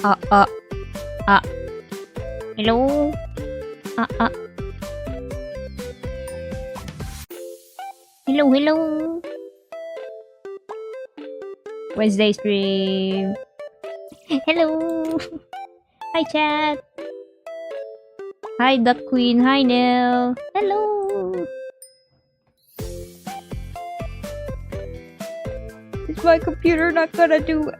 Uh, uh, uh. Hello? Hello, hello. Wednesday stream. Hello. Hi, chat. Hi, Duck Queen. Hi, Nell. Hello. Is my computer not gonna do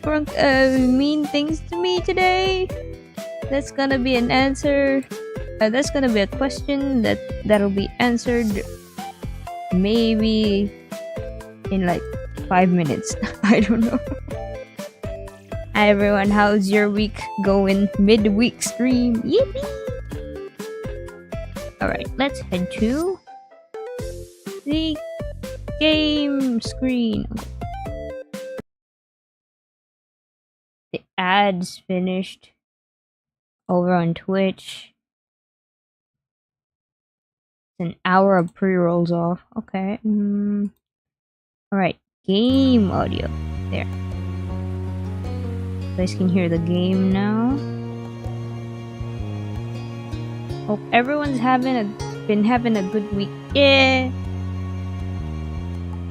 mean things to me today? That's gonna be an answer. That's gonna be a question that'll be answered maybe in like 5 minutes. I don't know. Hi everyone, how's your week going? Midweek stream. Yippee! Alright, let's head to the game screen. The ads finished over on Twitch. An hour of pre-rolls off. Okay. Alright, game audio. There. You guys can hear the game now. Hope everyone's been having a good week. Yeah.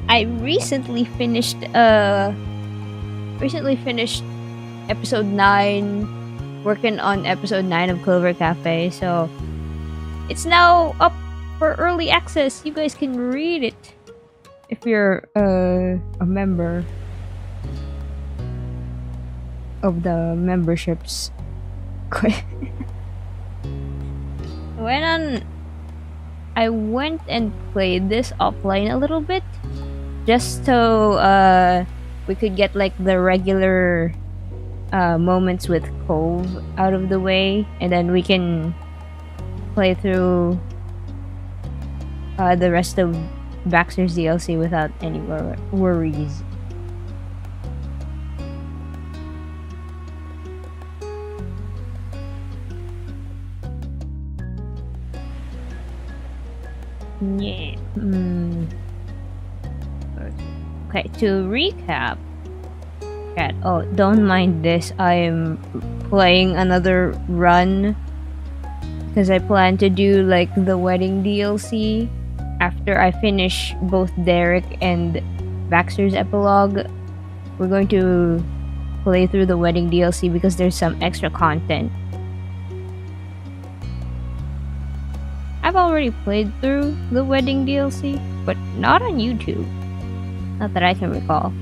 I recently finished episode 9, working on episode 9 of Clover Cafe, so it's now up for early access. You guys can read it if you're a member of the memberships. I went and played this offline a little bit, just so we could get like the regular moments with Cove out of the way, and then we can play through the rest of Baxter's DLC without any worries. Yeah. Okay, to recap. Chat. Oh, don't mind this. I am playing another run because I plan to do like the wedding DLC after I finish both Derek and Baxter's epilogue. We're going to play through the wedding DLC because there's some extra content. I've already played through the wedding DLC, but not on YouTube. Not that I can recall.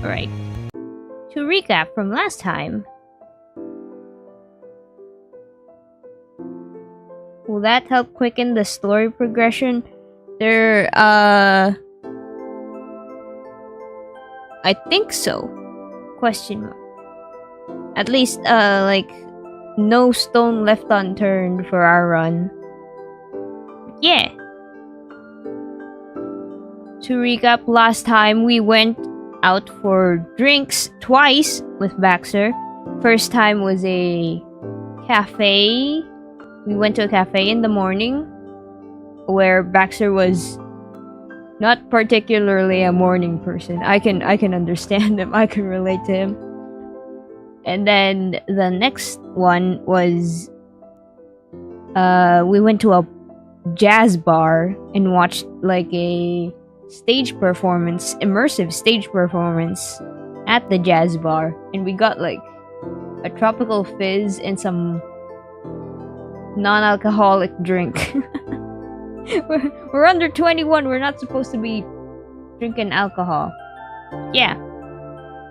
Alright. To recap from last time, will that help quicken the story progression? I think so. Question mark. At least, like, no stone left unturned for our run. Yeah. To recap, last time we went out for drinks twice with Baxter. First time was a cafe. We went to a cafe in the morning where Baxter was not particularly a morning person. I can understand him. I can relate to him. And then the next one was we went to a jazz bar and watched like a immersive stage performance at the jazz bar, and we got like a tropical fizz and some non-alcoholic drink. we're under 21. We're not supposed to be drinking alcohol. Yeah.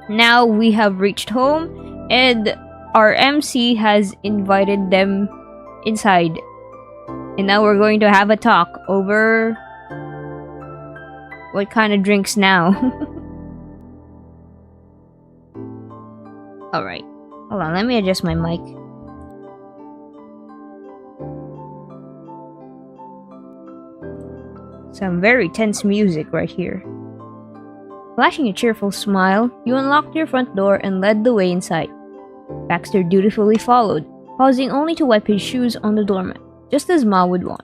Now we have reached home, and our MC has invited them inside. And now we're going to have a talk over what kind of drinks now. Alright. Hold on, let me adjust my mic. Some very tense music right here. Flashing a cheerful smile, you unlocked your front door and led the way inside. Baxter dutifully followed, pausing only to wipe his shoes on the doormat, just as Ma would want.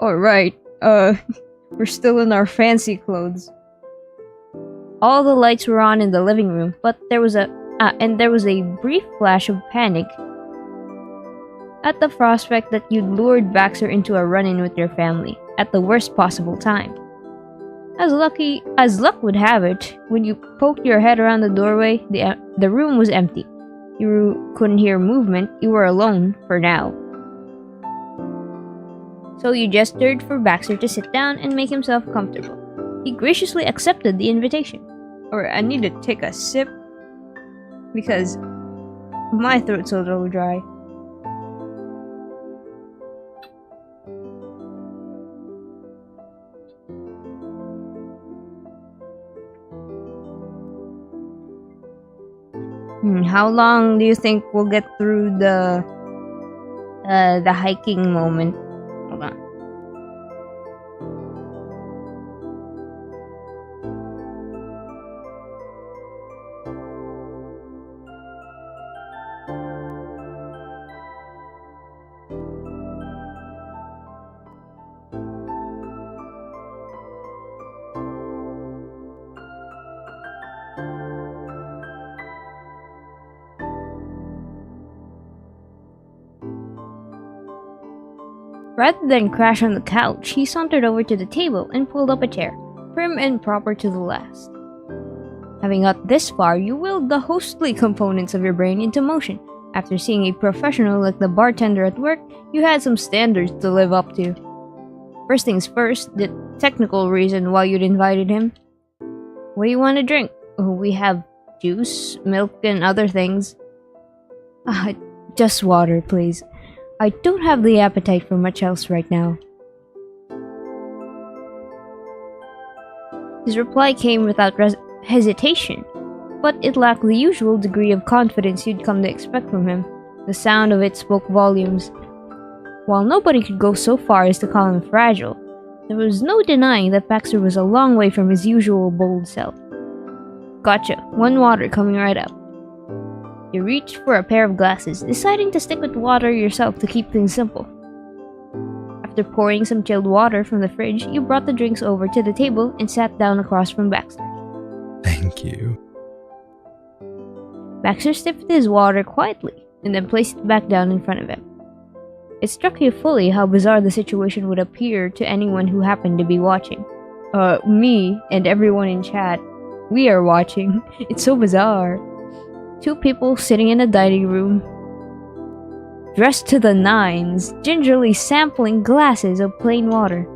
Alright, We're still in our fancy clothes. All the lights were on in the living room, but there was a brief flash of panic at the prospect that you'd lured Baxter into a run-in with your family at the worst possible time. As luck would have it, when you poked your head around the doorway, the room was empty. You couldn't hear movement. You were alone for now. So you gestured for Baxter to sit down and make himself comfortable. He graciously accepted the invitation. Or I need to take a sip because my throat's a little dry. How long do you think we'll get through the hiking moment? Hold on. Rather than crash on the couch, he sauntered over to the table and pulled up a chair, prim and proper to the last. Having got this far, you willed the hostly components of your brain into motion. After seeing a professional like the bartender at work, you had some standards to live up to. First things first, the technical reason why you'd invited him. What do you want to drink? Oh, we have juice, milk, and other things. Just water, please. I don't have the appetite for much else right now. His reply came without hesitation, but it lacked the usual degree of confidence you'd come to expect from him. The sound of it spoke volumes. While nobody could go so far as to call him fragile, there was no denying that Baxter was a long way from his usual bold self. Gotcha, one water coming right up. You reached for a pair of glasses, deciding to stick with water yourself to keep things simple. After pouring some chilled water from the fridge, you brought the drinks over to the table and sat down across from Baxter. Thank you. Baxter sipped his water quietly, and then placed it back down in front of him. It struck you fully how bizarre the situation would appear to anyone who happened to be watching. Me and everyone in chat. We are watching. It's so bizarre. Two people sitting in a dining room, dressed to the nines, gingerly sampling glasses of plain water.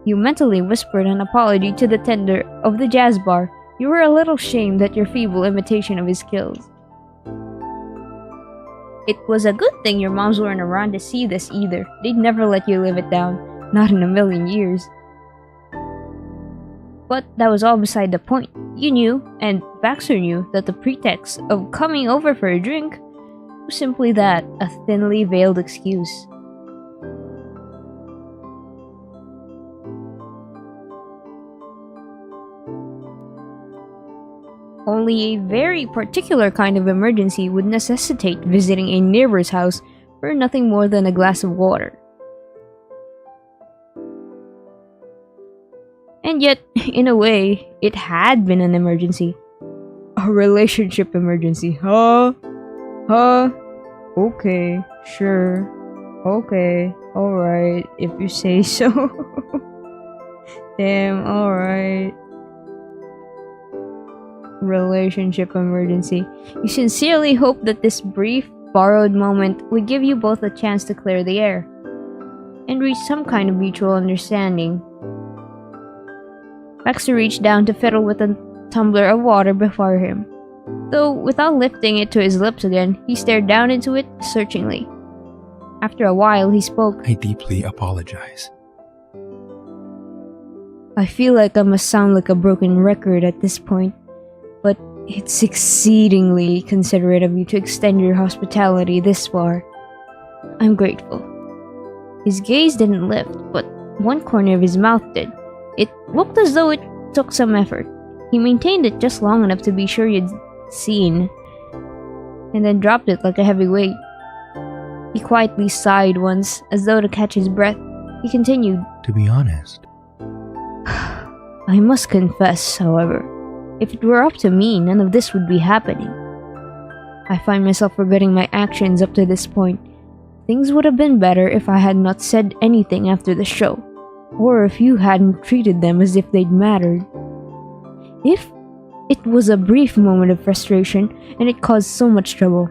You mentally whispered an apology to the tender of the jazz bar. You were a little shamed at your feeble imitation of his skills. It was a good thing your moms weren't around to see this either. They'd never let you live it down. Not in a million years. But that was all beside the point. You knew, and Baxter knew, that the pretext of coming over for a drink was simply that, a thinly veiled excuse. Only a very particular kind of emergency would necessitate visiting a neighbor's house for nothing more than a glass of water. And yet, in a way, it had been an emergency. A relationship emergency. Huh? Okay, sure. Okay, alright, if you say so. Damn, alright. Relationship emergency. You sincerely hope that this brief, borrowed moment would give you both a chance to clear the air and reach some kind of mutual understanding. Baxter reached down to fiddle with a tumbler of water before him. Though, without lifting it to his lips again, he stared down into it searchingly. After a while, he spoke. I deeply apologize. I feel like I must sound like a broken record at this point, but it's exceedingly considerate of you to extend your hospitality this far. I'm grateful. His gaze didn't lift, but one corner of his mouth did. It looked as though it took some effort. He maintained it just long enough to be sure you'd seen, and then dropped it like a heavy weight. He quietly sighed once, as though to catch his breath. He continued. To be honest, I must confess, however, if it were up to me, none of this would be happening. I find myself regretting my actions up to this point. Things would have been better if I had not said anything after the show, or if you hadn't treated them as if they'd mattered. If it was a brief moment of frustration and it caused so much trouble,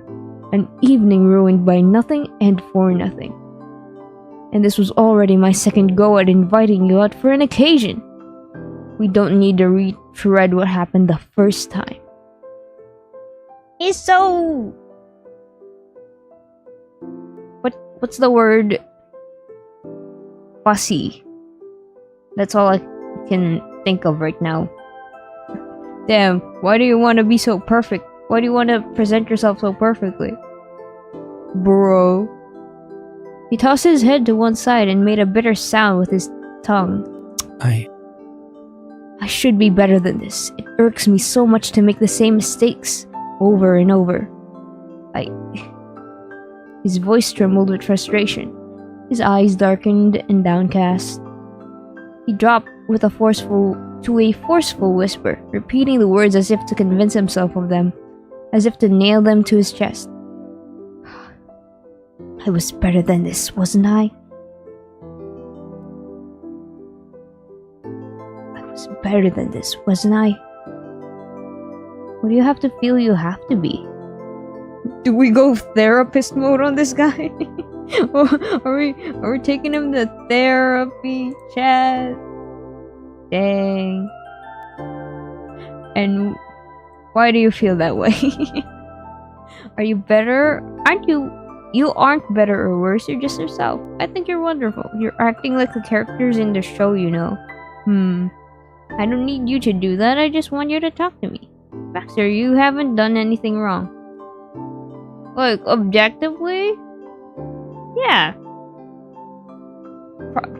an evening ruined by nothing and for nothing. And this was already my second go at inviting you out for an occasion. We don't need to retread what happened the first time. He's so... What's the word? Fussy. That's all I can think of right now. Damn, why do you want to be so perfect? Why do you want to present yourself so perfectly? Bro. He tossed his head to one side and made a bitter sound with his tongue. I should be better than this. It irks me so much to make the same mistakes over and over. His voice trembled with frustration. His eyes darkened and downcast. He dropped with a forceful whisper, repeating the words as if to convince himself of them, as if to nail them to his chest. I was better than this, wasn't I? I was better than this, wasn't I? What do you have to feel you have to be? Do we go therapist mode on this guy? are we taking him to therapy chat? Dang. And why do you feel that way? Are you better? Aren't you? You aren't better or worse, you're just yourself. I think you're wonderful. You're acting like the characters in the show, you know. I don't need you to do that, I just want you to talk to me. Baxter, you haven't done anything wrong. Like, objectively? Yeah.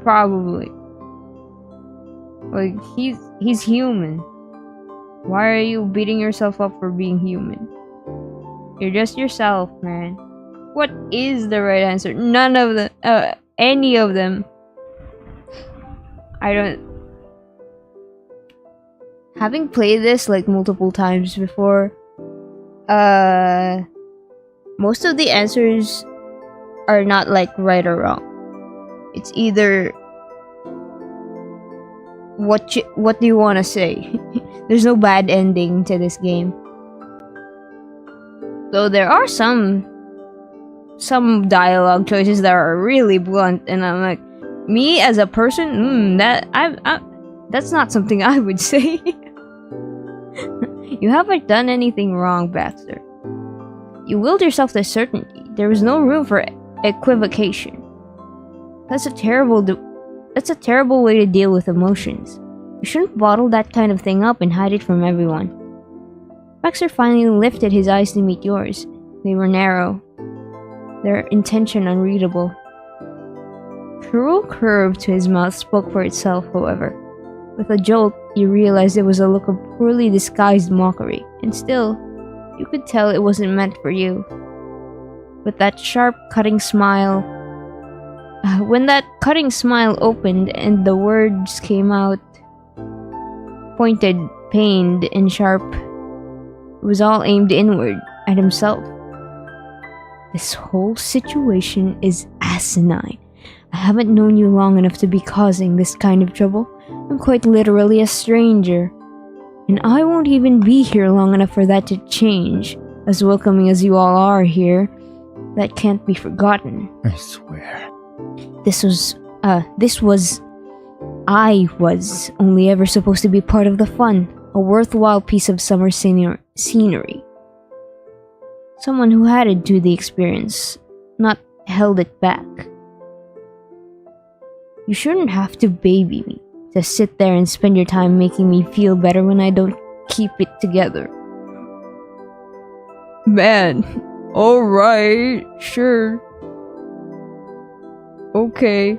Probably. Like, he's human. Why are you beating yourself up for being human? You're just yourself, man. What is the right answer? None of them. Any of them. I don't... Having played this like multiple times before, most of the answers are not like right or wrong. It's either what do you want to say? There's no bad ending to this game. Though there are some dialogue choices that are really blunt, and I'm like, me as a person, that's not something I would say. You haven't done anything wrong, Baxter. You willed yourself to certainty. There was no room for equivocation. That's a terrible way to deal with emotions. You shouldn't bottle that kind of thing up and hide it from everyone. Baxter finally lifted his eyes to meet yours. They were narrow, their intention unreadable. Cruel curve to his mouth spoke for itself, however. With a jolt, you realized it was a look of poorly disguised mockery, and still, you could tell it wasn't meant for you. With that sharp, cutting smile... when that cutting smile opened and the words came out, pointed, pained, and sharp, it was all aimed inward, at himself. This whole situation is asinine. I haven't known you long enough to be causing this kind of trouble. I'm quite literally a stranger. And I won't even be here long enough for that to change. As welcoming as you all are here, that can't be forgotten. I swear. I was only ever supposed to be part of the fun, a worthwhile piece of summer scenery. Someone who added to the experience, not held it back. You shouldn't have to baby me, to sit there and spend your time making me feel better when I don't keep it together. Man, alright, sure. Okay.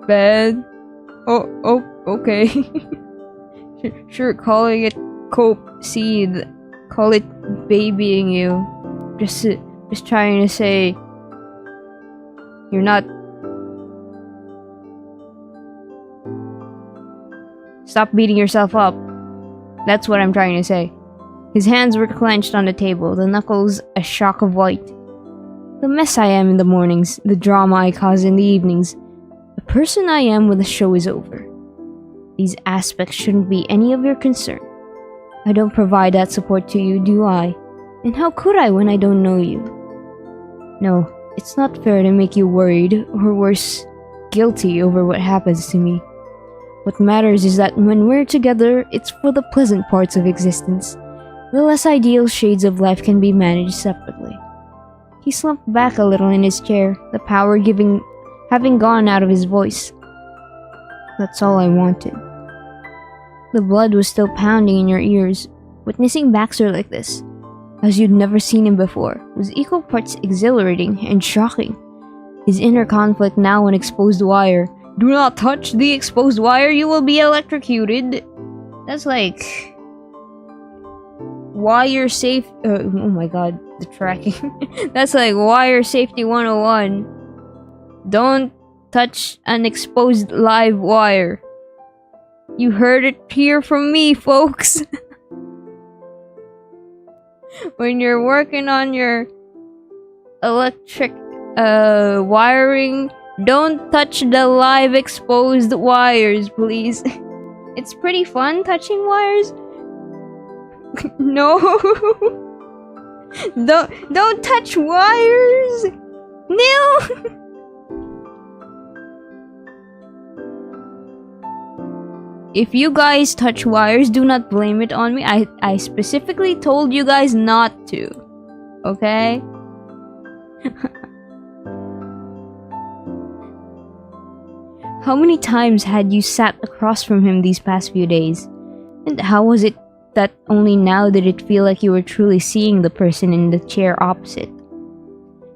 Bad. Oh, okay. Sure, calling it cope seed. Call it babying you. Just trying to say you're not... Stop beating yourself up. That's what I'm trying to say. His hands were clenched on the table, the knuckles a shock of white. The mess I am in the mornings, the drama I cause in the evenings, the person I am when the show is over. These aspects shouldn't be any of your concern. I don't provide that support to you, do I? And how could I when I don't know you? No, it's not fair to make you worried, or worse, guilty over what happens to me. What matters is that when we're together, it's for the pleasant parts of existence. The less ideal shades of life can be managed separately. He slumped back a little in his chair, the power having gone out of his voice. That's all I wanted. The blood was still pounding in your ears. Witnessing Baxter like this, as you'd never seen him before, was equal parts exhilarating and shocking. His inner conflict now an exposed wire. Do not touch the exposed wire, you will be electrocuted. That's like... wire safe... oh my god, the tracking. That's like wire safety 101. Don't touch an exposed live wire. You heard it here from me, folks. When you're working on your electric wiring, don't touch the live exposed wires, please. It's pretty fun touching wires. No. Don't touch wires. No. If you guys touch wires, do not blame it on me. I specifically told you guys not to. Okay? How many times had you sat across from him these past few days? And how was it that only now did it feel like you were truly seeing the person in the chair opposite?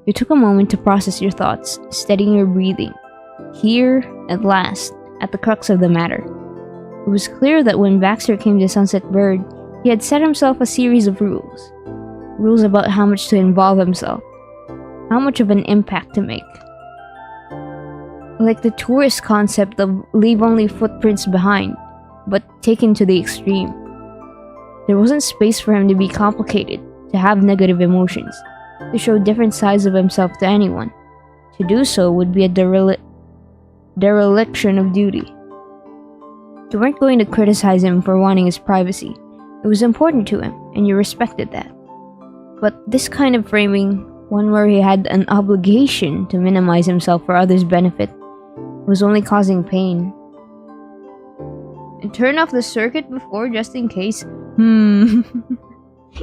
You took a moment to process your thoughts, steadying your breathing. Here, at last, at the crux of the matter. It was clear that when Baxter came to Sunset Bird, he had set himself a series of rules. Rules about how much to involve himself, how much of an impact to make. Like the tourist concept of leave only footprints behind, but taken to the extreme. There wasn't space for him to be complicated, to have negative emotions, to show different sides of himself to anyone. To do so would be a dereliction of duty. You weren't going to criticize him for wanting his privacy. It was important to him, and you respected that. But this kind of framing, one where he had an obligation to minimize himself for others' benefit, was only causing pain. And turn off the circuit before, just in case.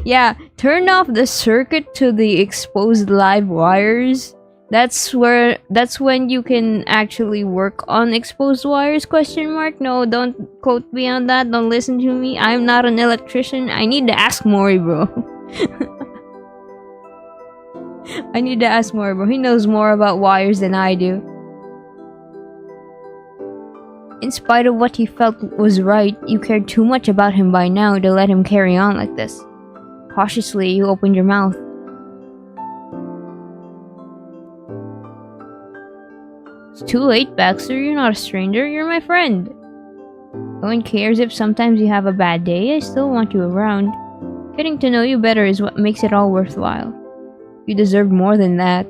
Yeah, turn off the circuit to the exposed live wires. That's when you can actually work on exposed wires, ? No, don't quote me on that. Don't listen to me. I'm not an electrician. I need to ask Mori, bro. I need to ask Mori, bro. He knows more about wires than I do. In spite of what he felt was right, you cared too much about him by now to let him carry on like this. Cautiously, you opened your mouth. It's too late, Baxter. You're not a stranger. You're my friend. No one cares if sometimes you have a bad day. I still want you around. Getting to know you better is what makes it all worthwhile. You deserve more than that.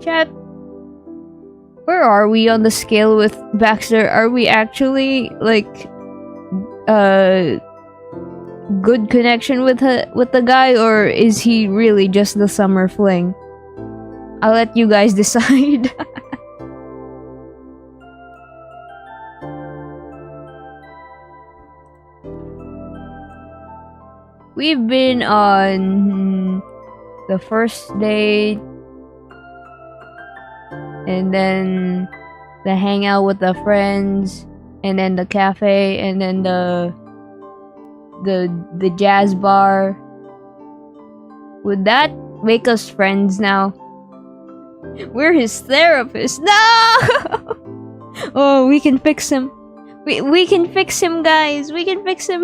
Chat, where are we on the scale with Baxter? Are we actually, like, good connection with the guy, or is he really just the summer fling? I'll let you guys decide. We've been on the first date, and then the hangout with the friends, and then the cafe, and then the jazz bar. Would that make us friends now? We're his therapist. No! Oh, we can fix him. We can fix him, guys. We can fix him.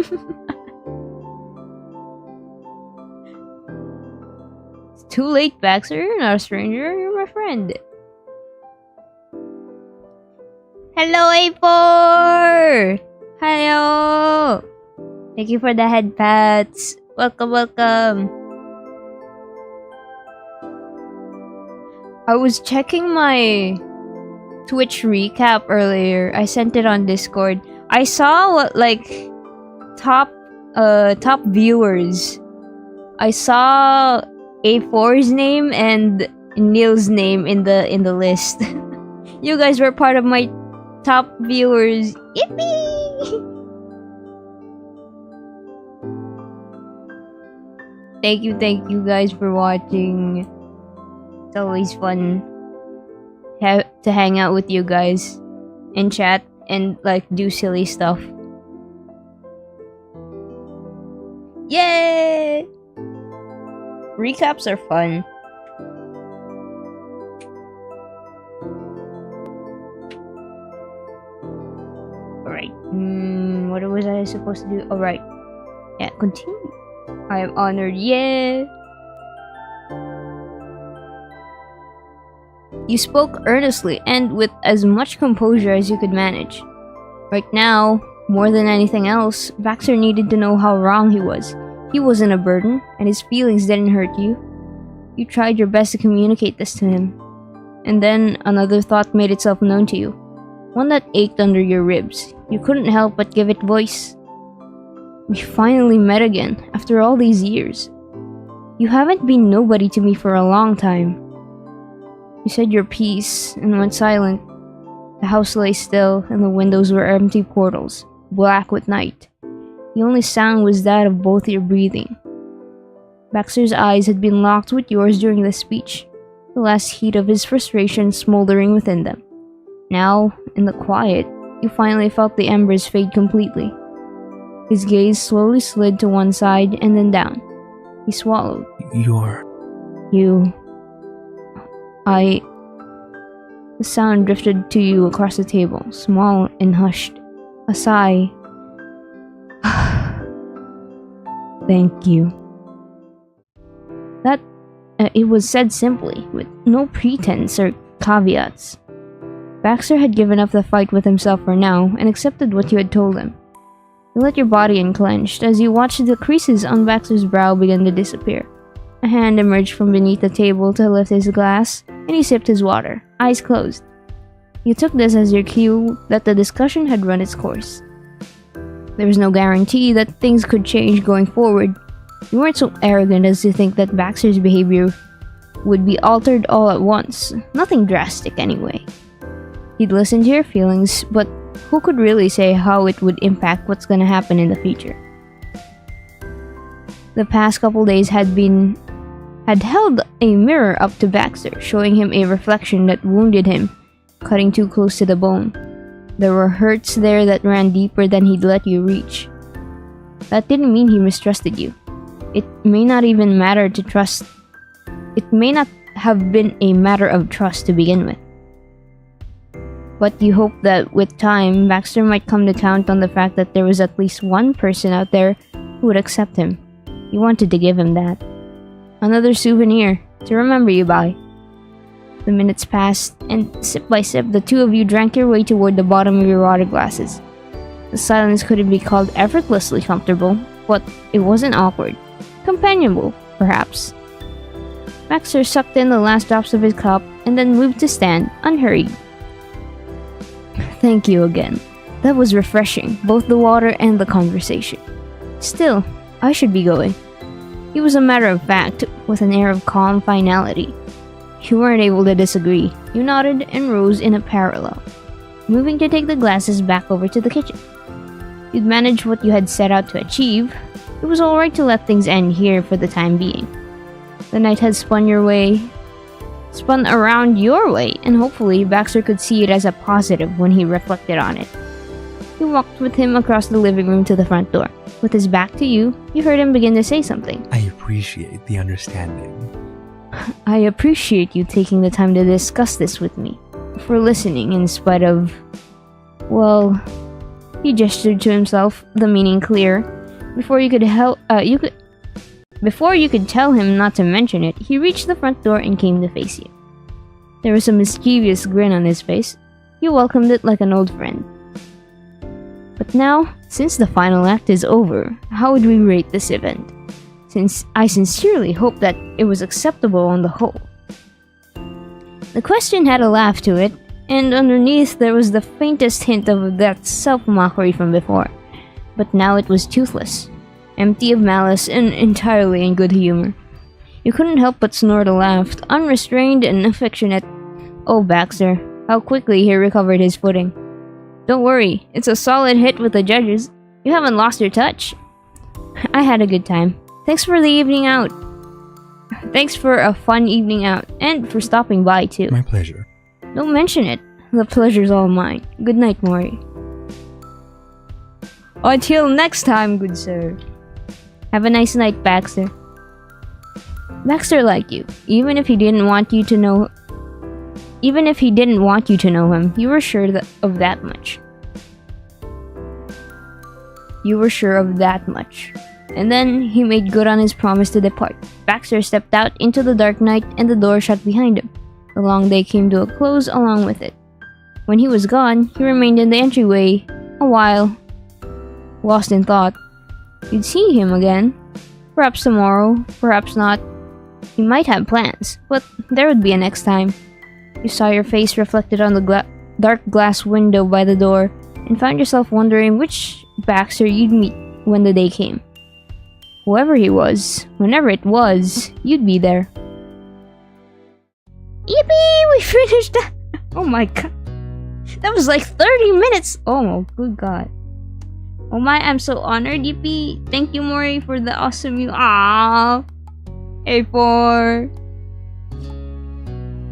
It's too late, Baxter. You're not a stranger. You're my friend. Hello, A4! Hello! Thank you for the head pats. Welcome, welcome. I was checking my Twitch recap earlier. I sent it on Discord. I saw what like top viewers. I saw A4's name and Neil's name in the list. You guys were part of my top viewers. Yippee! Thank you guys for watching. It's always fun to hang out with you guys and chat and like do silly stuff. Yay! Recaps are fun. Alright. What was I supposed to do? Alright. Yeah, continue. I am honored. Yeah. You spoke earnestly and with as much composure as you could manage. Right now, more than anything else, Baxter needed to know how wrong he was. He wasn't a burden, and his feelings didn't hurt you. You tried your best to communicate this to him. And then another thought made itself known to you. One that ached under your ribs. You couldn't help but give it voice. We finally met again, after all these years. You haven't been nobody to me for a long time. You said your piece and went silent. The house lay still, and the windows were empty portals, black with night. The only sound was that of both your breathing. Baxter's eyes had been locked with yours during the speech, the last heat of his frustration smoldering within them. Now, in the quiet, you finally felt the embers fade completely. His gaze slowly slid to one side and then down. He swallowed. The sound drifted to you across the table, small and hushed. A sigh. Thank you. It was said simply, with no pretense or caveats. Baxter had given up the fight with himself for now and accepted what you had told him. You let your body unclenched as you watched the creases on Baxter's brow begin to disappear. A hand emerged from beneath the table to lift his glass, and he sipped his water, eyes closed. You took this as your cue that the discussion had run its course. There was no guarantee that things could change going forward. You weren't so arrogant as to think that Baxter's behavior would be altered all at once. Nothing drastic anyway. He'd listen to your feelings, but who could really say how it would impact what's gonna happen in the future? The past couple days had held a mirror up to Baxter, showing him a reflection that wounded him, cutting too close to the bone. There were hurts there that ran deeper than he'd let you reach. That didn't mean he mistrusted you. It may not have been a matter of trust to begin with. But you hoped that with time, Baxter might come to count on the fact that there was at least one person out there who would accept him. You wanted to give him that. Another souvenir to remember you by. The minutes passed, and sip by sip, the two of you drank your way toward the bottom of your water glasses. The silence couldn't be called effortlessly comfortable, but it wasn't awkward. Companionable, perhaps. Baxter sucked in the last drops of his cup, and then moved to stand, unhurried. Thank you again. That was refreshing, both the water and the conversation. Still, I should be going. He was a matter of fact, with an air of calm finality. You weren't able to disagree. You nodded and rose in a parallel, moving to take the glasses back over to the kitchen. You'd managed what you had set out to achieve. It was alright to let things end here for the time being. The night had spun around your way, and hopefully Baxter could see it as a positive when he reflected on it. You walked with him across the living room to the front door. With his back to you, you heard him begin to say something. I appreciate the understanding. I appreciate you taking the time to discuss this with me. For listening in spite of... Well... He gestured to himself, the meaning clear. Before you could tell him not to mention it, he reached the front door and came to face you. There was a mischievous grin on his face. You welcomed it like an old friend. But now, since the final act is over, how would we rate this event? Since I sincerely hope that it was acceptable on the whole. The question had a laugh to it, and underneath there was the faintest hint of that self-mockery from before. But now it was toothless, empty of malice, and entirely in good humor. You couldn't help but snort a laugh, unrestrained and affectionate. Oh, Baxter, how quickly he recovered his footing. Don't worry, it's a solid hit with the judges. You haven't lost your touch. I had a good time. Thanks for the evening out. Thanks for a fun evening out, and for stopping by too. My pleasure. Don't mention it. The pleasure's all mine. Good night, Mori. Until next time, good sir. Have a nice night, Baxter. Baxter liked you, even if he didn't want you to know. Even if he didn't want you to know him, you were sure of that much. You were sure of that much. And then he made good on his promise to depart. Baxter stepped out into the dark night, and the door shut behind him. The long day came to a close along with it. When he was gone, he remained in the entryway a while, lost in thought. You'd see him again. Perhaps tomorrow, perhaps not. He might have plans, but there would be a next time. You saw your face reflected on the dark glass window by the door, and found yourself wondering which Baxter you'd meet when the day came. Whoever he was, whenever it was, you'd be there. Yippee! We finished that! Oh my god. That was like 30 minutes! Oh, good god. Oh my, I'm so honored, Yippee. Thank you, Mori, for the awesome you. Aww. A4.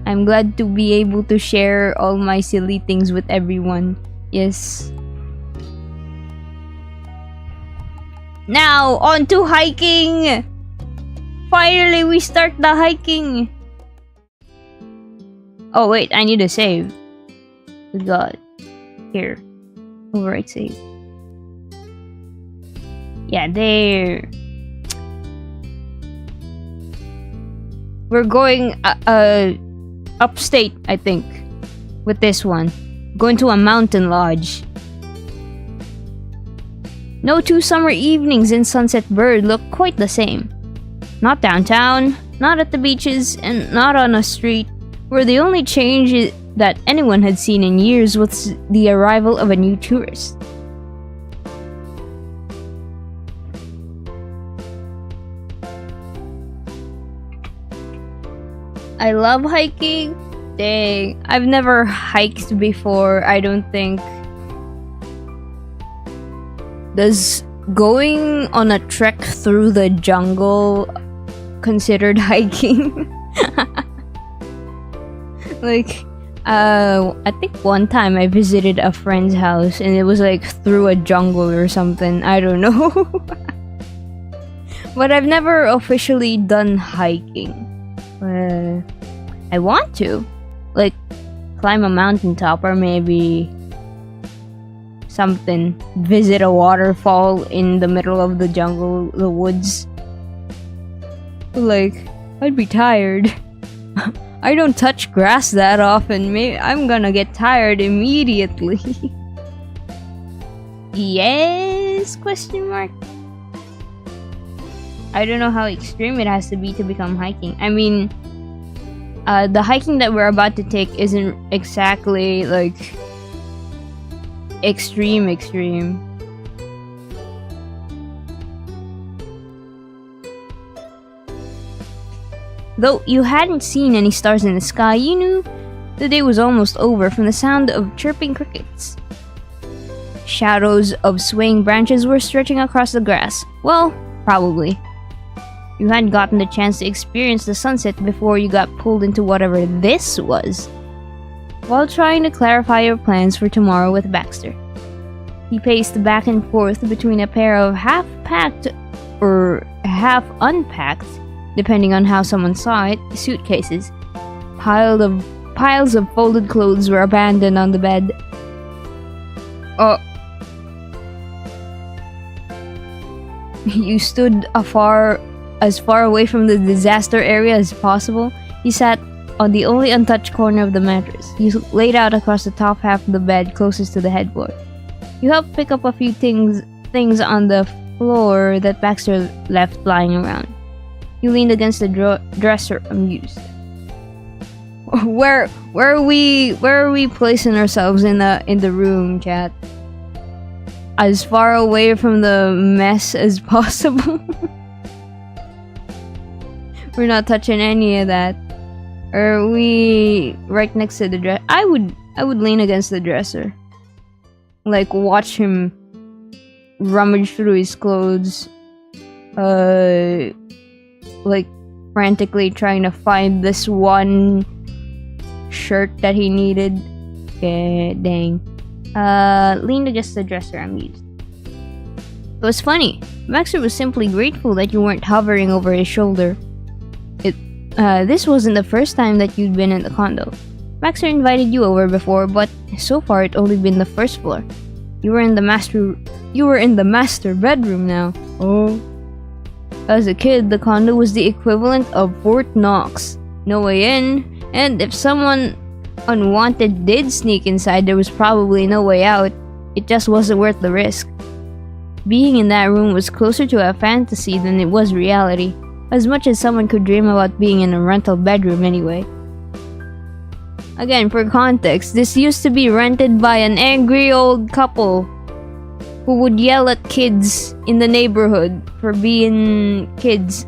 I'm glad to be able to share all my silly things with everyone. Yes. Now, on to hiking! Finally, we start the hiking! Oh wait, I need to save. Good god. Here. Overwrite save. Yeah, there. We're going upstate, I think, with this one. Going to a mountain lodge. No two summer evenings in Sunset Bird look quite the same. Not downtown, not at the beaches, and not on a street, where the only change that anyone had seen in years was the arrival of a new tourist. I love hiking. Dang, I've never hiked before, I don't think. Does going on a trek through the jungle considered hiking? Like, I think one time I visited a friend's house and it was like through a jungle or something. I don't know. But I've never officially done hiking. I want to. Like, climb a mountaintop or maybe something. Visit a waterfall in the middle of the jungle, the woods. Like, I'd be tired. I don't touch grass that often. Maybe I'm gonna get tired immediately. Yes? Question mark. I don't know how extreme it has to be to become hiking. I mean, the hiking that we're about to take isn't exactly like extreme. Though you hadn't seen any stars in the sky, you knew the day was almost over from the sound of chirping crickets. Shadows of swaying branches were stretching across the grass. Well, probably. You hadn't gotten the chance to experience the sunset before you got pulled into whatever this was. While trying to clarify your plans for tomorrow with Baxter, he paced back and forth between a pair of half-packed or half-unpacked, depending on how someone saw it, suitcases. Piles of folded clothes were abandoned on the bed. You stood as far away from the disaster area as possible. He sat on the only untouched corner of the mattress. You laid out across the top half of the bed closest to the headboard. You helped pick up a few things on the floor that Baxter left lying around. You leaned against the dresser, amused. Where are we placing ourselves in the room, chat? As far away from the mess as possible. We're not touching any of that. Are we right next to the dresser? I would lean against the dresser. Like, watch him rummage through his clothes. Like, frantically trying to find this one shirt that he needed. Yeah, dang. Leaned against the dresser, amused. It was funny. Baxter was simply grateful that you weren't hovering over his shoulder. This wasn't the first time that you'd been in the condo. Baxter invited you over before, but so far it'd only been the first floor. You were in the master bedroom now. Oh. As a kid, the condo was the equivalent of Fort Knox. No way in, and if someone unwanted did sneak inside, there was probably no way out. It just wasn't worth the risk. Being in that room was closer to a fantasy than it was reality. As much as someone could dream about being in a rental bedroom anyway. Again, for context, this used to be rented by an angry old couple who would yell at kids in the neighborhood for being kids.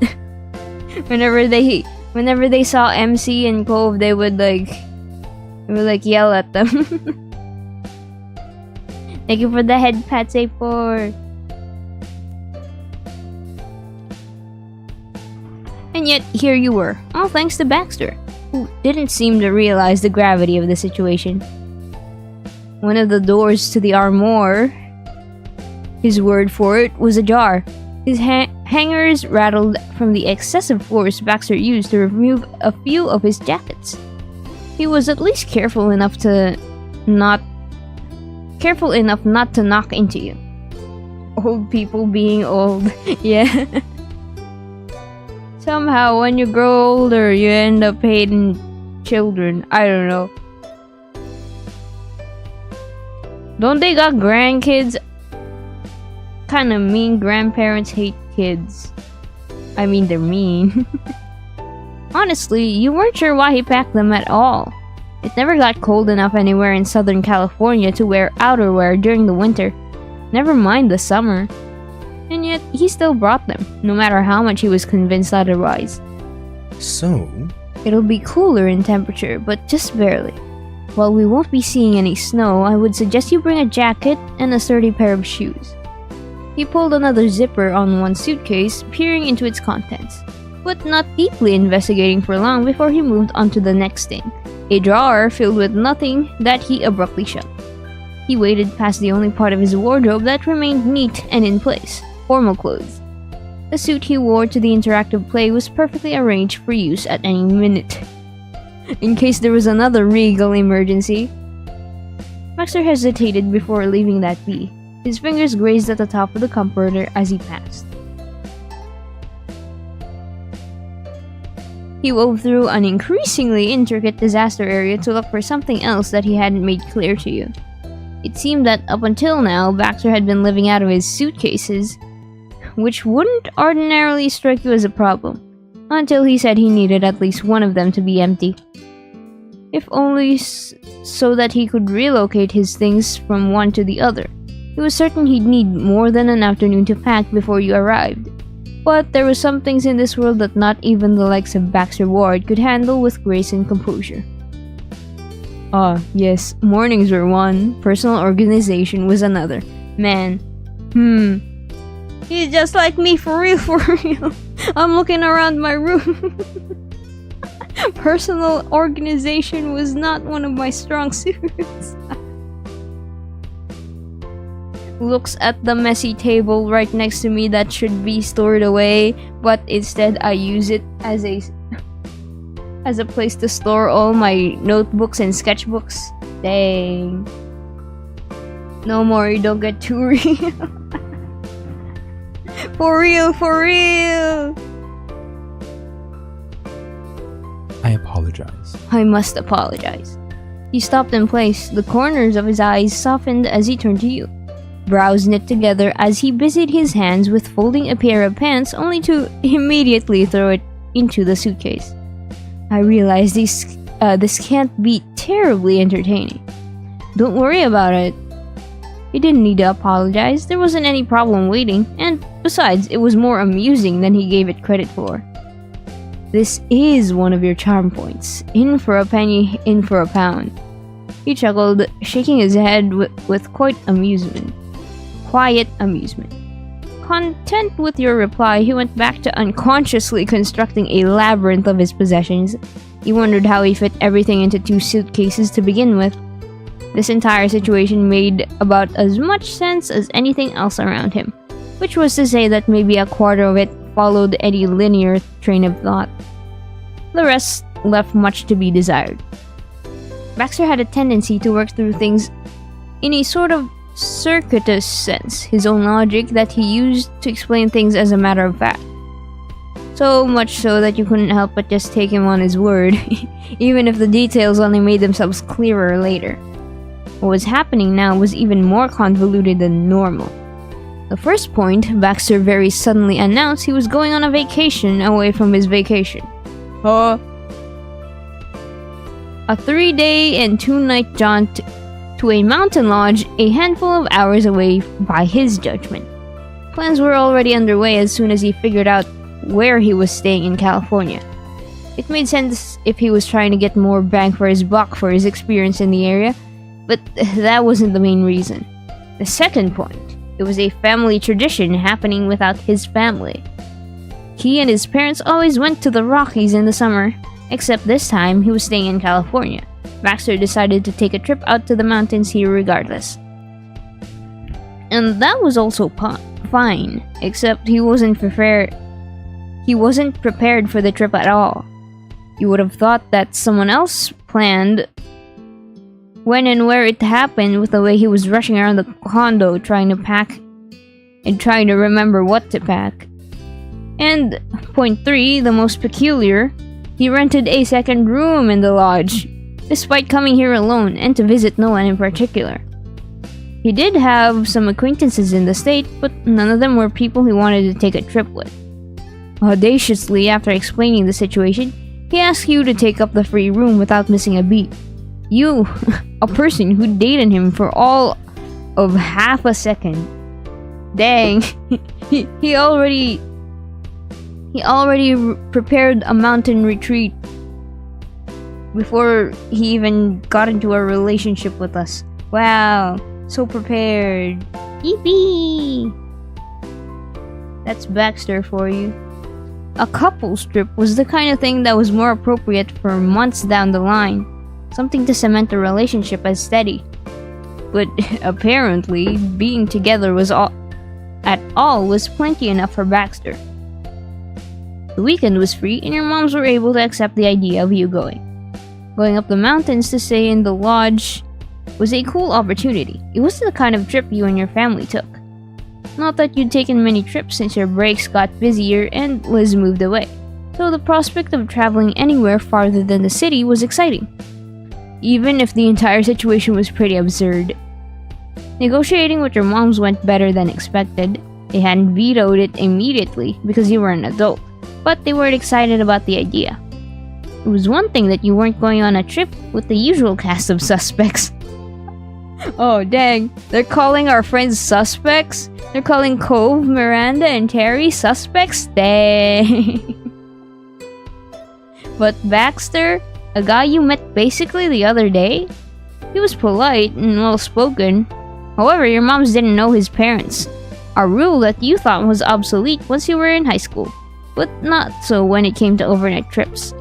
whenever they saw MC and Cove, they would yell at them. Thank you for the head pats, A4. And yet, here you were, all thanks to Baxter, who didn't seem to realize the gravity of the situation. One of the doors to the armoire, his word for it, was ajar. His hangers rattled from the excessive force Baxter used to remove a few of his jackets. He was at least careful enough not to knock into you. Old people being old, yeah. Somehow, when you grow older, you end up hating children. I don't know. Don't they got grandkids? Kinda mean grandparents hate kids. I mean, they're mean. Honestly, you weren't sure why he packed them at all. It never got cold enough anywhere in Southern California to wear outerwear during the winter. Never mind the summer. And yet, he still brought them, no matter how much he was convinced otherwise. So? It'll be cooler in temperature, but just barely. While we won't be seeing any snow, I would suggest you bring a jacket and a sturdy pair of shoes. He pulled another zipper on one suitcase, peering into its contents, but not deeply investigating for long before he moved on to the next thing, a drawer filled with nothing that he abruptly shut. He waded past the only part of his wardrobe that remained neat and in place. Formal clothes. The suit he wore to the interactive play was perfectly arranged for use at any minute. In case there was another regal emergency. Baxter hesitated before leaving that be. His fingers grazed at the top of the comforter as he passed. He wove through an increasingly intricate disaster area to look for something else that he hadn't made clear to you. It seemed that up until now, Baxter had been living out of his suitcases, which wouldn't ordinarily strike you as a problem, until he said he needed at least one of them to be empty. If only so that he could relocate his things from one to the other. He was certain he'd need more than an afternoon to pack before you arrived. But there were some things in this world that not even the likes of Baxter Ward could handle with grace and composure. Ah, yes, mornings were one, personal organization was another. Man, he's just like me, for real, for real. I'm looking around my room. Personal organization was not one of my strong suits. Looks at the messy table right next to me that should be stored away, but instead I use it as a place to store all my notebooks and sketchbooks. Dang. No more, you don't get too real. For real, for real. I apologize. apologize. I must apologize. He stopped in place, the corners of his eyes softened as he turned to you. Brows knit together as he busied his hands with folding a pair of pants only to immediately throw it into the suitcase. I realize this can't be terribly entertaining. Don't worry about it. He didn't need to apologize, there wasn't any problem waiting, and besides, it was more amusing than he gave it credit for. This is one of your charm points. In for a penny, in for a pound. He chuckled, shaking his head with quiet amusement. Content with your reply, he went back to unconsciously constructing a labyrinth of his possessions. He wondered how he fit everything into 2 suitcases to begin with. This entire situation made about as much sense as anything else around him, which was to say that maybe a quarter of it followed any linear train of thought. The rest left much to be desired. Baxter had a tendency to work through things in a sort of circuitous sense, his own logic that he used to explain things as a matter of fact. So much so that you couldn't help but just take him on his word, even if the details only made themselves clearer later. What was happening now was even more convoluted than normal. The first point, Baxter very suddenly announced he was going on a vacation away from his vacation. A 3-day and 2-night jaunt to a mountain lodge a handful of hours away by his judgment. Plans were already underway as soon as he figured out where he was staying in California. It made sense if he was trying to get more bang for his buck for his experience in the area, but that wasn't the main reason. The second point, it was a family tradition happening without his family. He and his parents always went to the Rockies in the summer, except this time he was staying in California. Baxter decided to take a trip out to the mountains here regardless. And that was also fine, except he wasn't prepared for the trip at all. You would have thought that someone else planned when and where it happened with the way he was rushing around the condo trying to pack and trying to remember what to pack. And point 3, the most peculiar, he rented a second room in the lodge, despite coming here alone and to visit no one in particular. He did have some acquaintances in the state, but none of them were people he wanted to take a trip with. Audaciously, after explaining the situation, he asked you to take up the free room without missing a beat. You, a person who dated him for all of half a second. Dang, he already prepared a mountain retreat before he even got into a relationship with us. Wow, so prepared. Yippee! That's Baxter for you. A couple's trip was the kind of thing that was more appropriate for months down the line. Something to cement a relationship as steady. But apparently, being together was plenty enough for Baxter. The weekend was free and your moms were able to accept the idea of you going. Going up the mountains to stay in the lodge was a cool opportunity. It was the kind of trip you and your family took. Not that you'd taken many trips since your breaks got busier and Liz moved away, so the prospect of traveling anywhere farther than the city was exciting, even if the entire situation was pretty absurd. Negotiating with your moms went better than expected. They hadn't vetoed it immediately because you were an adult, but they weren't excited about the idea. It was one thing that you weren't going on a trip with the usual cast of suspects. Oh dang, they're calling our friends suspects? They're calling Cove, Miranda, and Terry suspects? Dang. But Baxter, a guy you met basically the other day, he was polite and well-spoken. However, your moms didn't know his parents. A rule that you thought was obsolete once you were in high school, but not so when it came to overnight trips.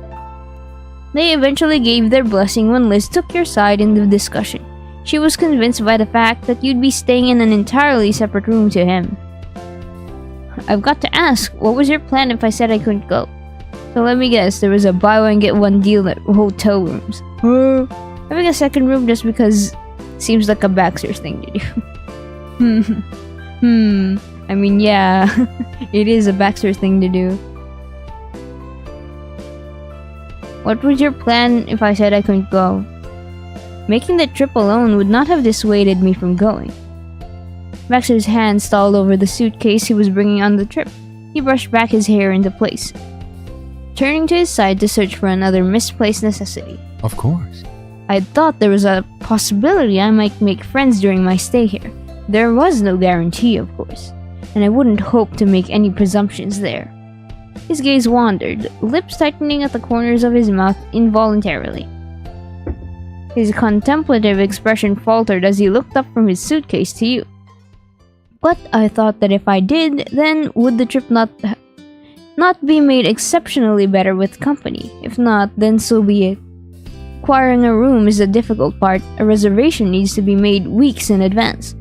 They eventually gave their blessing when Liz took your side in the discussion. She was convinced by the fact that you'd be staying in an entirely separate room to him. I've got to ask, what was your plan if I said I couldn't go? So let me guess, there was a buy one get one deal at hotel rooms. Having a second room just because seems like a Baxter's thing to do. I mean, yeah, it is a Baxter thing to do. What was your plan if I said I couldn't go? Making the trip alone would not have dissuaded me from going. Baxter's hand stalled over the suitcase he was bringing on the trip. He brushed back his hair into place, turning to his side to search for another misplaced necessity. Of course. I thought there was a possibility I might make friends during my stay here. There was no guarantee, of course, and I wouldn't hope to make any presumptions there. His gaze wandered, lips tightening at the corners of his mouth involuntarily. His contemplative expression faltered as he looked up from his suitcase to you. But I thought that if I did, then would the trip not be made exceptionally better with company? If not, then so be it. Acquiring a room is the difficult part. A reservation needs to be made weeks in advance,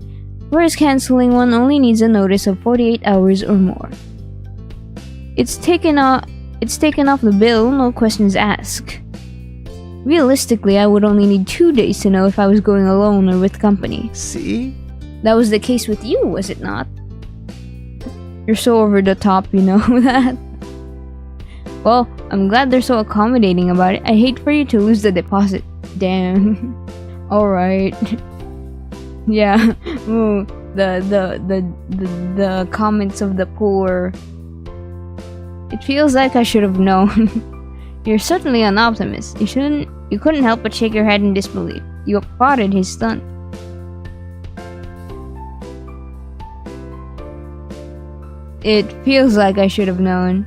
whereas canceling one only needs a notice of 48 hours or more. It's taken off the bill, no questions asked. Realistically, I would only need 2 days to know if I was going alone or with company. See? That was the case with you, was it not? You're so over the top, you know that? Well, I'm glad they're so accommodating about it. I hate for you to lose the deposit. Damn. Alright. Yeah. Ooh, the comments of the poor. It feels like I should have known. You're certainly an optimist. You couldn't help but shake your head in disbelief. You applauded his stunt. It feels like I should have known.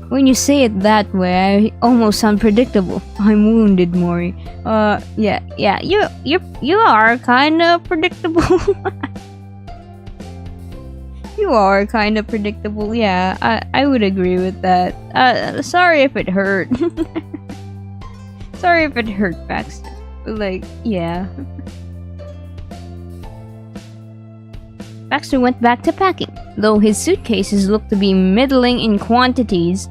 When you say it that way, I almost sound predictable. I'm wounded, Mori. Yeah, you are kind of predictable. You are kind of predictable, yeah, I would agree with that. Sorry if it hurt. Sorry if it hurt, Baxter. Like, yeah. Baxter went back to packing, though his suitcases looked to be middling in quantities,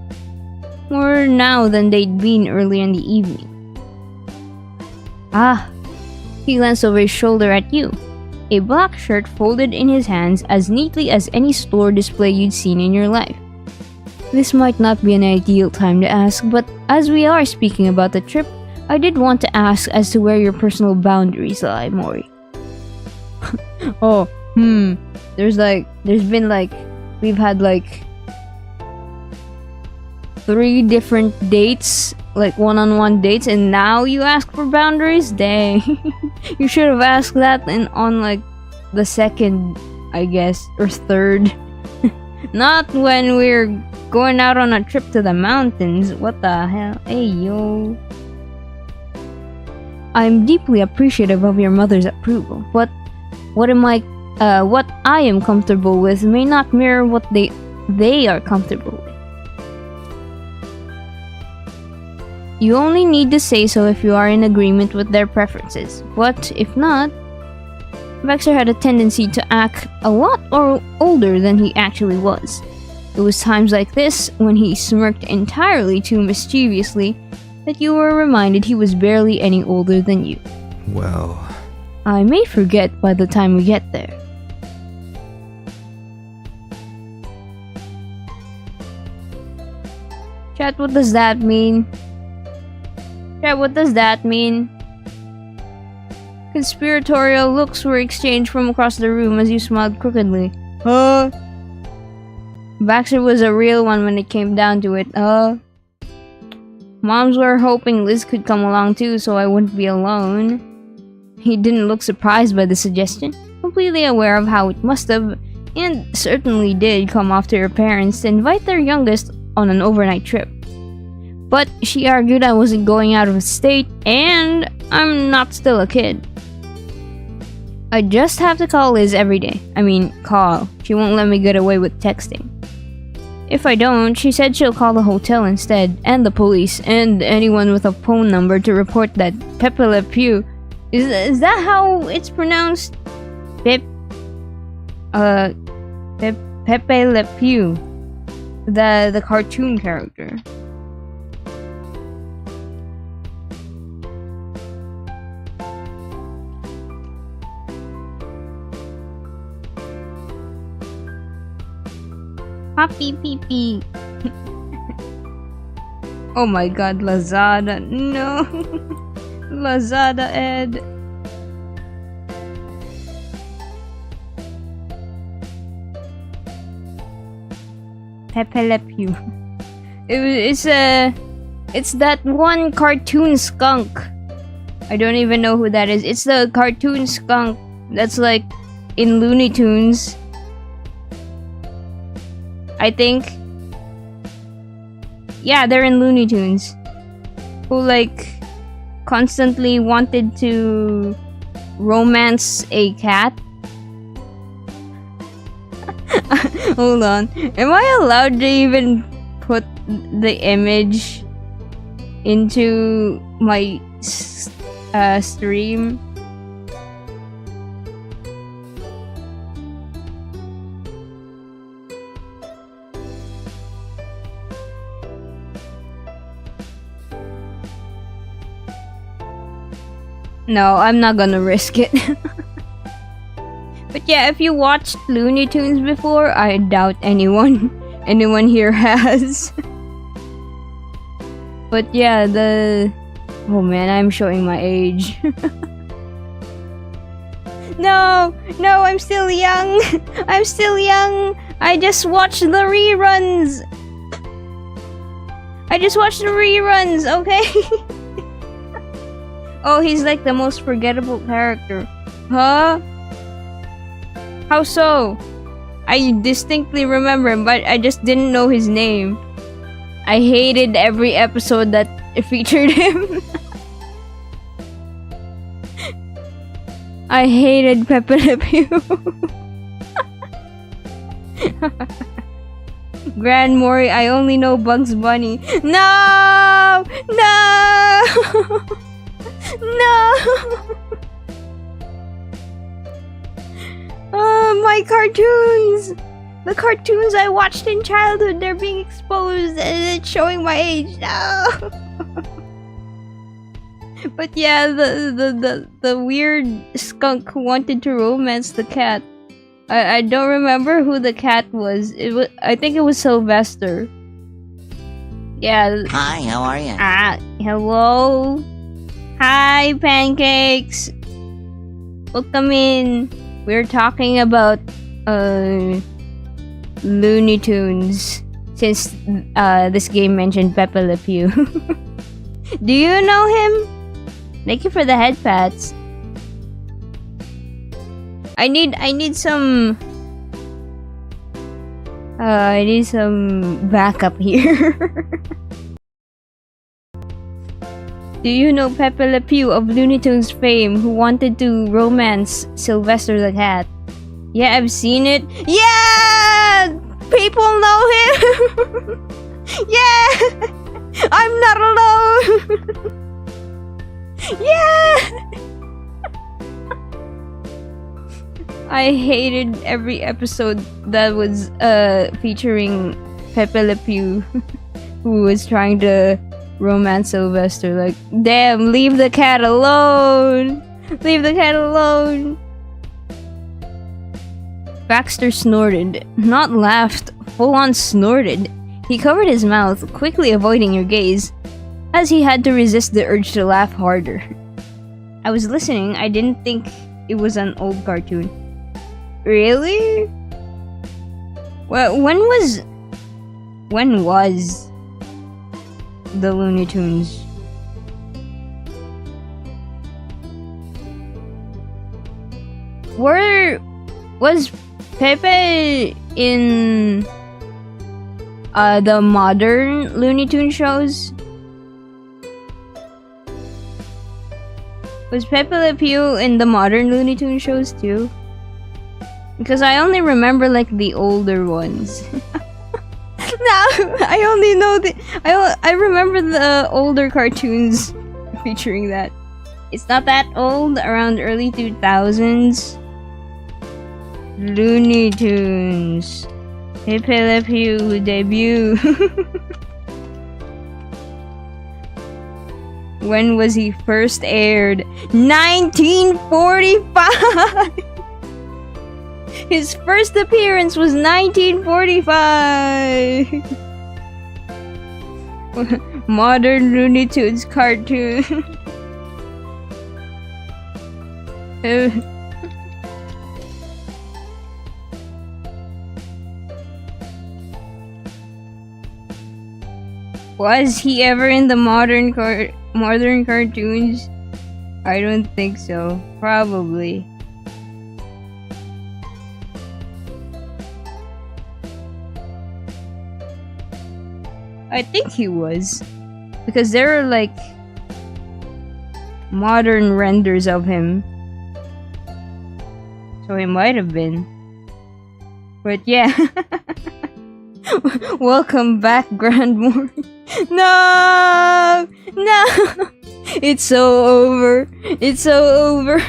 more now than they'd been earlier in the evening. Ah, he glanced over his shoulder at you. A black shirt folded in his hands as neatly as any store display you'd seen in your life. This might not be an ideal time to ask, but as we are speaking about the trip, I did want to ask as to where your personal boundaries lie, Mori. We've had 3 different dates, like one-on-one dates, and now you ask for boundaries? Dang. You should have asked that on the second, I guess, or third. Not when we're going out on a trip to the mountains. What the hell? Hey, yo. I'm deeply appreciative of your mother's approval, but what I am comfortable with may not mirror what they are comfortable with. You only need to say so if you are in agreement with their preferences, but if not, Baxter had a tendency to act a lot older than he actually was. It was times like this, when he smirked entirely too mischievously, that you were reminded he was barely any older than you. Well, I may forget by the time we get there. Chat, what does that mean? Chat, what does that mean? Conspiratorial looks were exchanged from across the room as you smiled crookedly. Baxter was a real one when it came down to it. Moms were hoping Liz could come along too, so I wouldn't be alone. He didn't look surprised by the suggestion, completely aware of how it must have, and certainly did, come off to her parents to invite their youngest on an overnight trip. But she argued I wasn't going out of state, and I'm not still a kid. I just have to call Liz every day. I mean, call. She won't let me get away with texting. If I don't, she said she'll call the hotel instead, and the police, and anyone with a phone number to report that Pepe Le Pew. Is that how it's pronounced? Pepe Le Pew. The cartoon character. Happy pee pee. Oh my god, Lazada. No. Lazada Ed. Pepe Le Pew. It's that one cartoon skunk. I don't even know who that is. It's the cartoon skunk that's like in Looney Tunes, I think. Yeah, they're in Looney Tunes. Who like constantly wanted to romance a cat. Hold on. Am I allowed to even put the image into my stream? No, I'm not gonna risk it. But yeah, if you watched Looney Tunes before, I doubt anyone here has. But yeah, oh man, I'm showing my age. No, I'm still young. I'm still young. I just watched the reruns. Okay? Oh, he's like the most forgettable character. Huh? How so? I distinctly remember him, but I just didn't know his name. I hated every episode that featured him. I hated Pepe Le Pew. Grand Mori, I only know Bugs Bunny. No! My cartoons! The cartoons I watched in childhood, they're being exposed and it's showing my age now. But yeah, the weird skunk who wanted to romance the cat. I don't remember who the cat was. I think it was Sylvester. Yeah. Hi, how are you? Hello. Hi, Pancakes. Welcome in. We're talking about Looney Tunes, since this game mentioned Pepe Le Pew. Do you know him? Thank you for the head pats. I need some backup here. Do you know Pepe Le Pew of Looney Tunes fame, who wanted to romance Sylvester the cat? Yeah, I've seen it. Yeah! People know him! Yeah! I'm not alone! Yeah! I hated every episode that was featuring Pepe Le Pew, who was trying to romance Sylvester. Like, damn, leave the cat alone! Leave the cat alone! Baxter snorted. Not laughed, full-on snorted. He covered his mouth, quickly avoiding your gaze, as he had to resist the urge to laugh harder. I was listening. I didn't think it was an old cartoon. Really? Well, when was the Looney Tunes? Was Pepe in the modern Looney Tunes shows? Was Pepe Le Pew in the modern Looney Tunes shows too? Because I only remember like the older ones. No, I only know I remember the older cartoons featuring that. It's not that old, around early 2000s. Looney Tunes. Pepe Le Pew debut. When was he first aired? 1945! His first appearance was 1945! Modern Looney Tunes cartoon. Was he ever in the modern cartoons? I don't think so. Probably. I think he was. Because there are like modern renders of him. So he might have been. But yeah. Welcome back, Grand Mori. No! No! It's so over. It's so over.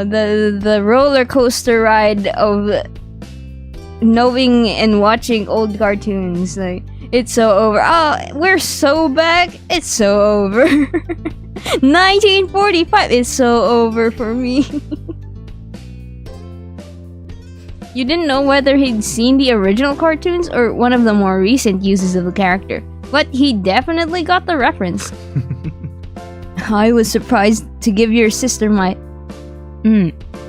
The roller coaster ride of knowing and watching old cartoons. Like, it's so over. Oh, we're so back. It's so over. 1945 is so over for me. You didn't know whether he'd seen the original cartoons or one of the more recent uses of the character, but he definitely got the reference. I was surprised to give your sister my...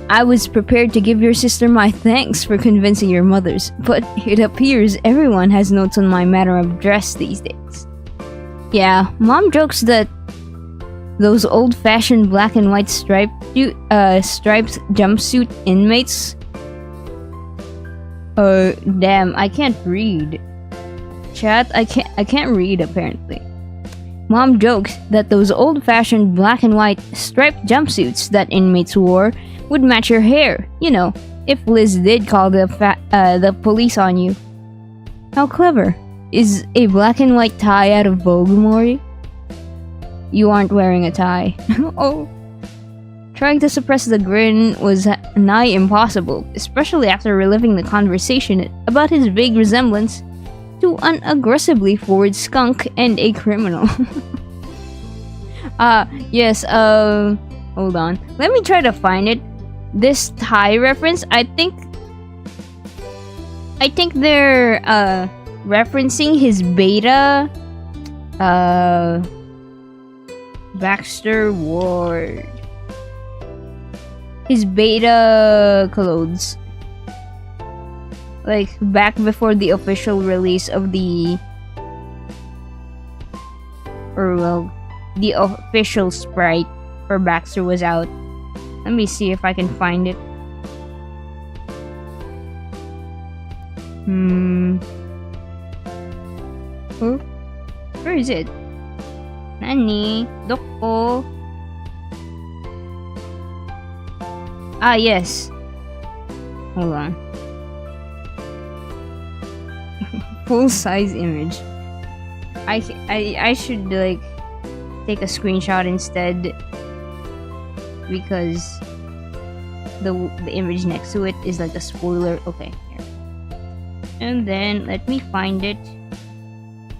I was prepared to give your sister my thanks for convincing your mothers, but it appears everyone has notes on my manner of dress these days. Yeah, Mom jokes that those old-fashioned black and white striped jumpsuit inmates... damn, I can't read. Chat, I can't read apparently. Mom jokes that those old-fashioned black and white striped jumpsuits that inmates wore would match your hair. You know, if Liz did call the police on you. How clever. Is a black and white tie out of vogue, Mori? You aren't wearing a tie. Oh. Trying to suppress the grin was nigh impossible, especially after reliving the conversation about his vague resemblance to an aggressively forward skunk and a criminal. Yes, hold on. Let me try to find it. This Thai reference, I think they're, referencing his beta, Baxter Ward. His beta clothes. Like, back before the official release of the... Or, well, the official sprite for Baxter was out. Let me see if I can find it. Oh, where is it? Nani? Doko? Ah, yes. Hold on. Full size image. I should like take a screenshot instead because the image next to it is like a spoiler. Okay, here. And then let me find it.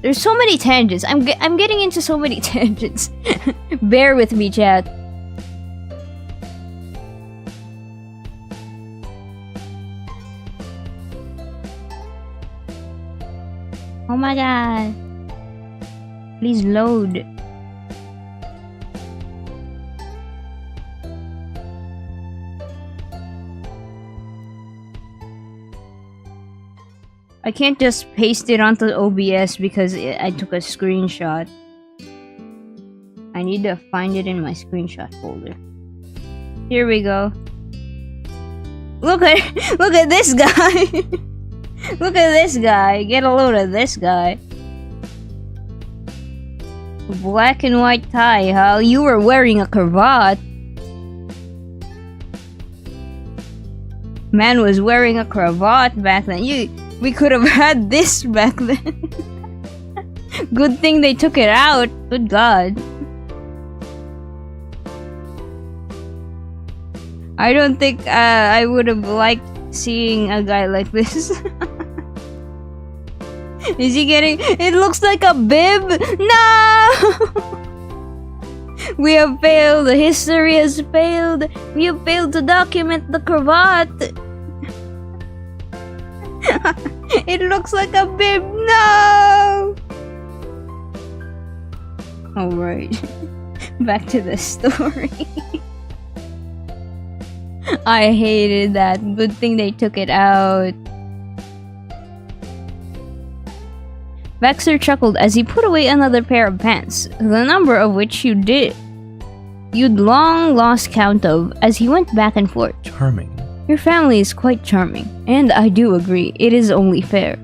There's so many tangents. I'm getting into so many tangents. Bear with me, chat. Oh my god. Please load. I can't just paste it onto OBS because I took a screenshot. I need to find it in my screenshot folder. Here we go. Look at this guy. Look at this guy. Get a load of this guy. Black and white tie, huh? You were wearing a cravat. Man was wearing a cravat back then. We could have had this back then. Good thing they took it out. Good God. I don't think I would have liked seeing a guy like this. Is he getting... It looks like a bib! No! We have failed. History has failed. We have failed to document the cravat. It looks like a bib. No! Alright. Back to the story. I hated that. Good thing they took it out. Baxter chuckled as he put away another pair of pants, the number of which you'd long lost count of as he went back and forth. Charming. Your family is quite charming, and I do agree, it is only fair.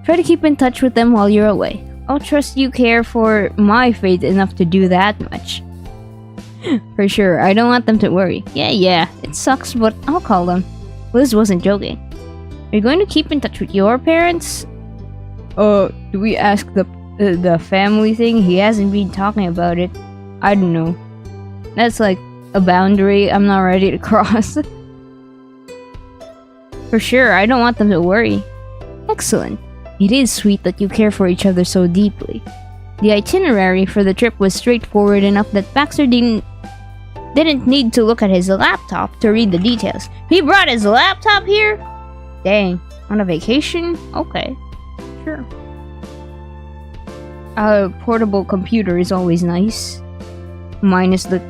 Try to keep in touch with them while you're away. I'll trust you care for my fate enough to do that much. For sure, I don't want them to worry. Yeah, it sucks, but I'll call them. Liz wasn't joking. Are you going to keep in touch with your parents? Do we ask the family thing? He hasn't been talking about it. I don't know. That's like a boundary I'm not ready to cross. For sure, I don't want them to worry. Excellent. It is sweet that you care for each other so deeply. The itinerary for the trip was straightforward enough that Baxter didn't need to look at his laptop to read the details. He brought his laptop here? Dang. On a vacation? Okay. Sure. A portable computer is always nice. Minus the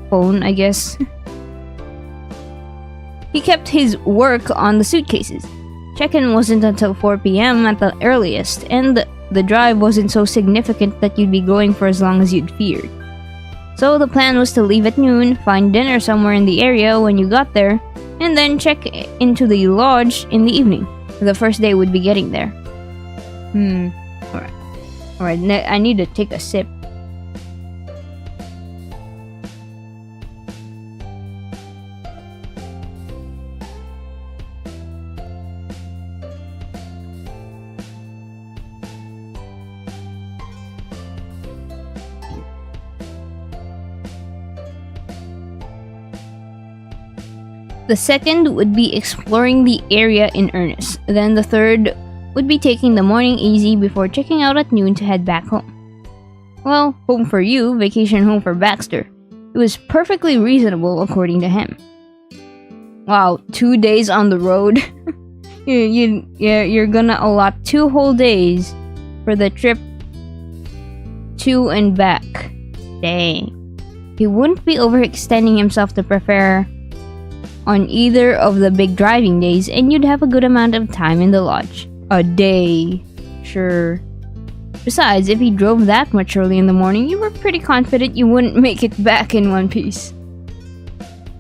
phone, I guess. He kept his work on the suitcases. Check-in wasn't until 4 p.m. at the earliest, and the drive wasn't so significant that you'd be going for as long as you'd feared. So the plan was to leave at noon, find dinner somewhere in the area when you got there, and then check into the lodge in the evening. The first day would be getting there. Alright, I need to take a sip. The second would be exploring the area in earnest. Then the third would be taking the morning easy before checking out at noon to head back home. Well, home for you, vacation home for Baxter. It was perfectly reasonable according to him. Wow, 2 days on the road? You're gonna allot 2 whole days for the trip to and back. Dang. He wouldn't be overextending himself to prepare on either of the big driving days, and you'd have a good amount of time in the lodge. A day. Sure. Besides, if he drove that much early in the morning, you were pretty confident you wouldn't make it back in one piece.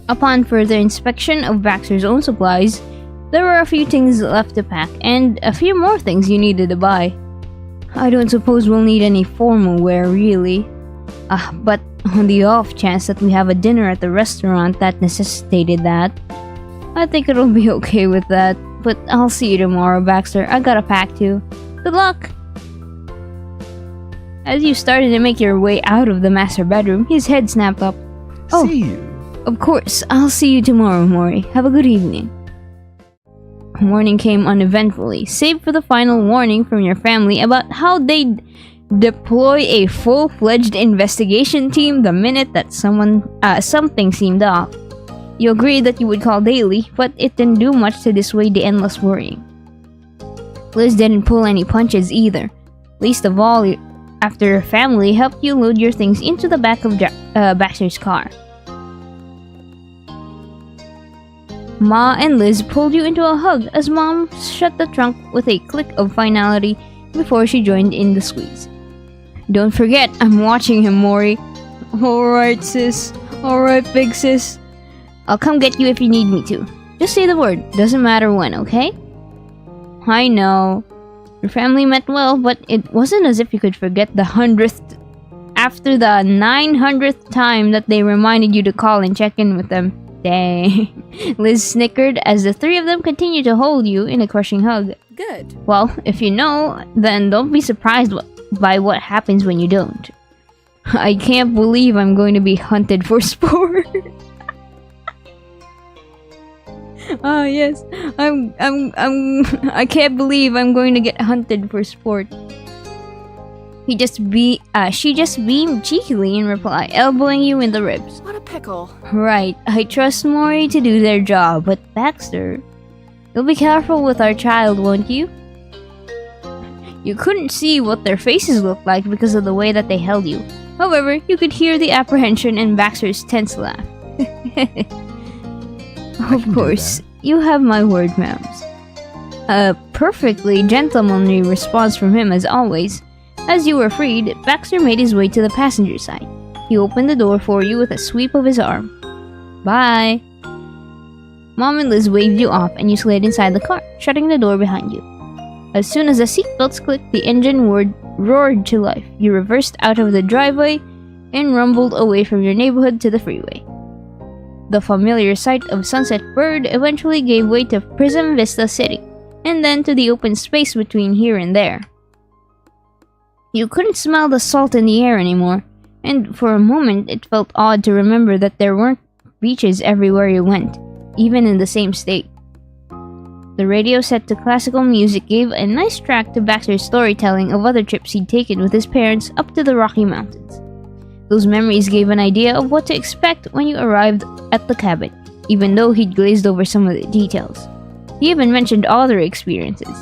Upon further inspection of Baxter's own supplies, there were a few things left to pack, and a few more things you needed to buy. I don't suppose we'll need any formal wear, really. But on the off chance that we have a dinner at the restaurant that necessitated that, I think it'll be okay with that. But I'll see you tomorrow, Baxter. I gotta pack too. Good luck! As you started to make your way out of the master bedroom, his head snapped up. Oh, See you. Of course. I'll see you tomorrow, Mori. Have a good evening. Morning came uneventfully, save for the final warning from your family about how they'd deploy a full-fledged investigation team the minute that something seemed off. You agreed that you would call daily, but it didn't do much to dissuade the endless worrying. Liz didn't pull any punches either, least of all after your family helped you load your things into the back of Baxter's car. Ma and Liz pulled you into a hug as Mom shut the trunk with a click of finality before she joined in the squeeze. Don't forget, I'm watching him, Mori. Alright, sis. Alright, big sis. I'll come get you if you need me to. Just say the word. Doesn't matter when, okay? I know. Your family meant well, but it wasn't as if you could forget the 100th after the 900th time that they reminded you to call and check in with them. Dang. Liz snickered as the three of them continued to hold you in a crushing hug. Good. Well, if you know, then don't be surprised by what happens when you don't. I can't believe I'm going to be hunted for sport. Ah, yes. I can't believe I'm going to get hunted for sport. She just beamed cheekily in reply, elbowing you in the ribs. What a pickle. Right. I trust Mori to do their job, but Baxter... You'll be careful with our child, won't you? You couldn't see what their faces looked like because of the way that they held you. However, you could hear the apprehension in Baxter's tense laugh. Of course, you have my word, Mouse. A perfectly gentlemanly response from him as always. As you were freed, Baxter made his way to the passenger side. He opened the door for you with a sweep of his arm. Bye! Mom and Liz waved you off and you slid inside the car, shutting the door behind you. As soon as the seatbelts clicked, the engine roared to life. You reversed out of the driveway and rumbled away from your neighborhood to the freeway. The familiar sight of Sunset Bird eventually gave way to Prism Vista City, and then to the open space between here and there. You couldn't smell the salt in the air anymore, and for a moment it felt odd to remember that there weren't beaches everywhere you went, even in the same state. The radio set to classical music gave a nice track to Baxter's storytelling of other trips he'd taken with his parents up to the Rocky Mountains. Those memories gave an idea of what to expect when you arrived at the cabin, even though he'd glazed over some of the details. He even mentioned other experiences,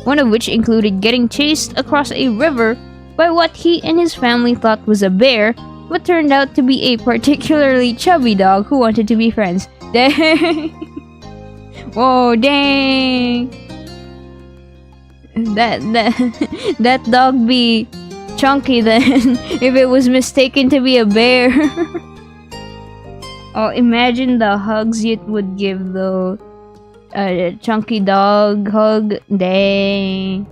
one of which included getting chased across a river by what he and his family thought was a bear, but turned out to be a particularly chubby dog who wanted to be friends. Dang! Whoa, dang! That dog be chunky then, if it was mistaken to be a bear. Oh, imagine the hugs you would give though. A chunky dog hug. Dang.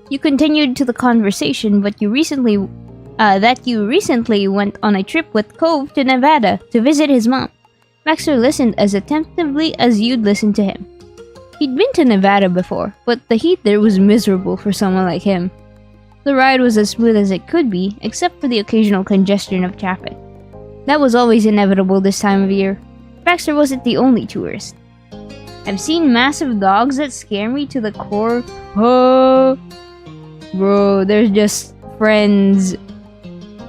You continued to the conversation, but you recently went on a trip with Cove to Nevada to visit his mom. Baxter listened as attentively as you'd listen to him. He'd been to Nevada before, but the heat there was miserable for someone like him. The ride was as smooth as it could be, except for the occasional congestion of traffic. That was always inevitable this time of year. Baxter wasn't the only tourist. I've seen massive dogs that scare me to the core. Oh, bro, they're just friends.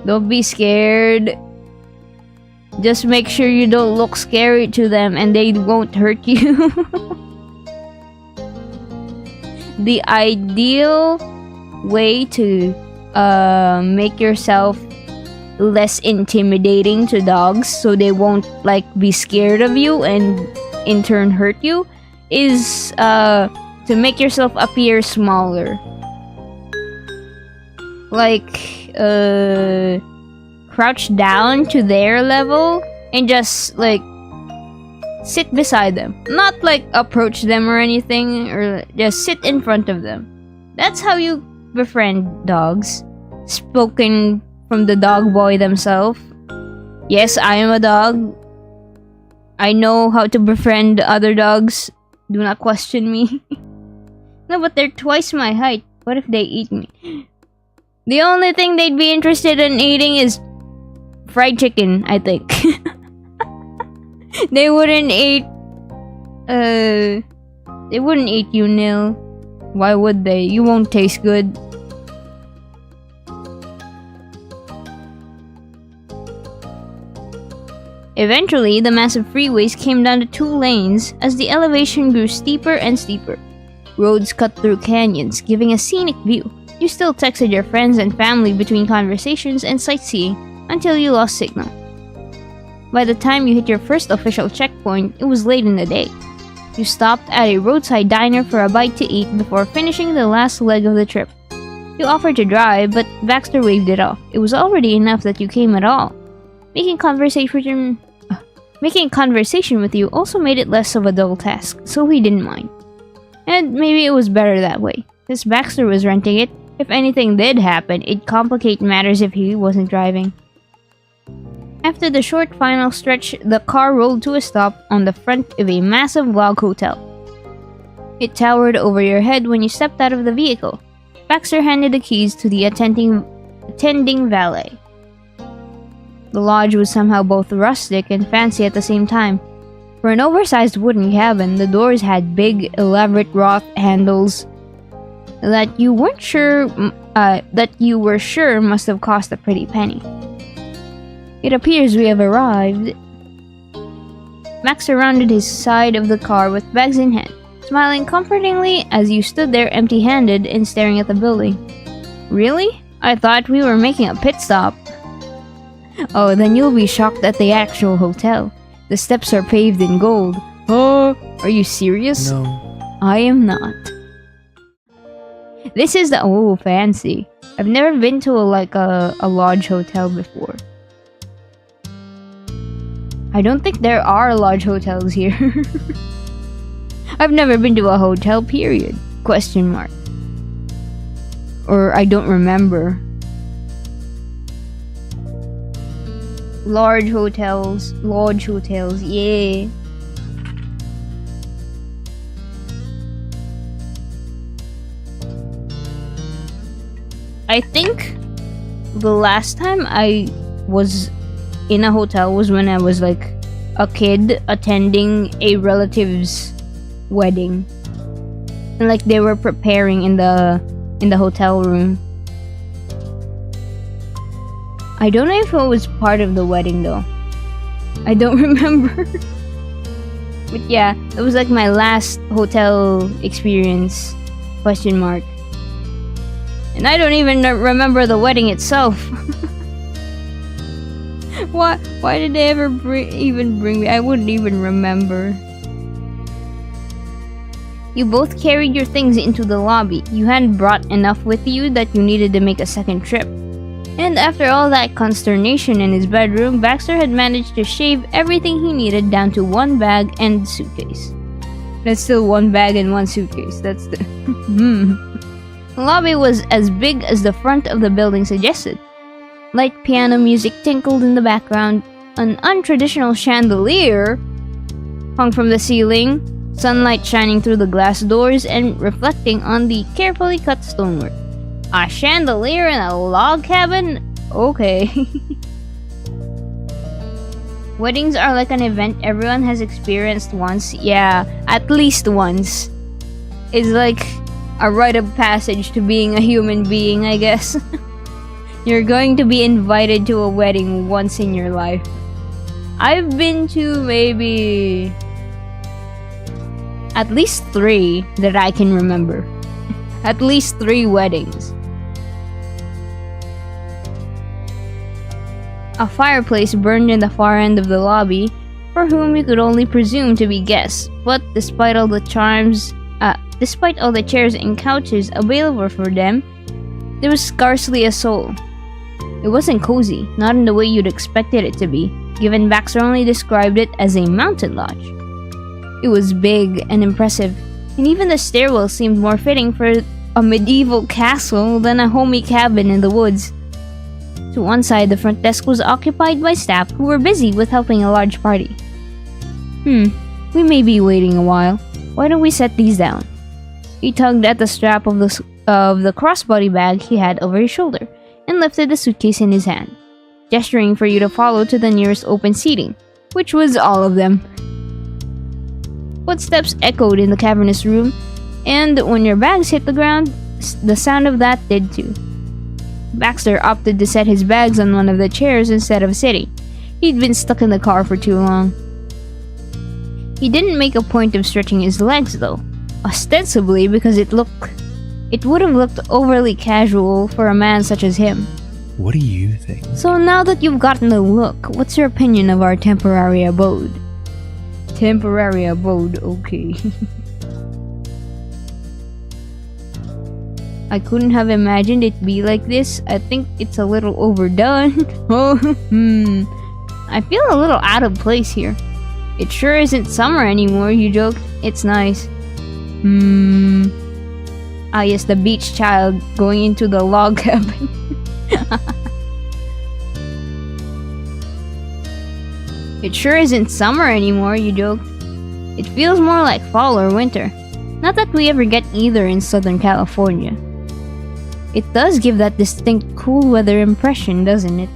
Don't be scared. Just make sure you don't look scary to them and they won't hurt you. The ideal way to make yourself less intimidating to dogs so they won't like be scared of you and in turn hurt you is to make yourself appear smaller. Like crouch down to their level and just like sit beside them. Not like approach them or anything, or just sit in front of them. That's how you befriend dogs. Spoken from the dog boy themselves. Yes, I am a dog. I know how to befriend other dogs. Do not question me. No, but they're twice my height. What if they eat me? The only thing they'd be interested in eating is fried chicken, I think. They wouldn't eat you, Nil. Why would they? You won't taste good. Eventually, the massive freeways came down to 2 lanes as the elevation grew steeper and steeper. Roads cut through canyons, giving a scenic view. You still texted your friends and family between conversations and sightseeing until you lost signal. By the time you hit your first official checkpoint, it was late in the day. You stopped at a roadside diner for a bite to eat before finishing the last leg of the trip. You offered to drive, but Baxter waved it off. It was already enough that you came at all. Making conversation with you also made it less of a dull task, so he didn't mind. And maybe it was better that way. Since Baxter was renting it, if anything did happen, it'd complicate matters if he wasn't driving. After the short final stretch, the car rolled to a stop on the front of a massive log hotel. It towered over your head when you stepped out of the vehicle. Baxter handed the keys to the attending valet. The lodge was somehow both rustic and fancy at the same time. For an oversized wooden cabin, the doors had big, elaborate wrought handles that you were sure must have cost a pretty penny. It appears we have arrived. Max surrounded his side of the car with bags in hand, smiling comfortingly as you stood there empty-handed and staring at the building. Really? I thought we were making a pit stop. Oh, then you'll be shocked at the actual hotel. The steps are paved in gold. Oh, are you serious? No. I am not. This is the— oh, fancy. I've never been to a lodge hotel before. I don't think there are lodge hotels here. I've never been to a hotel, period. Question mark. Or I don't remember. Lodge hotels, yeah. I think the last time I was in a hotel was when I was like a kid attending a relative's wedding. And like they were preparing in the hotel room. I don't know if it was part of the wedding though. I don't remember. But yeah, it was like my last hotel experience. Question mark. And I don't even remember the wedding itself. Why did they ever even bring me? I wouldn't even remember. You both carried your things into the lobby. You hadn't brought enough with you that you needed to make a second trip. And after all that consternation in his bedroom, Baxter had managed to shave everything he needed down to one bag and suitcase. That's still one bag and one suitcase. That's the... The lobby was as big as the front of the building suggested. Light piano music tinkled in the background. An untraditional chandelier hung from the ceiling, sunlight shining through the glass doors and reflecting on the carefully cut stonework. A chandelier in a log cabin? Okay. Weddings are like an event everyone has experienced once. Yeah, at least once. It's like a rite of passage to being a human being, I guess. You're going to be invited to a wedding once in your life. I've been to maybe at least 3 that I can remember. At least 3 weddings. A fireplace burned in the far end of the lobby, for whom you could only presume to be guests, but despite all the chairs and couches available for them, there was scarcely a soul. It wasn't cozy, not in the way you'd expected it to be, given Baxter only described it as a mountain lodge. It was big and impressive, and even the stairwell seemed more fitting for a medieval castle than a homey cabin in the woods. To one side, the front desk was occupied by staff who were busy with helping a large party. We may be waiting a while. Why don't we set these down? He tugged at the strap of the crossbody bag he had over his shoulder and lifted the suitcase in his hand, gesturing for you to follow to the nearest open seating, which was all of them. Footsteps echoed in the cavernous room, and when your bags hit the ground, the sound of that did too. Baxter opted to set his bags on one of the chairs instead of sitting. He'd been stuck in the car for too long. He didn't make a point of stretching his legs though, ostensibly because it would have looked overly casual for a man such as him. What do you think? So now that you've gotten a look, what's your opinion of our temporary abode? Temporary abode, okay. I couldn't have imagined it be like this. I think it's a little overdone. I feel a little out of place here. It sure isn't summer anymore, you joked. It's nice. Ah yes, the beach child going into the log cabin. It sure isn't summer anymore, you joked. It feels more like fall or winter. Not that we ever get either in Southern California. It does give that distinct cool weather impression, doesn't it?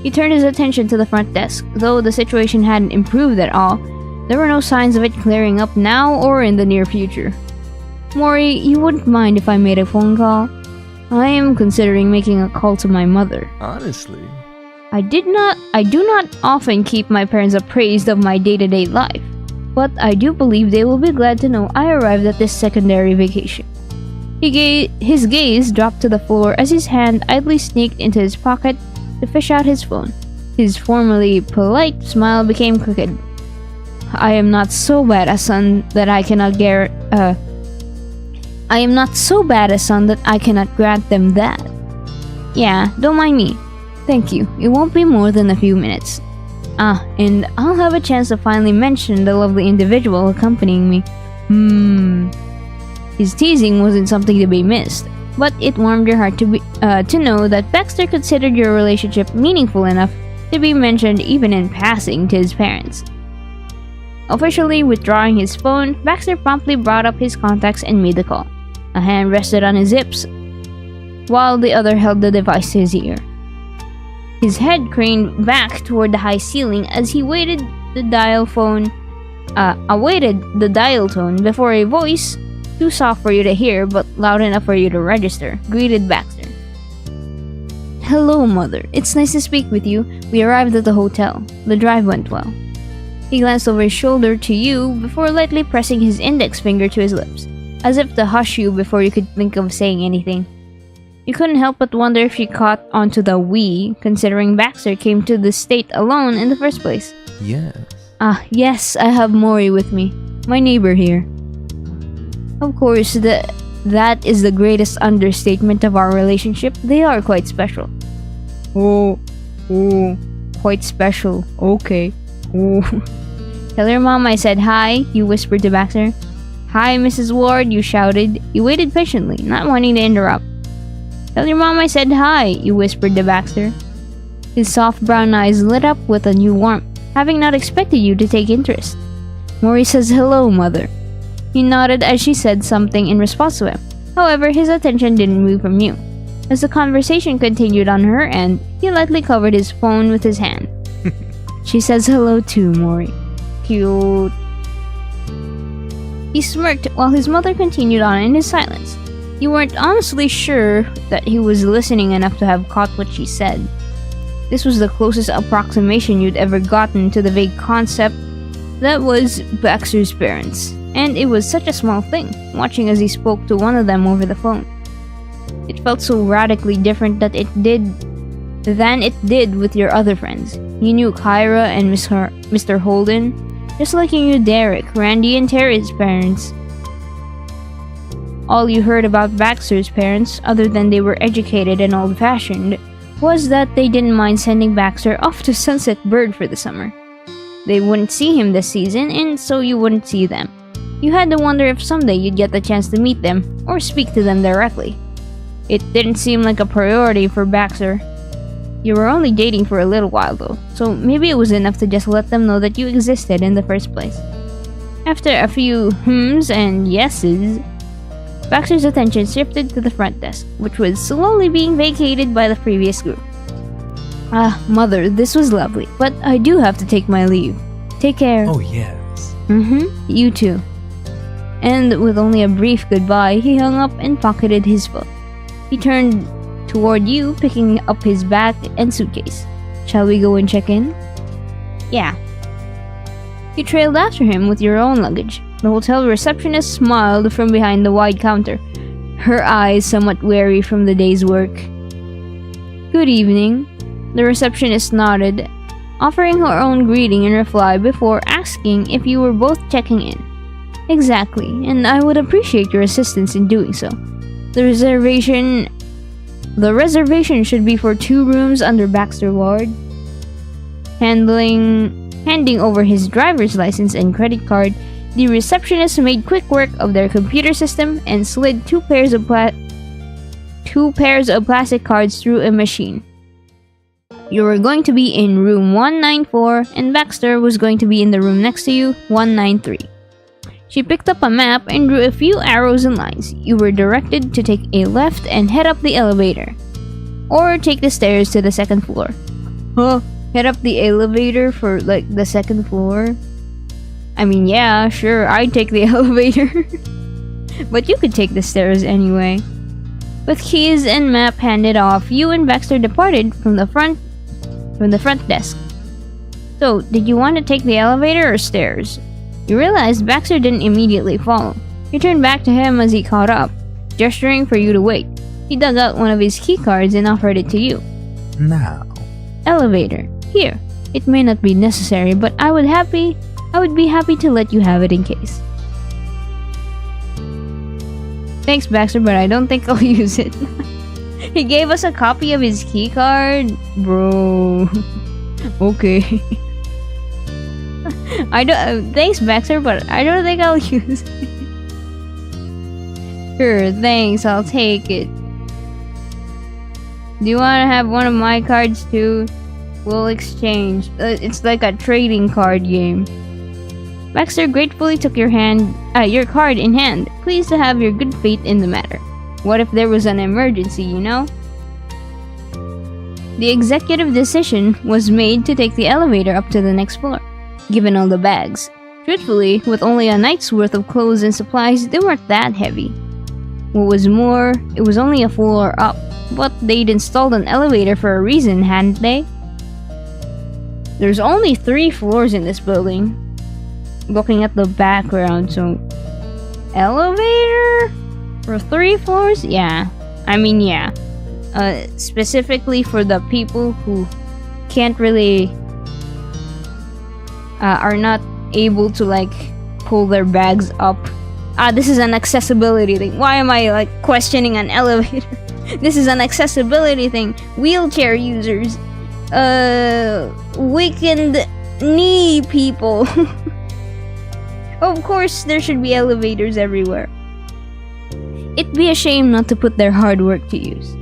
He turned his attention to the front desk. Though the situation hadn't improved at all, there were no signs of it clearing up now or in the near future. Mori, you wouldn't mind if I made a phone call? I am considering making a call to my mother. Honestly, I do not often keep my parents appraised of my day-to-day life, but I do believe they will be glad to know I arrived at this secondary vacation. His gaze dropped to the floor as his hand idly sneaked into his pocket to fish out his phone. His formerly polite smile became crooked. I am not so bad a son that I cannot grant them that. Yeah, don't mind me. Thank you. It won't be more than a few minutes. And I'll have a chance to finally mention the lovely individual accompanying me. His teasing wasn't something to be missed, but it warmed your heart to know that Baxter considered your relationship meaningful enough to be mentioned even in passing to his parents. Officially withdrawing his phone, Baxter promptly brought up his contacts and made the call. A hand rested on his hips, while the other held the device to his ear. His head craned back toward the high ceiling as he awaited the dial tone before a voice, too soft for you to hear but loud enough for you to register, greeted Baxter. Hello, Mother. It's nice to speak with you. We arrived at the hotel. The drive went well. He glanced over his shoulder to you before lightly pressing his index finger to his lips, as if to hush you before you could think of saying anything. You couldn't help but wonder if she caught onto the we, considering Baxter came to the state alone in the first place. Yes. Yes, I have Mori with me, my neighbor here. Of course, that is the greatest understatement of our relationship. They are quite special. Oh, quite special. Okay. Oh. Tell your mom I said hi, you whispered to Baxter. Hi, Mrs. Ward, you shouted. You waited patiently, not wanting to interrupt. Tell your mom I said hi, you whispered to Baxter. His soft brown eyes lit up with a new warmth, having not expected you to take interest. Mori says hello, Mother. He nodded as she said something in response to him. However, his attention didn't move from you. As the conversation continued on her end, he lightly covered his phone with his hand. She says hello too, Mori. Cute. He smirked while his mother continued on in his silence. You weren't honestly sure that he was listening enough to have caught what she said. This was the closest approximation you'd ever gotten to the vague concept that was Baxter's parents, and it was such a small thing, watching as he spoke to one of them over the phone. It felt so radically different than it did with your other friends. You knew Kyra and Mr. Holden, just like you knew Derek, Randy, and Terry's parents. All you heard about Baxter's parents, other than they were educated and old-fashioned, was that they didn't mind sending Baxter off to Sunset Bird for the summer. They wouldn't see him this season, and so you wouldn't see them. You had to wonder if someday you'd get the chance to meet them, or speak to them directly. It didn't seem like a priority for Baxter. You were only dating for a little while though, so maybe it was enough to just let them know that you existed in the first place. After a few hmms and yeses, Baxter's attention shifted to the front desk, which was slowly being vacated by the previous group. Mother, this was lovely, but I do have to take my leave. Take care. Oh, yes. You too. And with only a brief goodbye, he hung up and pocketed his phone. He turned toward you, picking up his bag and suitcase. Shall we go and check in? Yeah. You trailed after him with your own luggage. The hotel receptionist smiled from behind the wide counter, her eyes somewhat weary from the day's work. Good evening. The receptionist nodded, offering her own greeting in reply before asking if you were both checking in. Exactly, and I would appreciate your assistance in doing so. The reservation should be for 2 rooms under Baxter Ward. Handing over his driver's license and credit card, the receptionist made quick work of their computer system and slid 2 pairs of plastic cards through a machine. You were going to be in room 194, and Baxter was going to be in the room next to you, 193. She picked up a map and drew a few arrows and lines. You were directed to take a left and head up the elevator, or take the stairs to the 2nd floor. Head up the elevator for, like, the 2nd floor? I mean, yeah, sure, I'd take the elevator. But you could take the stairs anyway. With keys and map handed off, you and Baxter departed from the front from the front desk. So, did you want to take the elevator or stairs? You realized Baxter didn't immediately follow. You turned back to him as he caught up, gesturing for you to wait. He dug out one of his keycards and offered it to you. Now. Elevator. Here. It may not be necessary, but I would be happy to let you have it in case. Thanks, Baxter, but I don't think I'll use it. He gave us a copy of his keycard? Bro. Okay. Thanks, Baxter, but I don't think I'll use it. Sure, thanks, I'll take it. Do you want to have one of my cards too? We'll exchange. It's like a trading card game. Baxter gratefully took your card in hand, pleased to have your good faith in the matter. What if there was an emergency, you know? The executive decision was made to take the elevator up to the next floor, given all the bags. Truthfully, with only a night's worth of clothes and supplies, they weren't that heavy. What was more, it was only a floor up, but they'd installed an elevator for a reason, hadn't they? There's only 3 floors in this building. Looking at the background, so... Elevator? For 3 floors? Yeah. I mean, yeah. Specifically for the people who can't really... are not able to, like, pull their bags up. This is an accessibility thing. Why am I, like, questioning an elevator? This is an accessibility thing. Wheelchair users. Weakened knee people. Of course, there should be elevators everywhere. It'd be a shame not to put their hard work to use.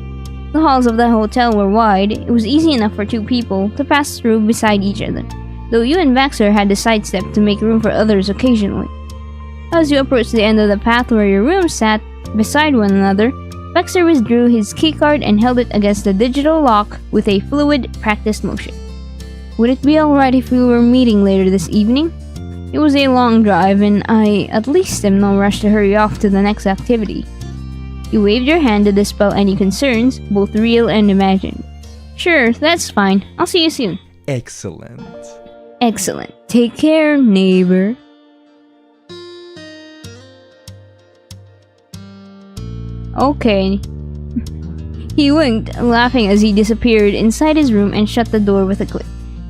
The halls of the hotel were wide. It was easy enough for 2 people to pass through beside each other, though you and Baxter had to sidestep to make room for others occasionally. As you approached the end of the path where your rooms sat beside one another, Baxter withdrew his keycard and held it against the digital lock with a fluid, practiced motion. Would it be alright if we were meeting later this evening? It was a long drive, and I at least am no rush to hurry off to the next activity. You waved your hand to dispel any concerns, both real and imagined. Sure, that's fine. I'll see you soon. Excellent. Excellent. Take care, neighbor. Okay. He winked, laughing as he disappeared inside his room and shut the door with a click.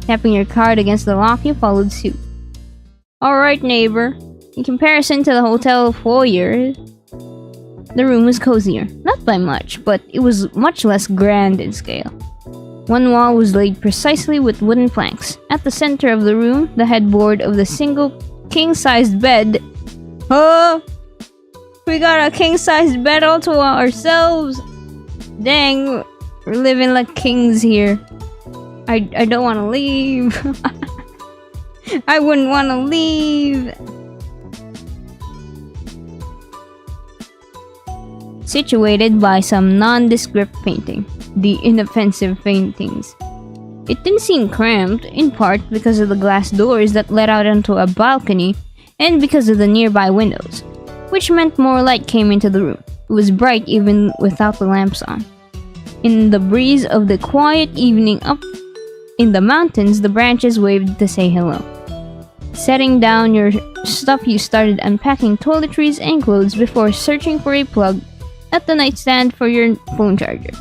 Tapping your card against the lock, you followed suit. Alright, neighbor. In comparison to the hotel foyer, the room was cozier. Not by much, but it was much less grand in scale. One wall was laid precisely with wooden planks. At the center of the room, the headboard of the single king-sized bed. Oh! We got a king-sized bed all to ourselves! Dang, we're living like kings here. I don't want to leave. I wouldn't want to leave. Situated by some nondescript painting, the inoffensive paintings. It didn't seem cramped, in part because of the glass doors that led out onto a balcony and because of the nearby windows, which meant more light came into the room. It was bright even without the lamps on. In the breeze of the quiet evening up in the mountains, the branches waved to say hello. Setting down your stuff, you started unpacking toiletries and clothes before searching for a plug at the nightstand for your phone charger.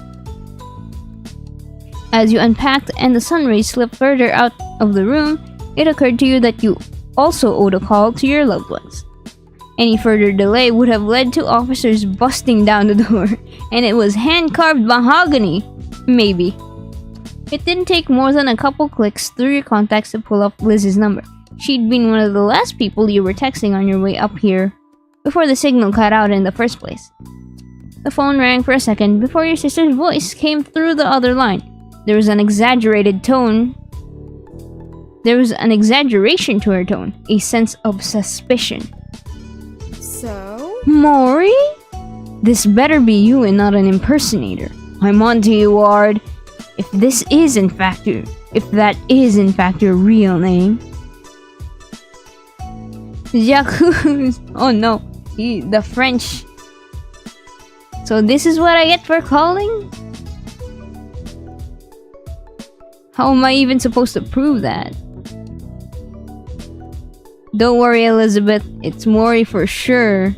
As you unpacked and the sun rays slipped further out of the room, it occurred to you that you also owed a call to your loved ones. Any further delay would have led to officers busting down the door, and it was hand-carved mahogany. Maybe. It didn't take more than a couple clicks through your contacts to pull up Liz's number. She'd been one of the last people you were texting on your way up here, before the signal cut out in the first place. The phone rang for a second before your sister's voice came through the other line. There was an exaggerated tone. There was an exaggeration to her tone, a sense of suspicion. So? Mori? This better be you and not an impersonator. I'm on to you, Ward. If that is in fact your real name. Jacques. Oh no, the French. So this is what I get for calling? How am I even supposed to prove that? Don't worry, Elizabeth. It's Mori for sure.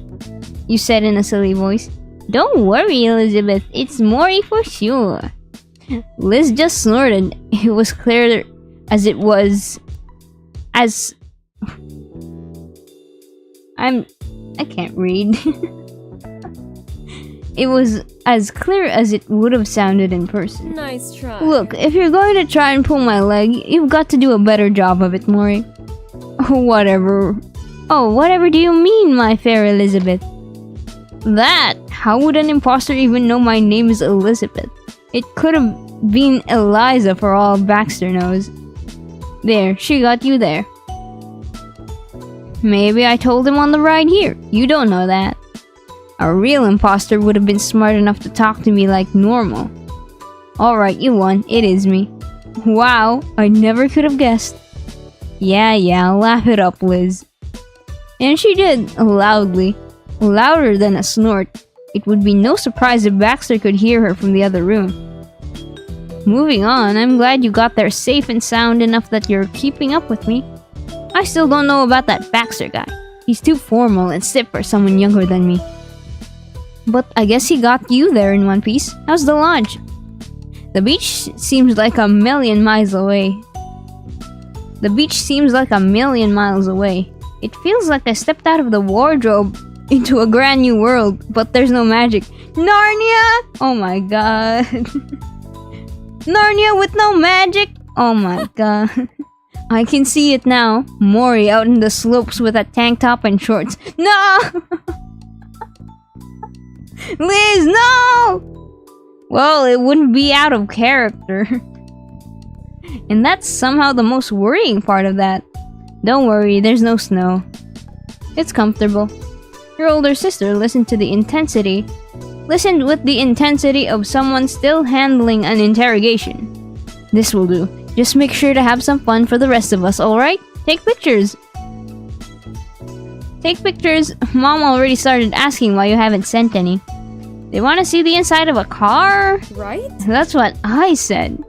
You said in a silly voice. Don't worry, Elizabeth. It's Mori for sure. Liz just snorted. It was clear as it was... As... I can't read. It was as clear as it would have sounded in person. Nice try. Look, if you're going to try and pull my leg, you've got to do a better job of it, Mori. Whatever. Oh, whatever do you mean, my fair Elizabeth? That? How would an imposter even know my name is Elizabeth? It could have been Eliza for all Baxter knows. There, she got you there. Maybe I told him on the ride here. You don't know that. A real imposter would have been smart enough to talk to me like normal. Alright, you won. It is me. Wow, I never could have guessed. Yeah, laugh it up, Liz. And she did, loudly. Louder than a snort. It would be no surprise if Baxter could hear her from the other room. Moving on, I'm glad you got there safe and sound enough that you're keeping up with me. I still don't know about that Baxter guy. He's too formal and stiff for someone younger than me. But I guess he got you there in one piece. How's the lodge? The beach seems like a million miles away. The beach seems like a million miles away. It feels like I stepped out of the wardrobe into a brand new world, but there's no magic. Narnia! Oh my god. Narnia with no magic? Oh my god. I can see it now. Mori out in the slopes with a tank top and shorts. No! Liz, no! Well, it wouldn't be out of character. And that's somehow the most worrying part of that. Don't worry, there's no snow. It's comfortable. Your older sister listened with the intensity of someone still handling an interrogation. This will do. Just make sure to have some fun for the rest of us, alright? Take pictures! Take pictures! Mom already started asking why you haven't sent any. They want to see the inside of a car? Right? That's what I said.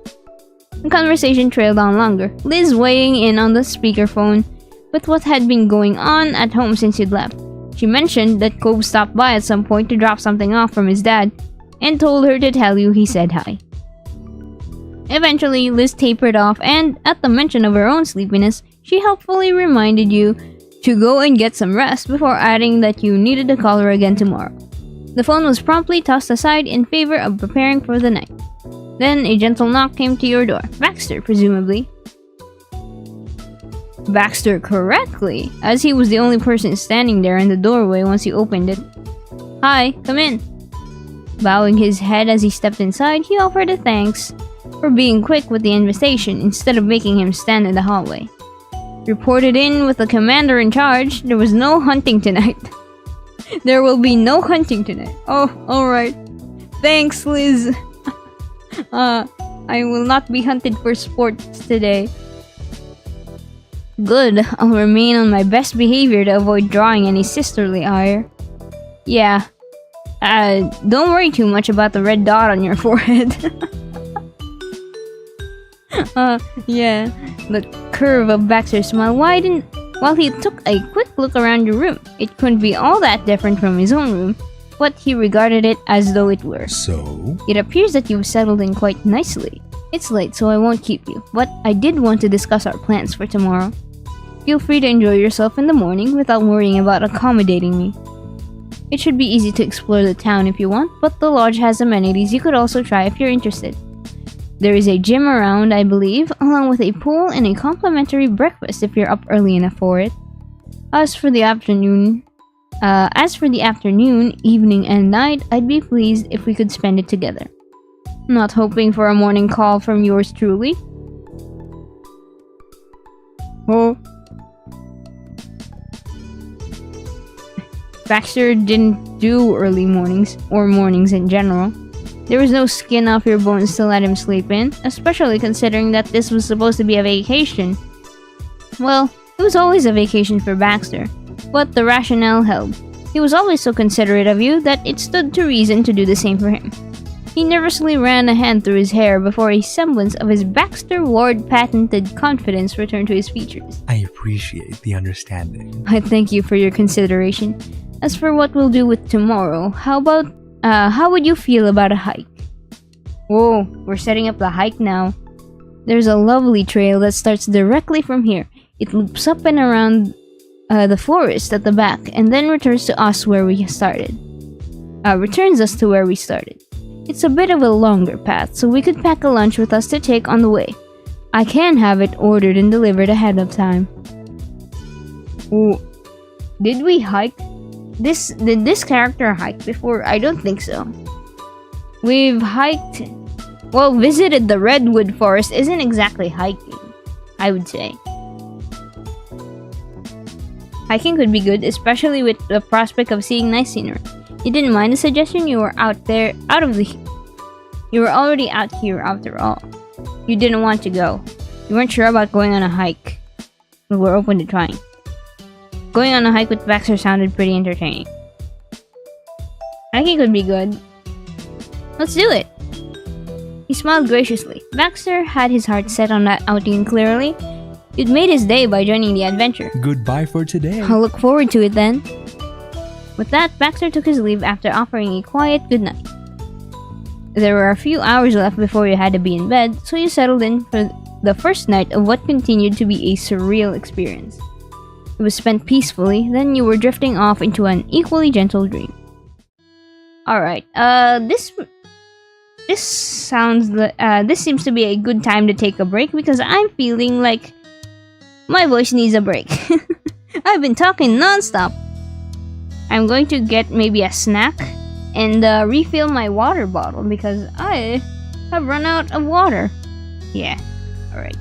The conversation trailed on longer, Liz weighing in on the speakerphone with what had been going on at home since you'd left. She mentioned that Cove stopped by at some point to drop something off from his dad and told her to tell you he said hi. Eventually, Liz tapered off and, at the mention of her own sleepiness, she helpfully reminded you to go and get some rest before adding that you needed to call her again tomorrow. The phone was promptly tossed aside in favor of preparing for the night. Then a gentle knock came to your door. Baxter, presumably. Baxter correctly, as he was the only person standing there in the doorway once you opened it. Hi, come in. Bowing his head as he stepped inside, he offered a thanks for being quick with the invitation instead of making him stand in the hallway. Reported in with the commander in charge, there was no hunting tonight. There will be no hunting tonight. Oh, alright. Thanks, Liz. I will not be hunted for sports today. Good, I'll remain on my best behavior to avoid drawing any sisterly ire. Yeah. Don't worry too much about the red dot on your forehead. Yeah. The curve of Baxter's smile widened while he took a quick look around your room. It couldn't be all that different from his own room, but he regarded it as though it were. So? It appears that you've settled in quite nicely. It's late, so I won't keep you, but I did want to discuss our plans for tomorrow. Feel free to enjoy yourself in the morning without worrying about accommodating me. It should be easy to explore the town if you want, but the lodge has amenities you could also try if you're interested. There is a gym around, I believe, along with a pool and a complimentary breakfast if you're up early enough for it. As for the afternoon, evening, and night, I'd be pleased if we could spend it together. Not hoping for a morning call from yours truly. Oh. Baxter didn't do early mornings, or mornings in general. There was no skin off your bones to let him sleep in, especially considering that this was supposed to be a vacation. Well, it was always a vacation for Baxter, but the rationale held. He was always so considerate of you that it stood to reason to do the same for him. He nervously ran a hand through his hair before a semblance of his Baxter Ward patented confidence returned to his features. I appreciate the understanding. I thank you for your consideration. As for what we'll do with tomorrow, how would you feel about a hike? Whoa, we're setting up the hike now. There's a lovely trail that starts directly from here. It loops up and around the forest at the back and then returns to us where we started. Returns us to where we started. It's a bit of a longer path, so we could pack a lunch with us to take on the way. I can have it ordered and delivered ahead of time. Ooh. Did we hike? Did this character hike before? I don't think so. We've hiked... Well, visited the Redwood Forest isn't exactly hiking, I would say. Hiking could be good, especially with the prospect of seeing nice scenery. You didn't mind the suggestion? You were You were already out here after all. You didn't want to go. You weren't sure about going on a hike, but we're open to trying. Going on a hike with Baxter sounded pretty entertaining. Hiking could be good. Let's do it! He smiled graciously. Baxter had his heart set on that outing clearly. You'd made his day by joining the adventure. Goodbye for today. I'll look forward to it then. With that, Baxter took his leave after offering a quiet goodnight. There were a few hours left before you had to be in bed, so you settled in for the first night of what continued to be a surreal experience. It was spent peacefully, then you were drifting off into an equally gentle dream. Alright, this seems to be a good time to take a break because I'm feeling like my voice needs a break. I've been talking non-stop. I'm going to get maybe a snack and refill my water bottle because I have run out of water. Yeah, alright.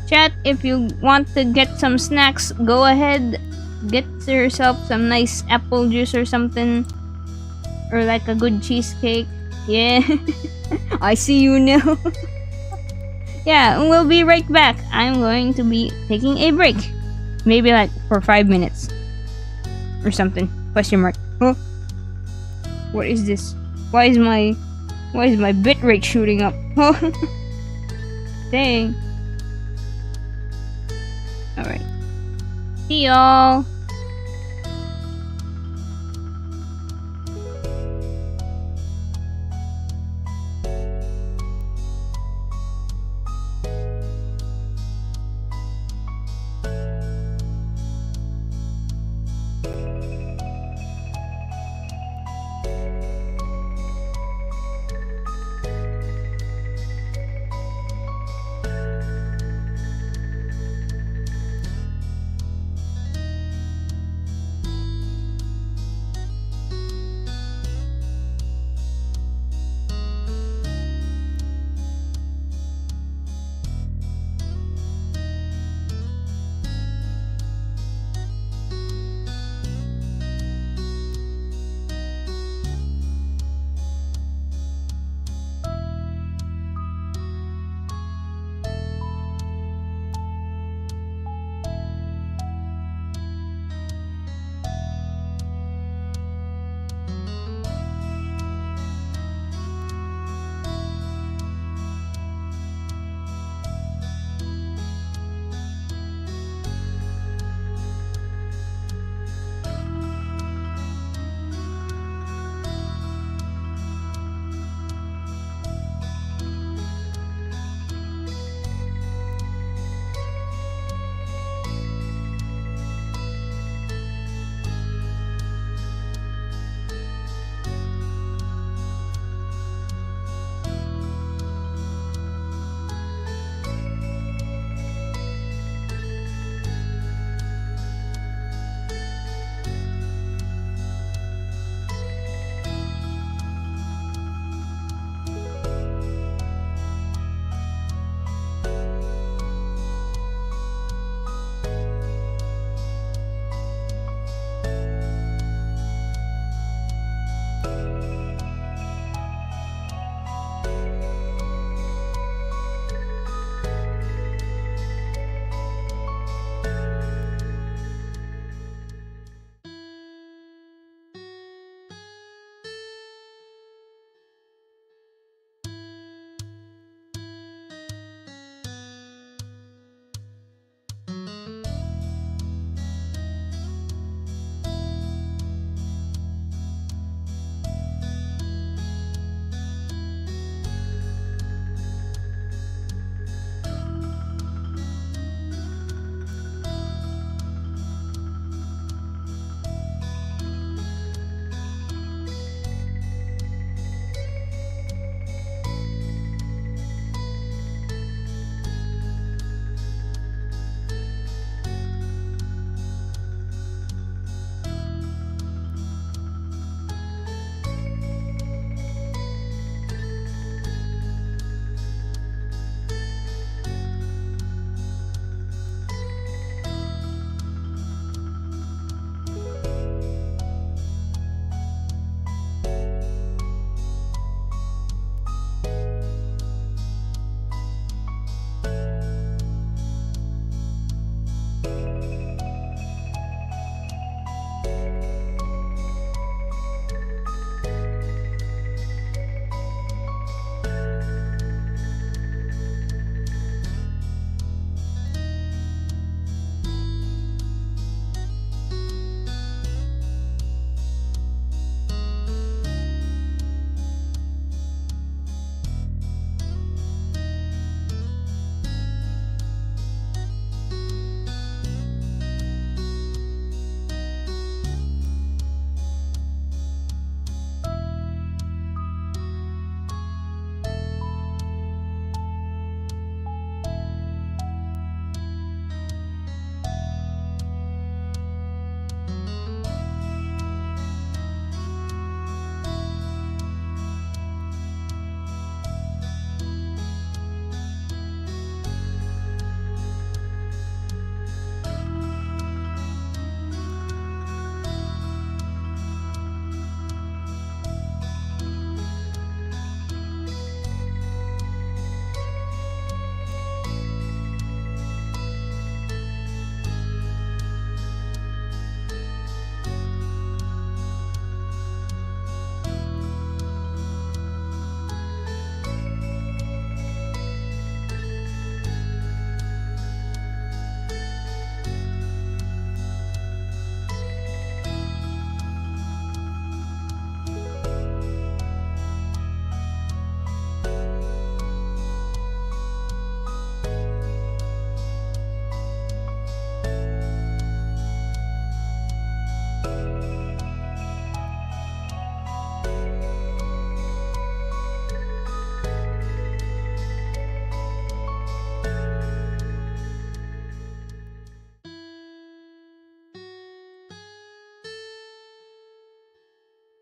Chat, if you want to get some snacks, go ahead. Get yourself some nice apple juice or something. Or like a good cheesecake. Yeah, I see you now. Yeah, we'll be right back. I'm going to be taking a break. Maybe like for 5 minutes. Or something. Question mark. Huh? What is this? Why is my bitrate shooting up? Huh? Dang. Alright. See y'all.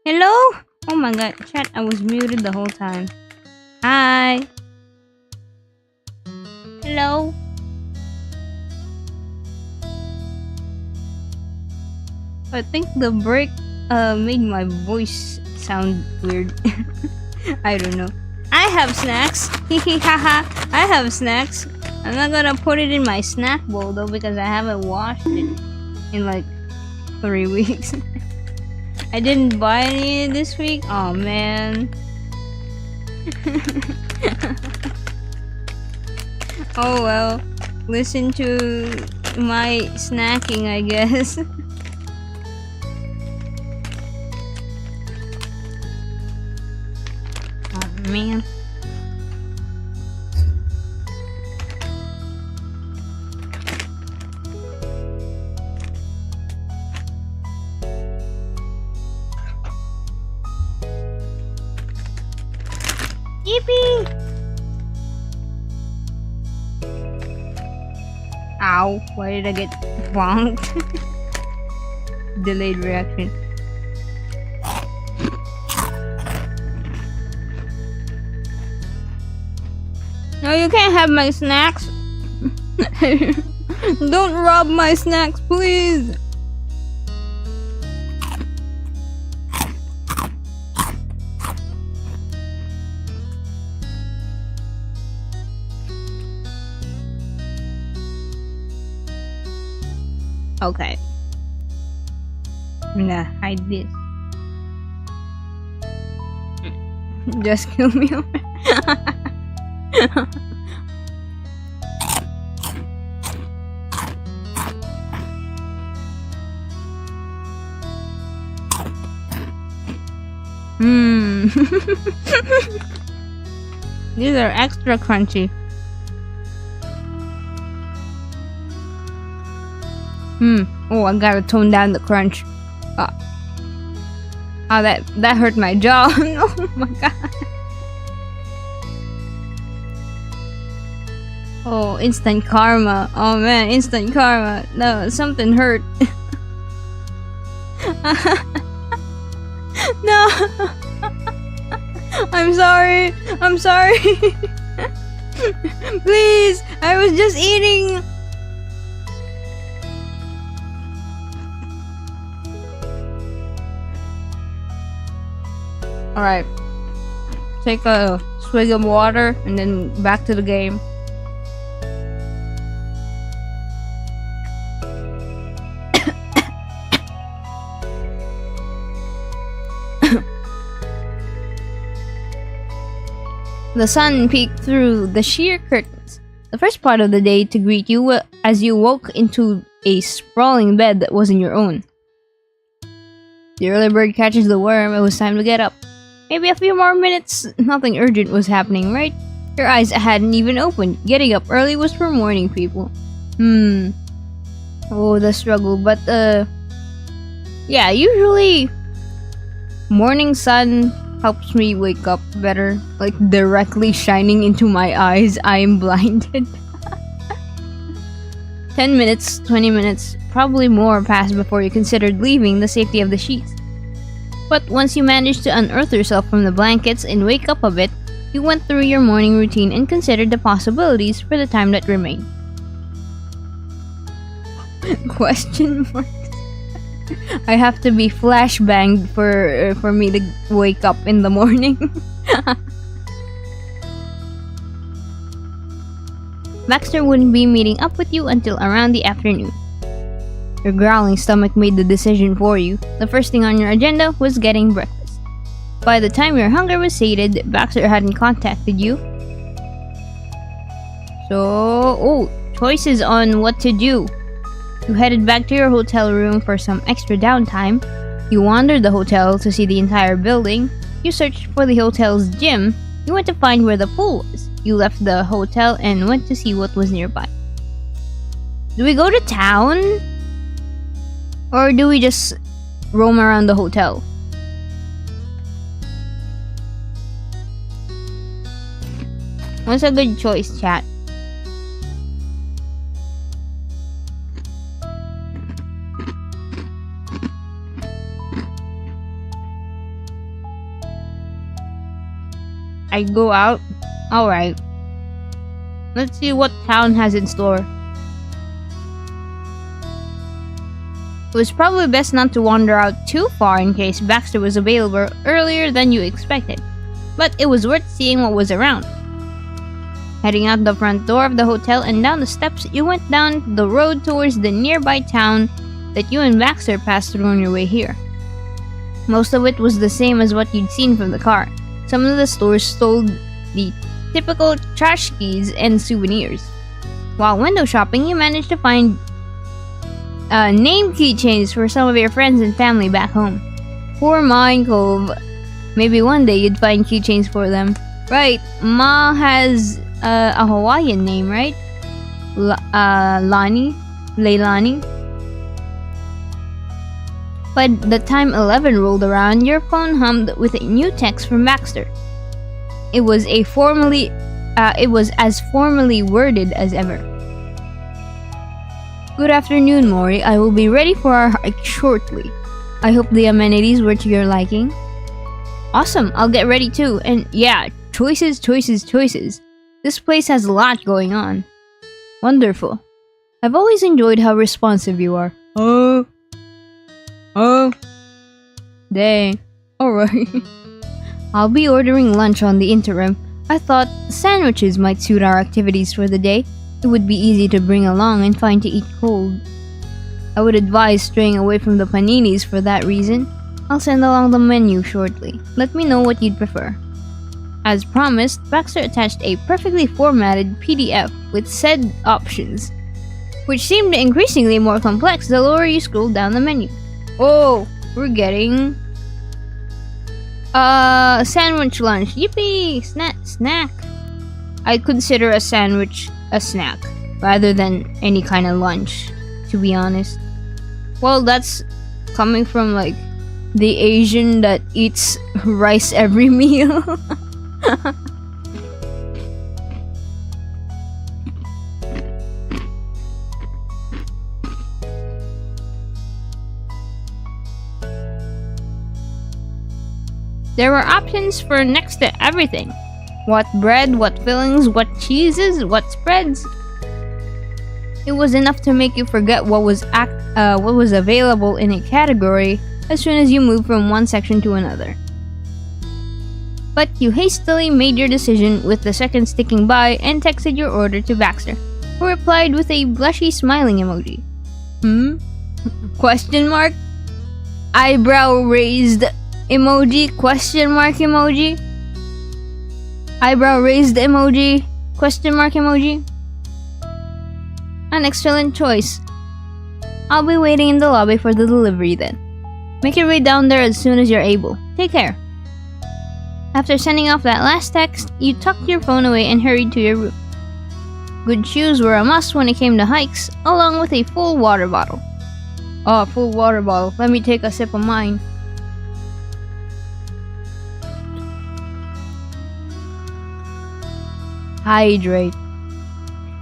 Hello? Oh my god, chat, I was muted the whole time. Hi. Hello? I think the break made my voice sound weird. I don't know. I have snacks. Haha. I have snacks. I'm not gonna put it in my snack bowl though because I haven't washed it in like 3 weeks. I didn't buy any this week. Oh man. Oh well. Listen to my snacking, I guess. Oh man. Yippee! Ow, why did I get bonked? Delayed reaction. No, you can't have my snacks. Don't rob my snacks, please. Okay. I'm gonna hide this. Just kill me. These are extra crunchy. Oh, I gotta tone down the crunch. Oh, that hurt my jaw. Oh my god. Oh, instant karma. Oh man, instant karma. No, something hurt. No. I'm sorry. I'm sorry. Please, I was just eating. Alright. Take a swig of water and then back to the game. The sun peeked through the sheer curtains. The first part of the day to greet you as you woke into a sprawling bed that wasn't your own. The early bird catches the worm. It was time to get up. Maybe a few more minutes. Nothing urgent was happening, right? Your eyes hadn't even opened. Getting up early was for morning people. Oh, the struggle. But, yeah, usually morning sun helps me wake up better. Like, directly shining into my eyes. I am blinded. 10 minutes, 20 minutes, probably more passed before you considered leaving the safety of the sheets. But once you managed to unearth yourself from the blankets and wake up a bit, you went through your morning routine and considered the possibilities for the time that remained. Question marks. I have to be flashbanged for me to wake up in the morning. Baxter wouldn't be meeting up with you until around the afternoon. Your growling stomach made the decision for you. The first thing on your agenda was getting breakfast. By the time your hunger was sated, Baxter hadn't contacted you. So, choices on what to do. You headed back to your hotel room for some extra downtime. You wandered the hotel to see the entire building. You searched for the hotel's gym. You went to find where the pool was. You left the hotel and went to see what was nearby. Do we go to town? Or do we just roam around the hotel? What's a good choice, chat? I go out? Alright. Let's see what town has in store. It was probably best not to wander out too far in case Baxter was available earlier than you expected, but it was worth seeing what was around. Heading out the front door of the hotel and down the steps, you went down the road towards the nearby town that you and Baxter passed through on your way here. Most of it was the same as what you'd seen from the car. Some of the stores sold the typical tchotchkes and souvenirs. While window shopping, you managed to find name keychains for some of your friends and family back home. Poor Mine Cove. Maybe one day you'd find keychains for them. Right, Ma has a Hawaiian name, right? Lani? Leilani? By the time 11 rolled around, your phone hummed with a new text from Baxter. It was as formally worded as ever. Good afternoon, Mori. I will be ready for our hike shortly. I hope the amenities were to your liking. Awesome, I'll get ready too. And yeah, choices. This place has a lot going on. Wonderful. I've always enjoyed how responsive you are. Oh. Dang. Alright. I'll be ordering lunch on the interim. I thought sandwiches might suit our activities for the day. It would be easy to bring along and find to eat cold. I would advise straying away from the paninis for that reason. I'll send along the menu shortly. Let me know what you'd prefer. As promised, Baxter attached a perfectly formatted PDF with said options, which seemed increasingly more complex the lower you scrolled down the menu. Oh, we're getting sandwich lunch. Yippee! Snack. I'd consider a sandwich a snack rather than any kind of lunch, to be honest. Well, that's coming from like the Asian that eats rice every meal. There were options for next to everything. What bread, what fillings, what cheeses, what spreads. It was enough to make you forget what was available in a category as soon as you moved from one section to another. But you hastily made your decision with the seconds ticking by and texted your order to Baxter, who replied with a blushy smiling emoji. Question mark? Eyebrow raised emoji? Question mark emoji? Eyebrow raised emoji? Question mark emoji? An excellent choice. I'll be waiting in the lobby for the delivery then. Make your way down there as soon as you're able. Take care. After sending off that last text, you tucked your phone away and hurried to your room. Good shoes were a must when it came to hikes, along with a full water bottle. Oh, full water bottle. Let me take a sip of mine. Hydrate.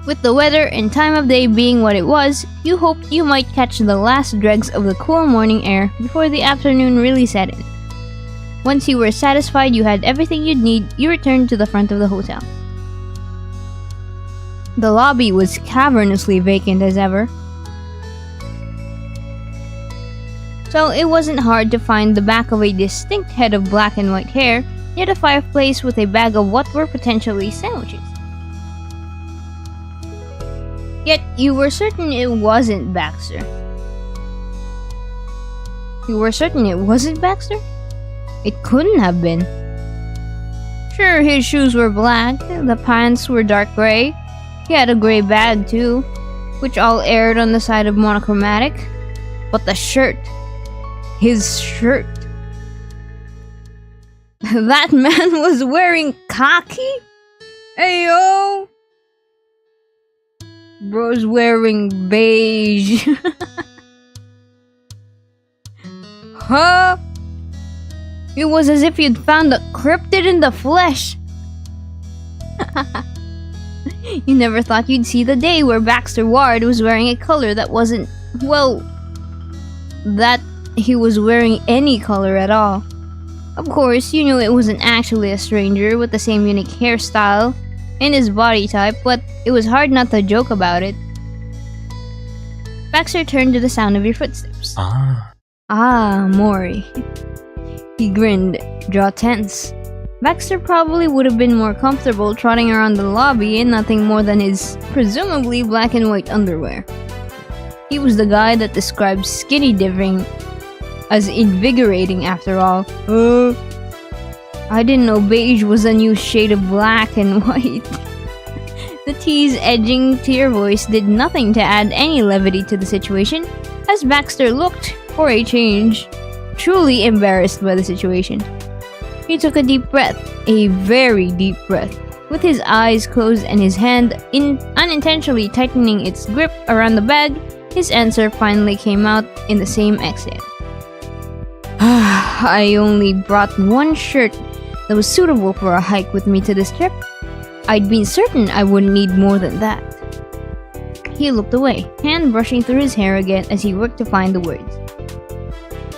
With the weather and time of day being what it was, you hoped you might catch the last dregs of the cool morning air before the afternoon really set in. Once you were satisfied you had everything you'd need, you returned to the front of the hotel. The lobby was cavernously vacant as ever, so it wasn't hard to find the back of a distinct head of black and white hair near the fireplace with a bag of what were potentially sandwiches. Yet you were certain it wasn't Baxter. You were certain it wasn't Baxter? It couldn't have been. Sure, his shoes were black, the pants were dark gray. He had a gray bag too, which all erred on the side of monochromatic. But the shirt, his shirt. That man was wearing khaki? Ayo! Bro's wearing beige. Huh? It was as if you'd found a cryptid in the flesh. You never thought you'd see the day where Baxter Ward was wearing a color that wasn't, well, that he was wearing any color at all. Of course, you knew it wasn't actually a stranger with the same unique hairstyle and his body type, but it was hard not to joke about it. Baxter turned to the sound of your footsteps. Ah, Mori. He grinned, jaw tense. Baxter probably would have been more comfortable trotting around the lobby in nothing more than his presumably black and white underwear. He was the guy that described skinny dipping as invigorating after all. I didn't know beige was a new shade of black and white. The tease edging to your voice did nothing to add any levity to the situation, as Baxter looked, for a change, truly embarrassed by the situation. He took a deep breath, a very deep breath, with his eyes closed and his hand unintentionally tightening its grip around the bag. His answer finally came out in the same exhale. I only brought one shirt that was suitable for a hike with me to this trip. I'd been certain I wouldn't need more than that. He looked away, hand brushing through his hair again as he worked to find the words.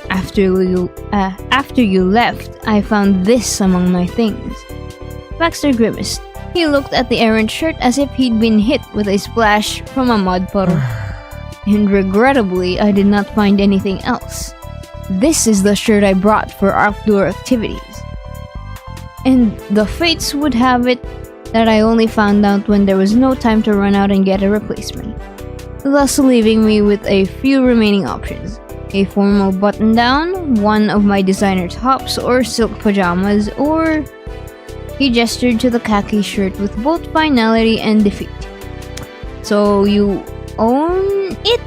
After you left, I found this among my things. Baxter grimaced. He looked at the errant shirt as if he'd been hit with a splash from a mud puddle. And regrettably, I did not find anything else. This is the shirt I brought for outdoor activities. And the fates would have it that I only found out when there was no time to run out and get a replacement, thus leaving me with a few remaining options. A formal button-down, one of my designer tops or silk pajamas, or... He gestured to the khaki shirt with both finality and defeat. So you own it?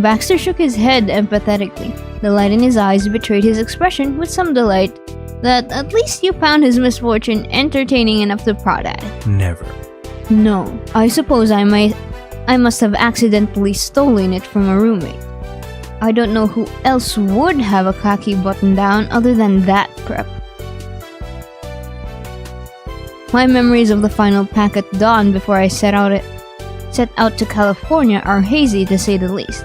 Baxter shook his head empathetically. The light in his eyes betrayed his expression with some delight that at least you found his misfortune entertaining enough to prod at. Never. No, I suppose I must have accidentally stolen it from a roommate. I don't know who else would have a khaki button-down other than that prep. My memories of the final pack at dawn before I set out to California are hazy to say the least.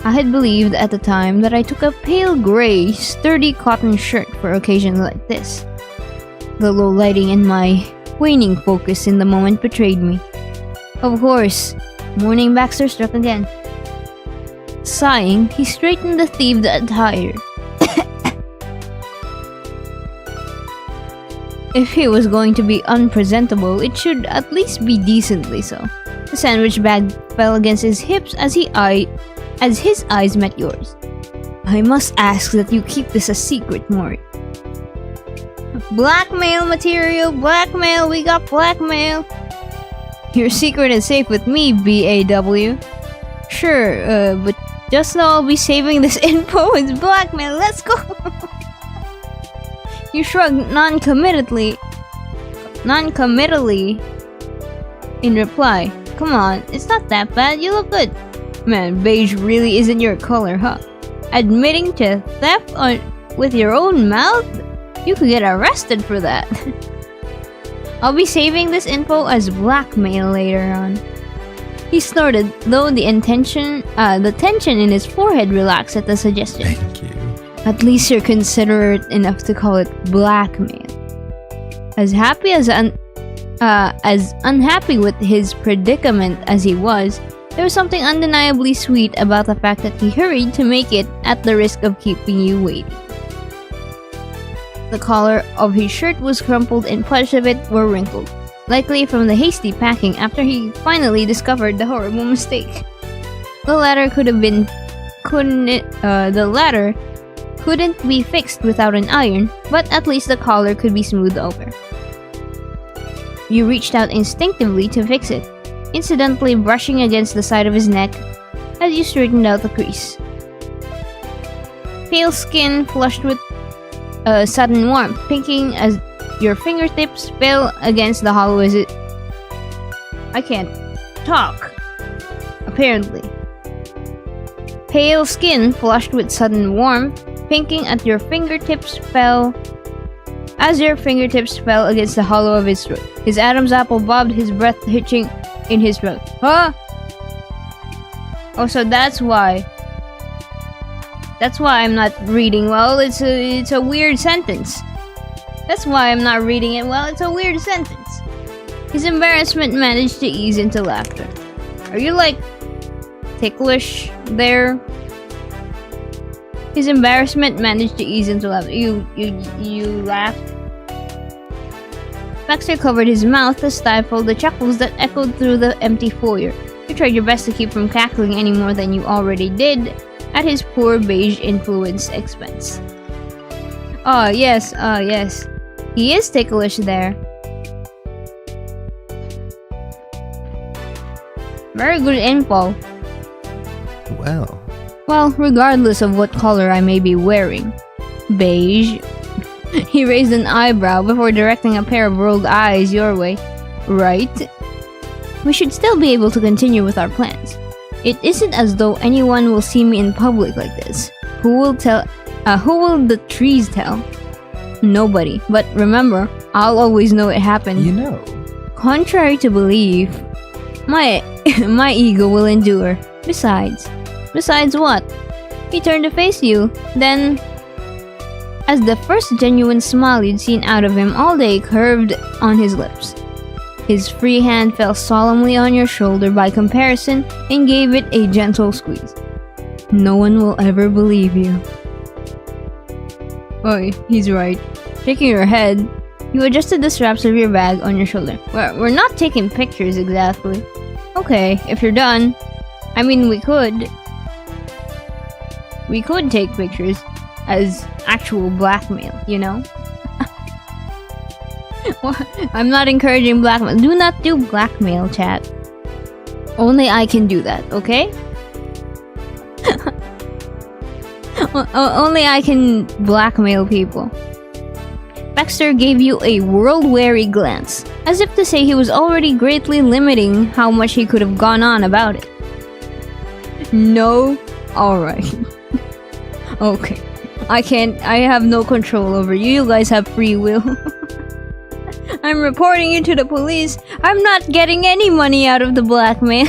I had believed at the time that I took a pale gray, sturdy cotton shirt for occasions like this. The low lighting and my waning focus in the moment betrayed me. Of course, morning Baxter struck again. Sighing, he straightened the thieved attire. If he was going to be unpresentable, it should at least be decently so. The sandwich bag fell against his hips as his eyes met yours. I must ask that you keep this a secret, Mori. Blackmail material, blackmail, we got blackmail. Your secret is safe with me, BAW. Sure, but just know I'll be saving this info as blackmail, let's go! You shrugged non-committally in reply. Come on, it's not that bad, you look good. Man, beige really isn't your color, huh? Admitting to theft with your own mouth? You could get arrested for that. I'll be saving this info as blackmail later on. He snorted, though the tension in his forehead relaxed at the suggestion. Thank you. At least you're considerate enough to call it blackmail. As unhappy with his predicament as he was, there was something undeniably sweet about the fact that he hurried to make it at the risk of keeping you waiting. The collar of his shirt was crumpled and parts of it were wrinkled, likely from the hasty packing after he finally discovered the horrible mistake. The latter couldn't be fixed without an iron, but at least the collar could be smoothed over. You reached out instinctively to fix it, incidentally brushing against the side of his neck as you straightened out the crease. Pale skin flushed with a sudden warmth, pinking as your fingertips fell against the hollow as it... I can't talk. Apparently. Pale skin flushed with sudden warmth, pinking at your fingertips fell against the hollow of his throat. His Adam's apple bobbed, his breath hitching in his throat. Huh? Oh, so that's why. That's why I'm not reading well. It's a weird sentence. That's why I'm not reading it well. It's a weird sentence. His embarrassment managed to ease into laughter. Are you like ticklish there? His embarrassment managed to ease into laughter. You laughed. Baxter covered his mouth to stifle the chuckles that echoed through the empty foyer. You tried your best to keep from cackling any more than you already did at his poor beige influence expense. Yes. He is ticklish there. Very good info. Well, regardless of what color I may be wearing. Beige. He raised an eyebrow before directing a pair of rolled eyes your way. Right? We should still be able to continue with our plans. It isn't as though anyone will see me in public like this. Who will the trees tell? Nobody. But remember, I'll always know it happened. You know. Contrary to belief, my ego will endure. Besides what? He turned to face you, then, as the first genuine smile you'd seen out of him all day curved on his lips. His free hand fell solemnly on your shoulder by comparison and gave it a gentle squeeze. No one will ever believe you. Oh, he's right. Shaking your head, you adjusted the straps of your bag on your shoulder. We're not taking pictures exactly. Okay, if you're done. I mean, we could take pictures as actual blackmail, you know? I'm not encouraging blackmail. Do not do blackmail, chat. Only I can do that, okay? Only I can blackmail people. Baxter gave you a world-weary glance, as if to say he was already greatly limiting how much he could have gone on about it. No? Alright. Okay. I have no control over you. You guys have free will. I'm reporting you to the police. I'm not getting any money out of the blackmail.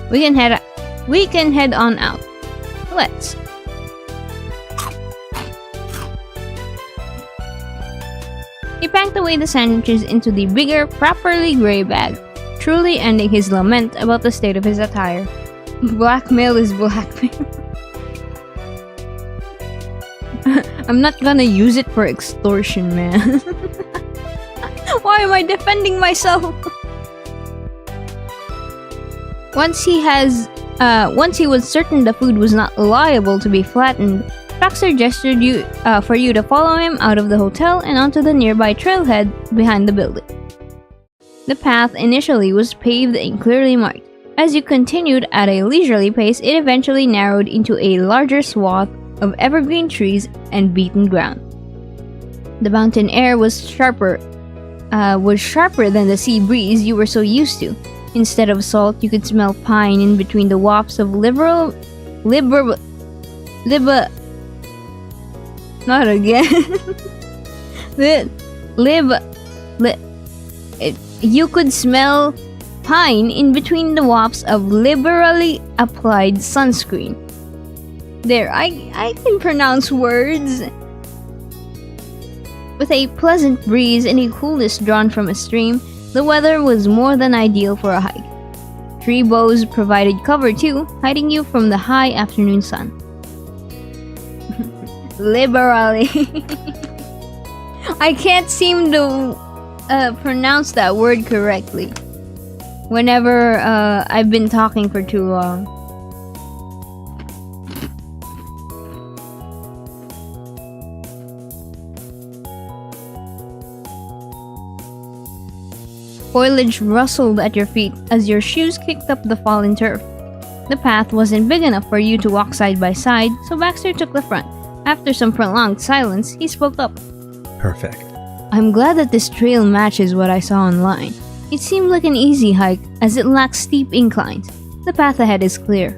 We can head on out. Let's. He packed away the sandwiches into the bigger, properly gray bag, truly ending his lament about the state of his attire. Blackmail is blackmail. I'm not gonna use it for extortion, man. Why am I defending myself? Once he was certain the food was not liable to be flattened, Baxter gestured for you to follow him out of the hotel and onto the nearby trailhead behind the building. The path initially was paved and clearly marked. As you continued at a leisurely pace, it eventually narrowed into a larger swath of evergreen trees and beaten ground. The mountain air was sharper than the sea breeze you were so used to. Instead of salt, you could smell pine in between the wafts of not again. You could smell pine in between the wafts of liberally applied sunscreen. There, I can pronounce words. With a pleasant breeze and a coolness drawn from a stream, the weather was more than ideal for a hike. Tree boughs provided cover too, hiding you from the high afternoon sun. Liberally. I can't seem to pronounce that word correctly whenever I've been talking for too long. Foliage rustled at your feet as your shoes kicked up the fallen turf. The path wasn't big enough for you to walk side by side, so Baxter took the front. After some prolonged silence, he spoke up. Perfect. I'm glad that this trail matches what I saw online. It seemed like an easy hike, as it lacks steep inclines. The path ahead is clear.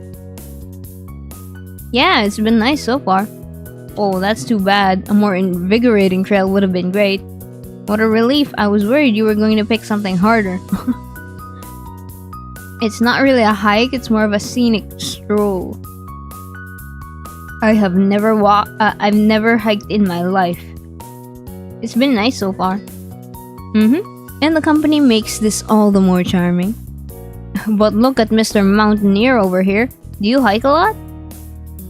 Yeah, it's been nice so far. Oh, that's too bad. A more invigorating trail would have been great. What a relief. I was worried you were going to pick something harder. It's not really a hike, it's more of a scenic stroll. I've never hiked in my life. It's been nice so far. And the company makes this all the more charming. But look at Mr. Mountaineer over here. Do you hike a lot?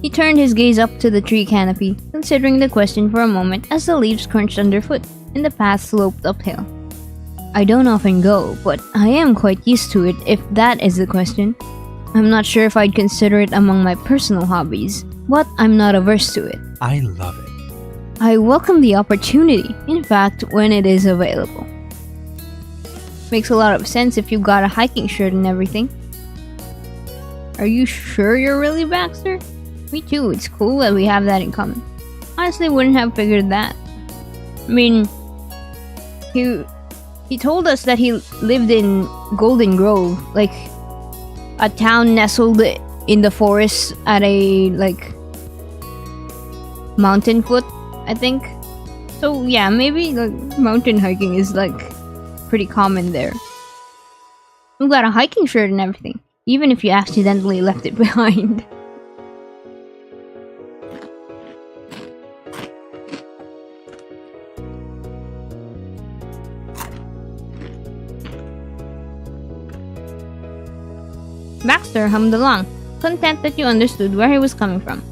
He turned his gaze up to the tree canopy, considering the question for a moment as the leaves crunched underfoot and the path sloped uphill. I don't often go, but I am quite used to it if that is the question. I'm not sure if I'd consider it among my personal hobbies, but I'm not averse to it. I love it. I welcome the opportunity, in fact, when it is available. Makes a lot of sense if you got a hiking shirt and everything. Are you sure you're really Baxter? Me too, it's cool that we have that in common. Honestly, wouldn't have figured that. I mean, he told us that he lived in Golden Grove, like a town nestled in the forest at a mountain foot, I think. So yeah, maybe mountain hiking is pretty common there. We've got a hiking shirt and everything, even if you accidentally left it behind. Baxter hummed along, content that you understood where he was coming from.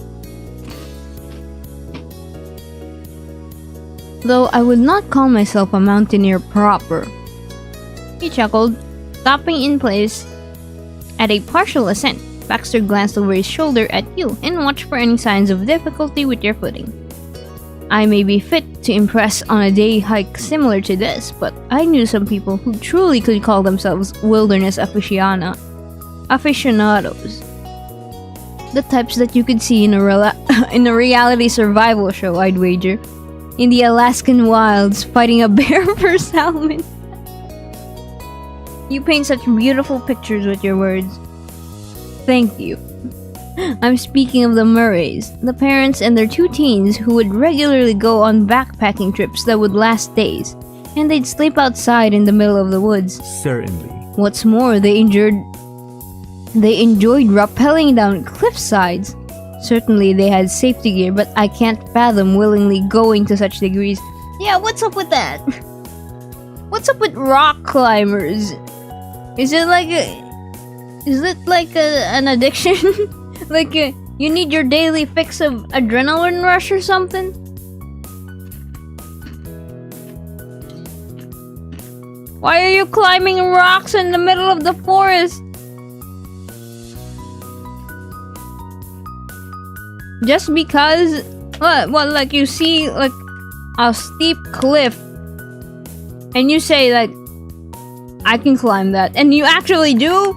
Though I would not call myself a mountaineer proper. He chuckled, stopping in place at a partial ascent. Baxter glanced over his shoulder at you and watched for any signs of difficulty with your footing. I may be fit to impress on a day hike similar to this, but I knew some people who truly could call themselves wilderness aficionados. The types that you could see in a reality survival show, I'd wager. In the Alaskan wilds, fighting a bear for salmon. You paint such beautiful pictures with your words. Thank you. I'm speaking of the Murrays, the parents and their 2 teens who would regularly go on backpacking trips that would last days, and they'd sleep outside in the middle of the woods. Certainly. What's more, they enjoyed rappelling down cliff sides. Certainly they had safety gear, but I can't fathom willingly going to such degrees. Yeah, what's up with that? What's up with rock climbers? Is it like an addiction? You need your daily fix of adrenaline rush or something? Why are you climbing rocks in the middle of the forest? Just because, what, you see, a steep cliff, and you say, I can climb that, and you actually do?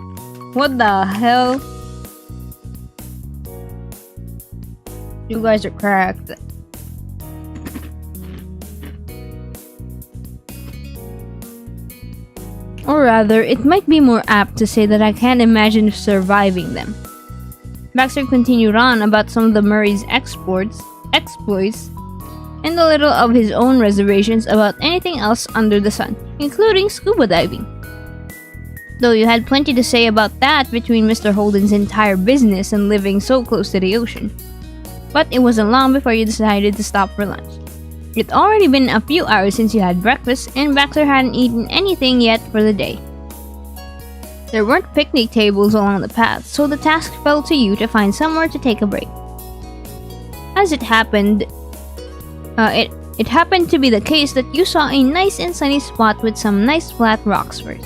What the hell? You guys are cracked. Or rather, it might be more apt to say that I can't imagine surviving them. Baxter continued on about some of the Murray's exploits, and a little of his own reservations about anything else under the sun, including scuba diving. Though you had plenty to say about that between Mr. Holden's entire business and living so close to the ocean. But it wasn't long before you decided to stop for lunch. It'd already been a few hours since you had breakfast, and Baxter hadn't eaten anything yet for the day. There weren't picnic tables along the path, so the task fell to you to find somewhere to take a break. As it happened, it happened to be the case that you saw a nice and sunny spot with some nice flat rocks first.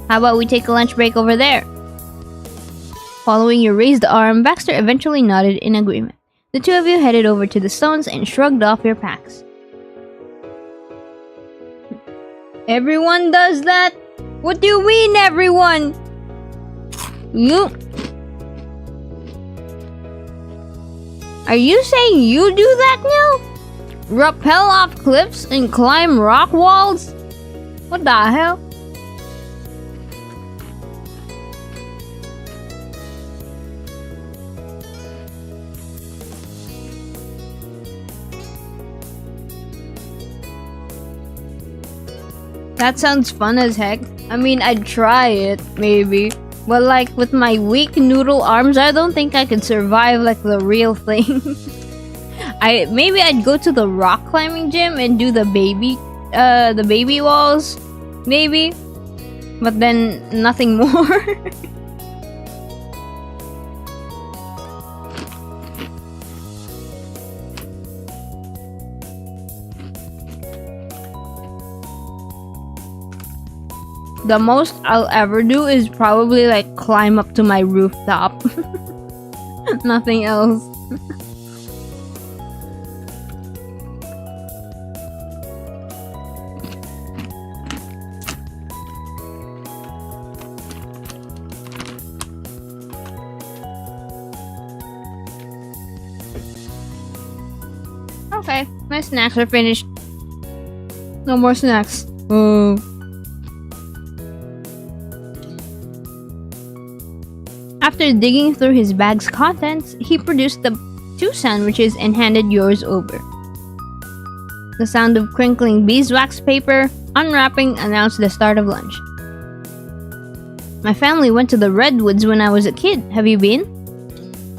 How about we take a lunch break over there? Following your raised arm, Baxter eventually nodded in agreement. The 2 of you headed over to the stones and shrugged off your packs. Everyone does that? What do you mean, everyone? Are you saying you do that now? Rappel off cliffs and climb rock walls? What the hell? That sounds fun as heck. I mean, I'd try it, maybe. But like, with my weak noodle arms, I don't think I could survive like the real thing. Maybe I'd go to the rock climbing gym and do the baby walls. Maybe. But then, nothing more. The most I'll ever do is probably like climb up to my rooftop. Nothing else. Okay, my snacks are finished. No more snacks. Oh. After digging through his bag's contents, he produced the 2 sandwiches and handed yours over. The sound of crinkling beeswax paper unwrapping announced the start of lunch. My family went to the Redwoods when I was a kid. Have you been?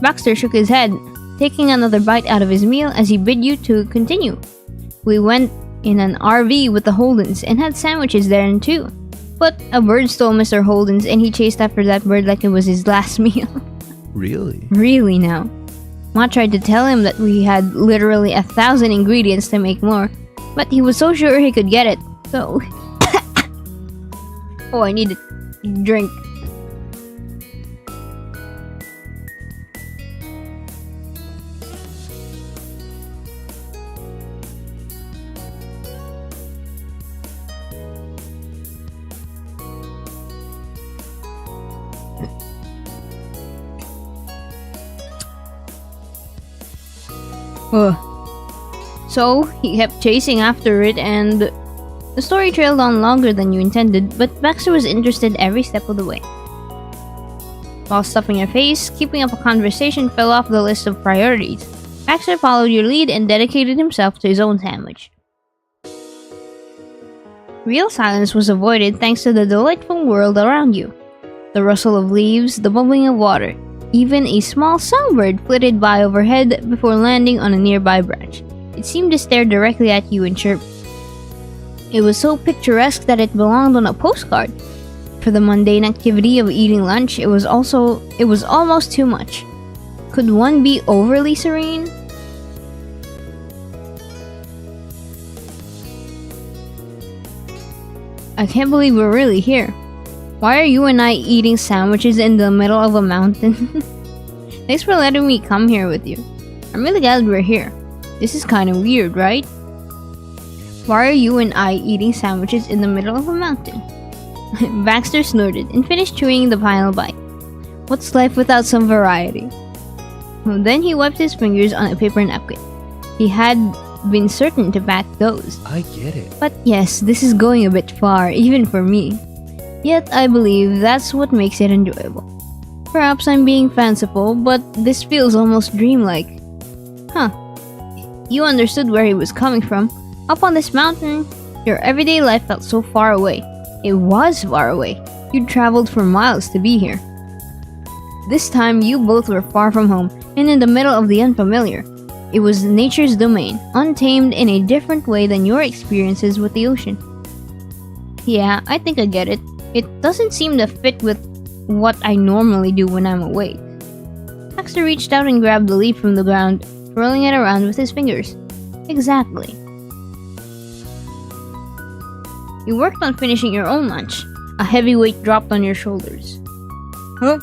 Baxter shook his head, taking another bite out of his meal as he bid you to continue. We went in an RV with the Holdens and had sandwiches there too. But a bird stole Mr. Holden's and he chased after that bird like it was his last meal. Really? Really now. Ma tried to tell him that we had literally 1,000 ingredients to make more, but he was so sure he could get it, so... Oh, I need a drink. So, he kept chasing after it and the story trailed on longer than you intended, but Baxter was interested every step of the way. While stuffing your face, keeping up a conversation fell off the list of priorities. Baxter followed your lead and dedicated himself to his own sandwich. Real silence was avoided thanks to the delightful world around you. The rustle of leaves, the bubbling of water. Even a small songbird flitted by overhead before landing on a nearby branch. It seemed to stare directly at you and chirp. It was so picturesque that it belonged on a postcard. For the mundane activity of eating lunch, it was almost too much. Could one be overly serene? I can't believe we're really here. Why are you and I eating sandwiches in the middle of a mountain? Thanks for letting me come here with you. I'm really glad we're here. This is kind of weird, right? Why are you and I eating sandwiches in the middle of a mountain? Baxter snorted and finished chewing the final bite. What's life without some variety? Well, then he wiped his fingers on a paper napkin. He had been certain to pack those. I get it. But yes, this is going a bit far, even for me. Yet I believe that's what makes it enjoyable. Perhaps I'm being fanciful, but this feels almost dreamlike. Huh. You understood where he was coming from. Up on this mountain, your everyday life felt so far away. It was far away. You'd traveled for miles to be here. This time, you both were far from home and in the middle of the unfamiliar. It was nature's domain, untamed in a different way than your experiences with the ocean. Yeah, I think I get it. It doesn't seem to fit with what I normally do when I'm awake. Baxter reached out and grabbed the leaf from the ground, twirling it around with his fingers. Exactly. You worked on finishing your own lunch. A heavy weight dropped on your shoulders. Huh?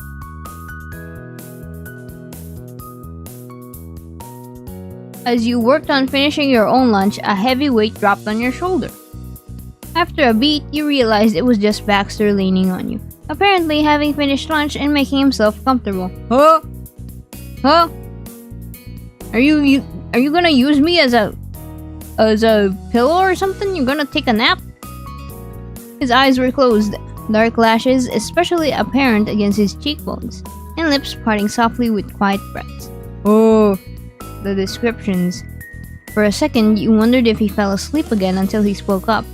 As you worked on finishing your own lunch, a heavy weight dropped on your shoulder. After a beat, you realized it was just Baxter leaning on you, apparently having finished lunch and making himself comfortable. Huh? Huh? Are you gonna use me as a pillow or something? You're gonna take a nap? His eyes were closed, dark lashes especially apparent against his cheekbones, and lips parting softly with quiet breaths. Oh, the descriptions. For a second, you wondered if he fell asleep again until he spoke up.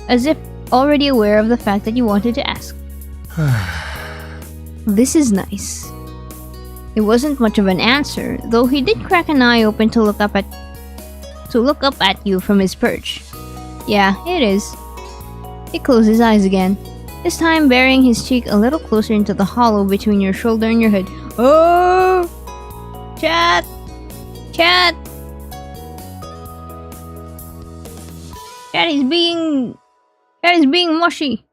As if already aware of the fact that you wanted to ask. This is nice. It wasn't much of an answer, though he did crack an eye open to look up at you from his perch. Yeah, it is. He closed his eyes again, this time burying his cheek a little closer into the hollow between your shoulder and your head. Oh! Chat! Chat! Chat is being mushy.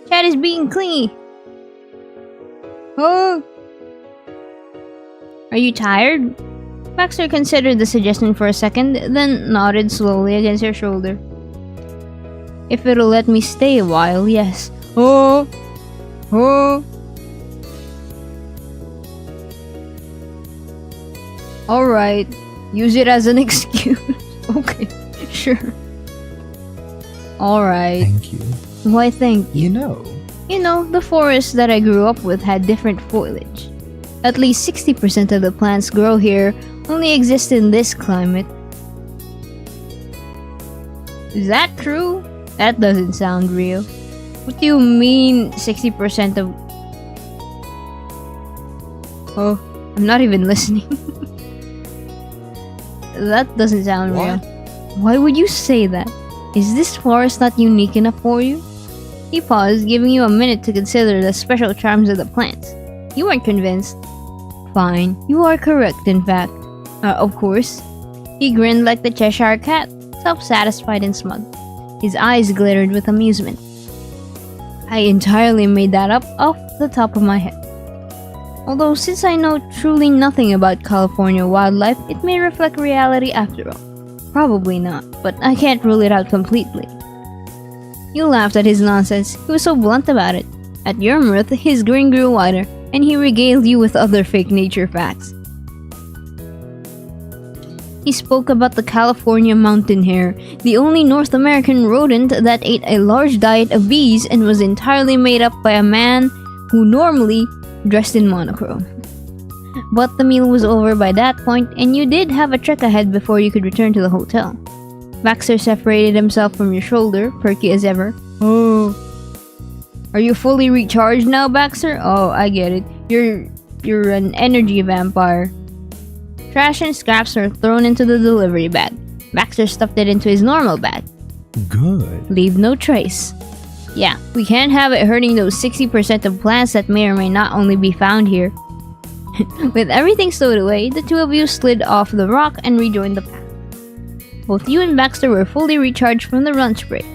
Chat is being clingy. Oh! Are you tired? Baxter considered the suggestion for a second, then nodded slowly against your shoulder. If it'll let me stay a while, yes. Oh! Oh! Alright, use it as an excuse. Okay, sure. Alright. Thank you. Why thank you? You know, The forest that I grew up with had different foliage. At least 60% of the plants grow here only exist in this climate. Is that true? That doesn't sound real. What do you mean 60% of... Oh, I'm not even listening. That doesn't sound real. Why would you say that? Is this forest not unique enough for you? He paused, giving you a minute to consider the special charms of the plants. You weren't convinced. Fine, you are correct, in fact. Of course. He grinned like the Cheshire Cat, self-satisfied and smug. His eyes glittered with amusement. I entirely made that up off the top of my head. Although, since I know truly nothing about California wildlife, it may reflect reality after all. Probably not, but I can't rule it out completely. You laughed at his nonsense. He was so blunt about it. At your mirth, his grin grew wider, and he regaled you with other fake nature facts. He spoke about the California mountain hare, the only North American rodent that ate a large diet of bees and was entirely made up by a man who normally dressed in monochrome. But the meal was over by that point, and you did have a trek ahead before you could return to the hotel. Baxter separated himself from your shoulder, perky as ever. Oh. Are you fully recharged now, Baxter? Oh, I get it. You're an energy vampire. Trash and scraps are thrown into the delivery bag. Baxter stuffed it into his normal bag. good. Leave no trace. Yeah, we can't have it hurting those 60% of plants that may or may not only be found here. With everything stowed away, the two of you slid off the rock and rejoined the path. Both you and Baxter were fully recharged from the lunch break.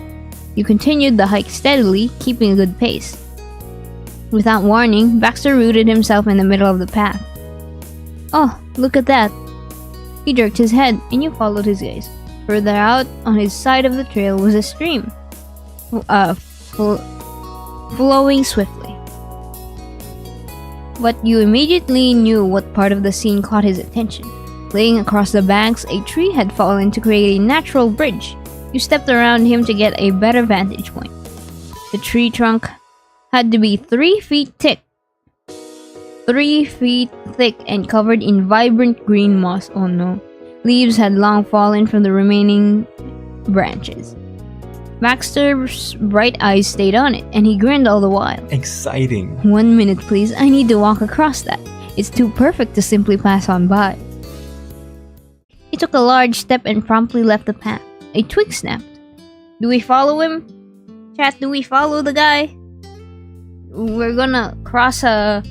You continued the hike steadily, keeping a good pace. Without warning, Baxter rooted himself in the middle of the path. Oh, look at that. He jerked his head, and you followed his gaze. Further out, on his side of the trail, was a stream. Flowing swiftly. But you immediately knew what part of the scene caught his attention. Laying across the banks, a tree had fallen to create a natural bridge. You stepped around him to get a better vantage point. The tree trunk had to be 3 feet thick. 3 feet thick and covered in vibrant green moss. Oh no. Leaves had long fallen from the remaining branches. Baxter's bright eyes stayed on it, and he grinned all the while. Exciting. 1 minute, please. I need to walk across that. It's too perfect to simply pass on by. He took a large step and promptly left the path. A twig snapped. Do we follow him? Chat, do we follow the guy? We're gonna cross a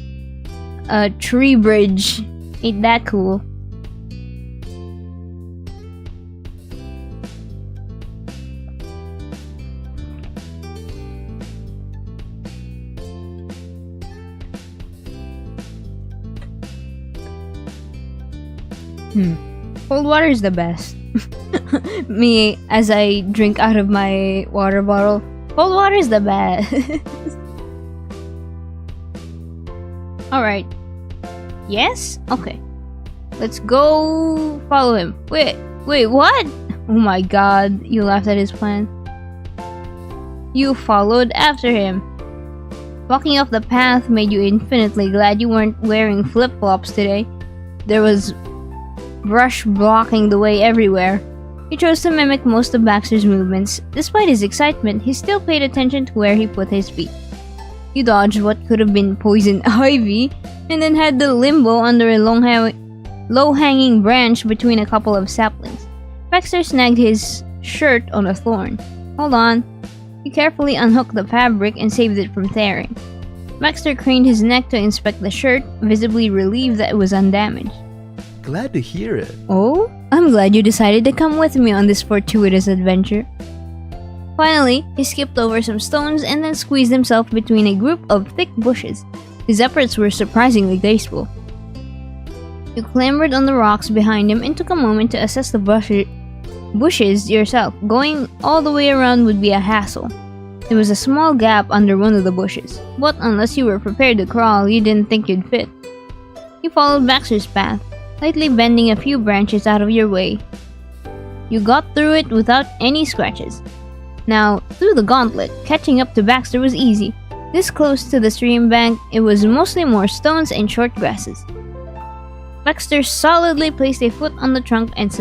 tree bridge. Ain't that cool? Cold water is the best. Me, as I drink out of my water bottle, cold water is the best. Alright. Yes? Okay. Let's go follow him. Wait, what? Oh my god, you laughed at his plan. You followed after him. Walking off the path made you infinitely glad you weren't wearing flip-flops today. There was brush blocking the way everywhere. He chose to mimic most of Baxter's movements. Despite his excitement, he still paid attention to where he put his feet. He dodged what could have been poison ivy, and then had the limbo under a low-hanging branch between a couple of saplings. Baxter snagged his shirt on a thorn. Hold on. He carefully unhooked the fabric and saved it from tearing. Baxter craned his neck to inspect the shirt, visibly relieved that it was undamaged. Glad to hear it. Oh? I'm glad you decided to come with me on this fortuitous adventure. Finally, he skipped over some stones and then squeezed himself between a group of thick bushes. His efforts were surprisingly graceful. You clambered on the rocks behind him and took a moment to assess the bushes yourself. Going all the way around would be a hassle. There was a small gap under one of the bushes, but unless you were prepared to crawl, you didn't think you'd fit. You followed Baxter's path, lightly bending a few branches out of your way. You got through it without any scratches. Now, through the gauntlet, catching up to Baxter was easy. This close to the stream bank, it was mostly more stones and short grasses. Baxter solidly placed a foot on the trunk and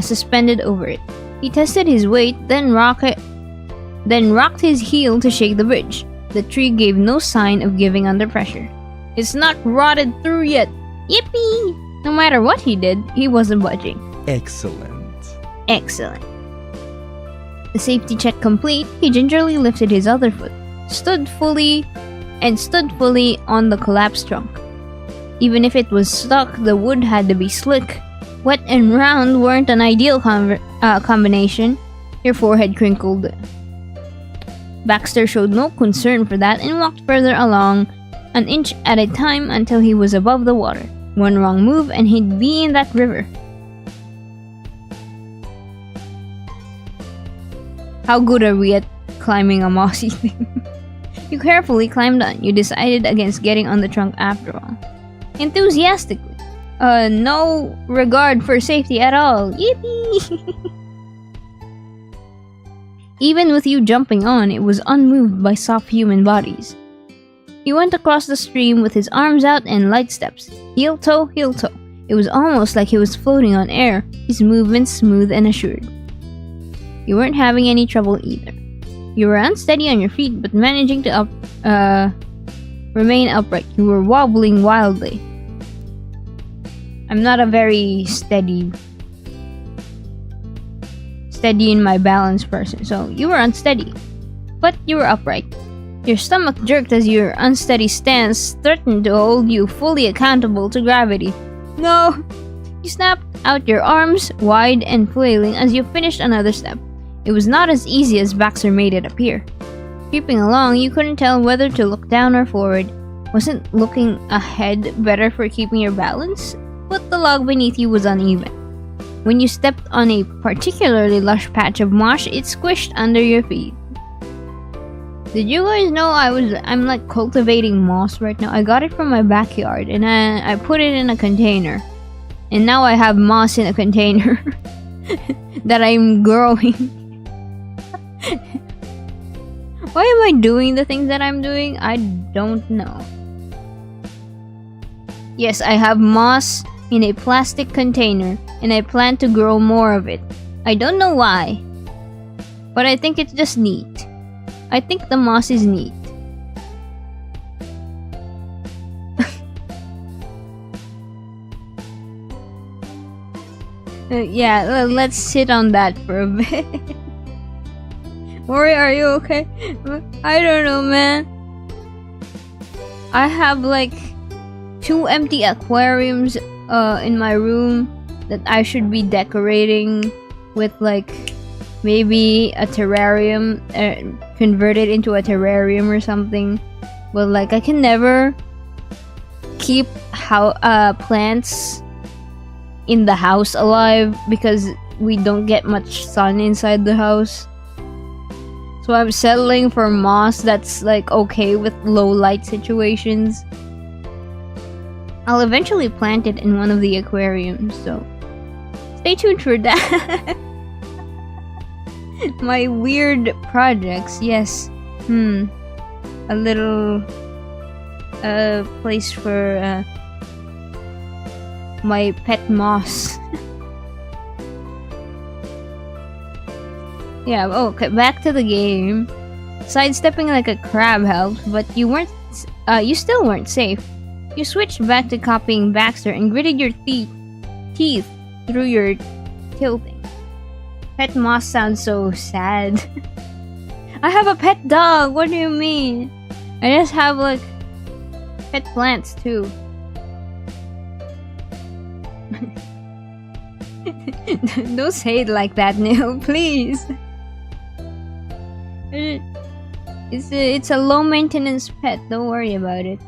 suspended over it. He tested his weight, then rocked his heel to shake the bridge. The tree gave no sign of giving under pressure. It's not rotted through yet. Yippee! No matter what he did, he wasn't budging. Excellent. Excellent. The safety check complete, he gingerly lifted his other foot, stood fully on the collapsed trunk. Even if it was stuck, the wood had to be slick. Wet and round weren't an ideal combination. Your forehead crinkled. Baxter showed no concern for that and walked further along, an inch at a time until he was above the water. One wrong move and he'd be in that river. How good are we at climbing a mossy thing? You carefully climbed on. You decided against getting on the trunk after all. Enthusiastically. No regard for safety at all. Yippee! Even with you jumping on, it was unmoved by soft human bodies. He went across the stream with his arms out and light steps. Heel toe, heel toe. It was almost like he was floating on air, his movements smooth and assured. You weren't having any trouble either. You were unsteady on your feet, but managing to remain upright. You were wobbling wildly. I'm not a very steady in my balance person, so you were unsteady. But you were upright. Your stomach jerked as your unsteady stance threatened to hold you fully accountable to gravity. No! You snapped out your arms, wide and flailing, as you finished another step. It was not as easy as Baxter made it appear. Creeping along, you couldn't tell whether to look down or forward. Wasn't looking ahead better for keeping your balance? But the log beneath you was uneven. When you stepped on a particularly lush patch of moss, it squished under your feet. Did you guys know I'm like cultivating moss right now? I got it from my backyard and I put it in a container. And now I have moss in a container that I'm growing. Why am I doing the things that I'm doing? I don't know. Yes, I have moss in a plastic container and I plan to grow more of it. I don't know why, but I think it's just neat. I think the moss is neat. Yeah, let's sit on that for a bit. Mori, are you okay? I don't know, man. I have like 2 empty aquariums in my room that I should be decorating with like maybe a terrarium, convert it into a terrarium or something. But like I can never keep plants in the house alive because we don't get much sun inside the house. So I'm settling for moss that's like okay with low light situations. I'll eventually plant it in one of the aquariums, so stay tuned for that. My weird projects, yes. A little place for my pet moss. Yeah, okay, back to the game. Sidestepping like a crab helped, but you still weren't safe. You switched back to copying Baxter and gritted your teeth through your tilting. Pet moss sounds so sad. I have a pet dog, what do you mean? I just have like pet plants too. Don't say it like that, Neil, please. It's a low maintenance pet, don't worry about it.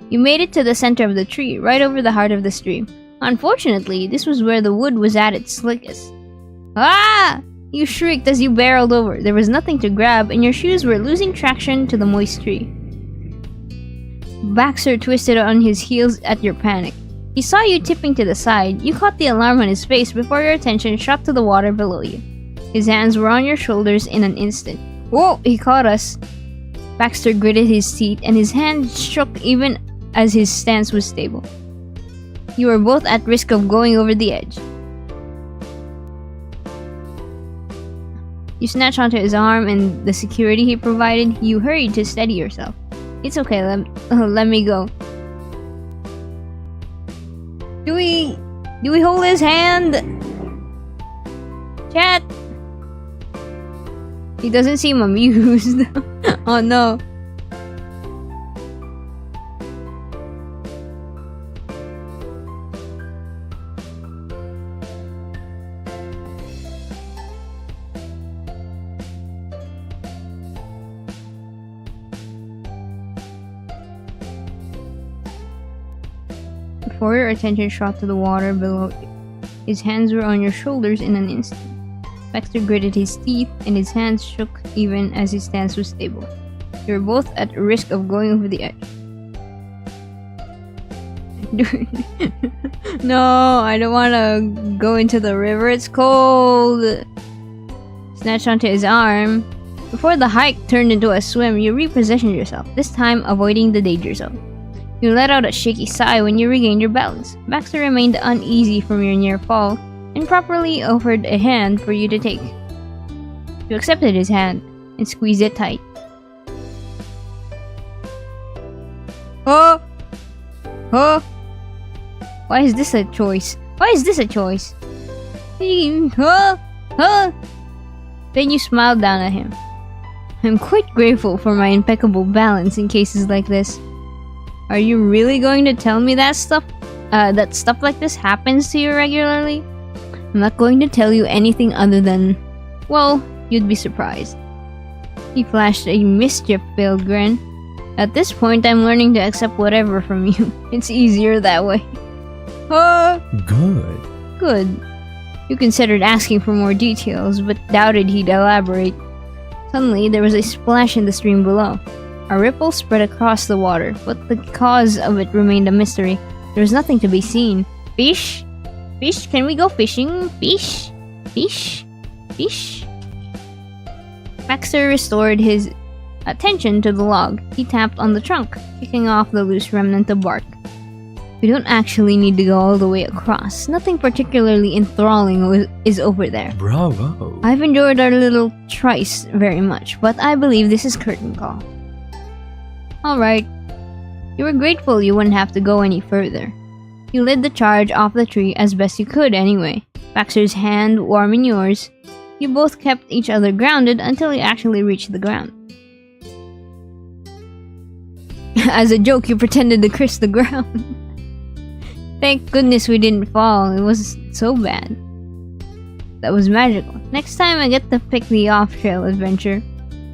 You made it to the center of the tree, right over the heart of the stream. Unfortunately, this was where the wood was at its slickest. Ah! You shrieked as you barreled over. There was nothing to grab, and your shoes were losing traction to the moist tree. Baxter twisted on his heels at your panic. He saw you tipping to the side. You caught the alarm on his face before your attention shot to the water below you. His hands were on your shoulders in an instant. Whoa! He caught us! Baxter gritted his teeth, and his hands shook even as his stance was stable. You were both at risk of going over the edge. You snatched onto his arm and the security he provided. You hurried to steady yourself. It's okay, let me go. Do we hold his hand? Chat! He doesn't seem amused. Oh no. Before your attention shot to the water below you, his hands were on your shoulders in an instant. Baxter gritted his teeth, and his hands shook even as his stance was stable. You were both at risk of going over the edge. No, I don't want to go into the river, it's cold! Snatched onto his arm. Before the hike turned into a swim, you repositioned yourself, this time avoiding the danger zone. You let out a shaky sigh when you regained your balance. Baxter remained uneasy from your near fall, and properly offered a hand for you to take. You accepted his hand, and squeezed it tight. Oh! Oh! Why is this a choice? Why is this a choice? Oh! Oh! Then you smiled down at him. I'm quite grateful for my impeccable balance in cases like this. Are you really going to tell me that stuff like this happens to you regularly? I'm not going to tell you anything other than, well, you'd be surprised. He flashed a mischief-filled grin. At this point, I'm learning to accept whatever from you. It's easier that way. Good. Good. You considered asking for more details, but doubted he'd elaborate. Suddenly, there was a splash in the stream below. A ripple spread across the water, but the cause of it remained a mystery. There was nothing to be seen. Fish? Fish? Can we go fishing? Fish? Fish? Fish? Baxter restored his attention to the log. He tapped on the trunk, kicking off the loose remnant of bark. We don't actually need to go all the way across. Nothing particularly enthralling is over there. Bravo. I've enjoyed our little tryst very much, but I believe this is curtain call. Alright. You were grateful you wouldn't have to go any further. You led the charge off the tree as best you could anyway. Baxter's hand warm in yours. You both kept each other grounded until you actually reached the ground. As a joke, you pretended to kiss the ground. Thank goodness we didn't fall. It was so bad. That was magical. Next time I get to pick the off-trail adventure.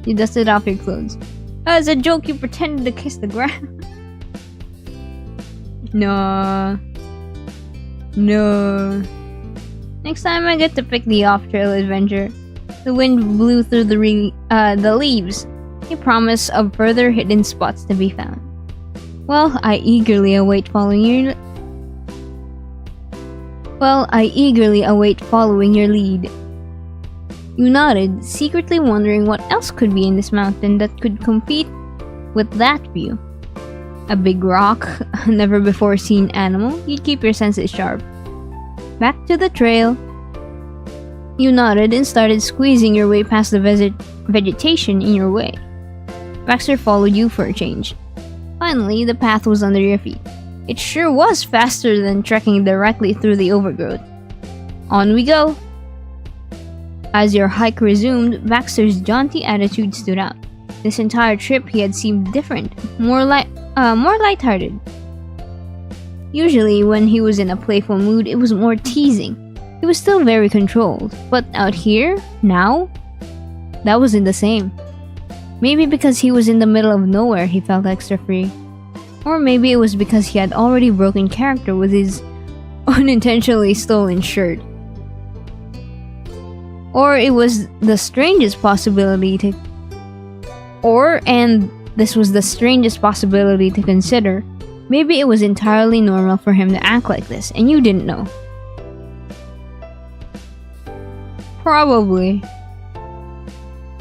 You dusted off your clothes. As a joke, you pretended to kiss the ground. No. No. Next time I get to pick the off-trail adventure. The wind blew through the leaves. A promise of further hidden spots to be found. Well, I eagerly await following your lead. You nodded, secretly wondering what else could be in this mountain that could compete with that view. A big rock, a never before seen animal, you'd keep your senses sharp. Back to the trail. You nodded and started squeezing your way past the vegetation in your way. Baxter followed you for a change. Finally, the path was under your feet. It sure was faster than trekking directly through the overgrowth. On we go! As your hike resumed, Baxter's jaunty attitude stood out. This entire trip he had seemed different, more lighthearted. Usually, when he was in a playful mood, it was more teasing. He was still very controlled, but out here, now, that wasn't the same. Maybe because he was in the middle of nowhere, he felt extra free. Or maybe it was because he had already broken character with his unintentionally stolen shirt. Or it was the strangest possibility to... and this was the strangest possibility to consider, maybe it was entirely normal for him to act like this, and you didn't know. Probably.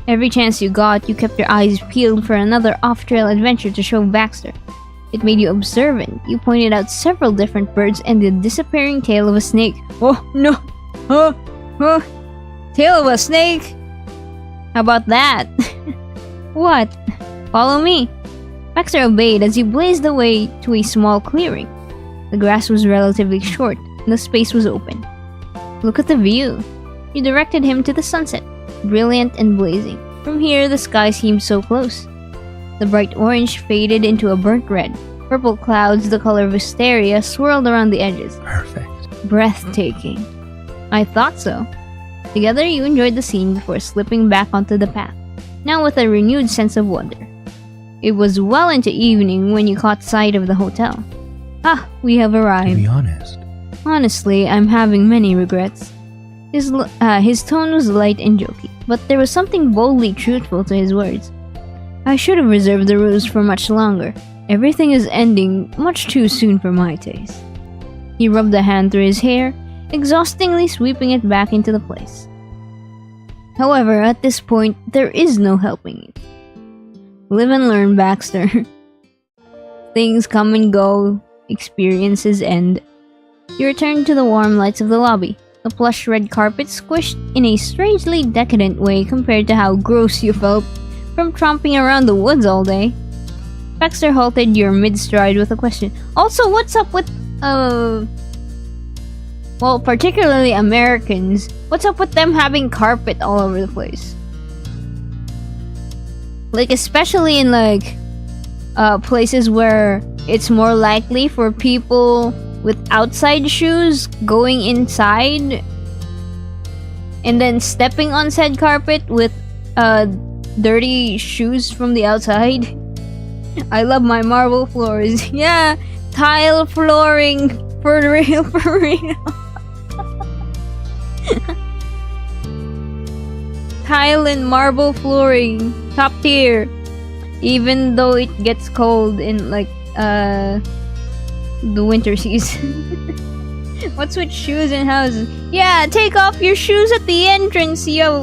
Every chance you got, you kept your eyes peeled for another off-trail adventure to show Baxter. It made you observant. You pointed out several different birds and the disappearing tail of a snake. Oh, no! Tail of a snake? How about that? What? Follow me. Baxter obeyed as you blazed away to a small clearing. The grass was relatively short, and the space was open. Look at the view. You directed him to the sunset, brilliant and blazing. From here, the sky seemed so close. The bright orange faded into a burnt red. Purple clouds, the color of wisteria, swirled around the edges. Perfect. Breathtaking. I thought so. Together, you enjoyed the scene before slipping back onto the path, now with a renewed sense of wonder. It was well into evening when you caught sight of the hotel. Ah, we have To arrived. be honest, Honestly, I'm having many regrets. His tone was light and jokey, but there was something boldly truthful to his words. I should have reserved the ruse for much longer. Everything is ending much too soon for my taste. He rubbed a hand through his hair, exhaustingly sweeping it back into the place. However, at this point, there is no helping it. Live and learn, Baxter. Things come and go, experiences end. You return to the warm lights of the lobby. The plush red carpet squished in a strangely decadent way compared to how gross you felt from tromping around the woods all day. Baxter halted your mid-stride with a question. Also, what's up with, well, particularly Americans. What's up with them having carpet all over the place? Like, especially in, like, places where it's more likely for people with outside shoes going inside and then stepping on said carpet with dirty shoes from the outside. I love my marble floors. Yeah, tile flooring for real, for real. Tile and marble flooring, top tier. Even though it gets cold in like the winter season. What's with shoes in houses? Yeah, take off your shoes at the entrance, yo.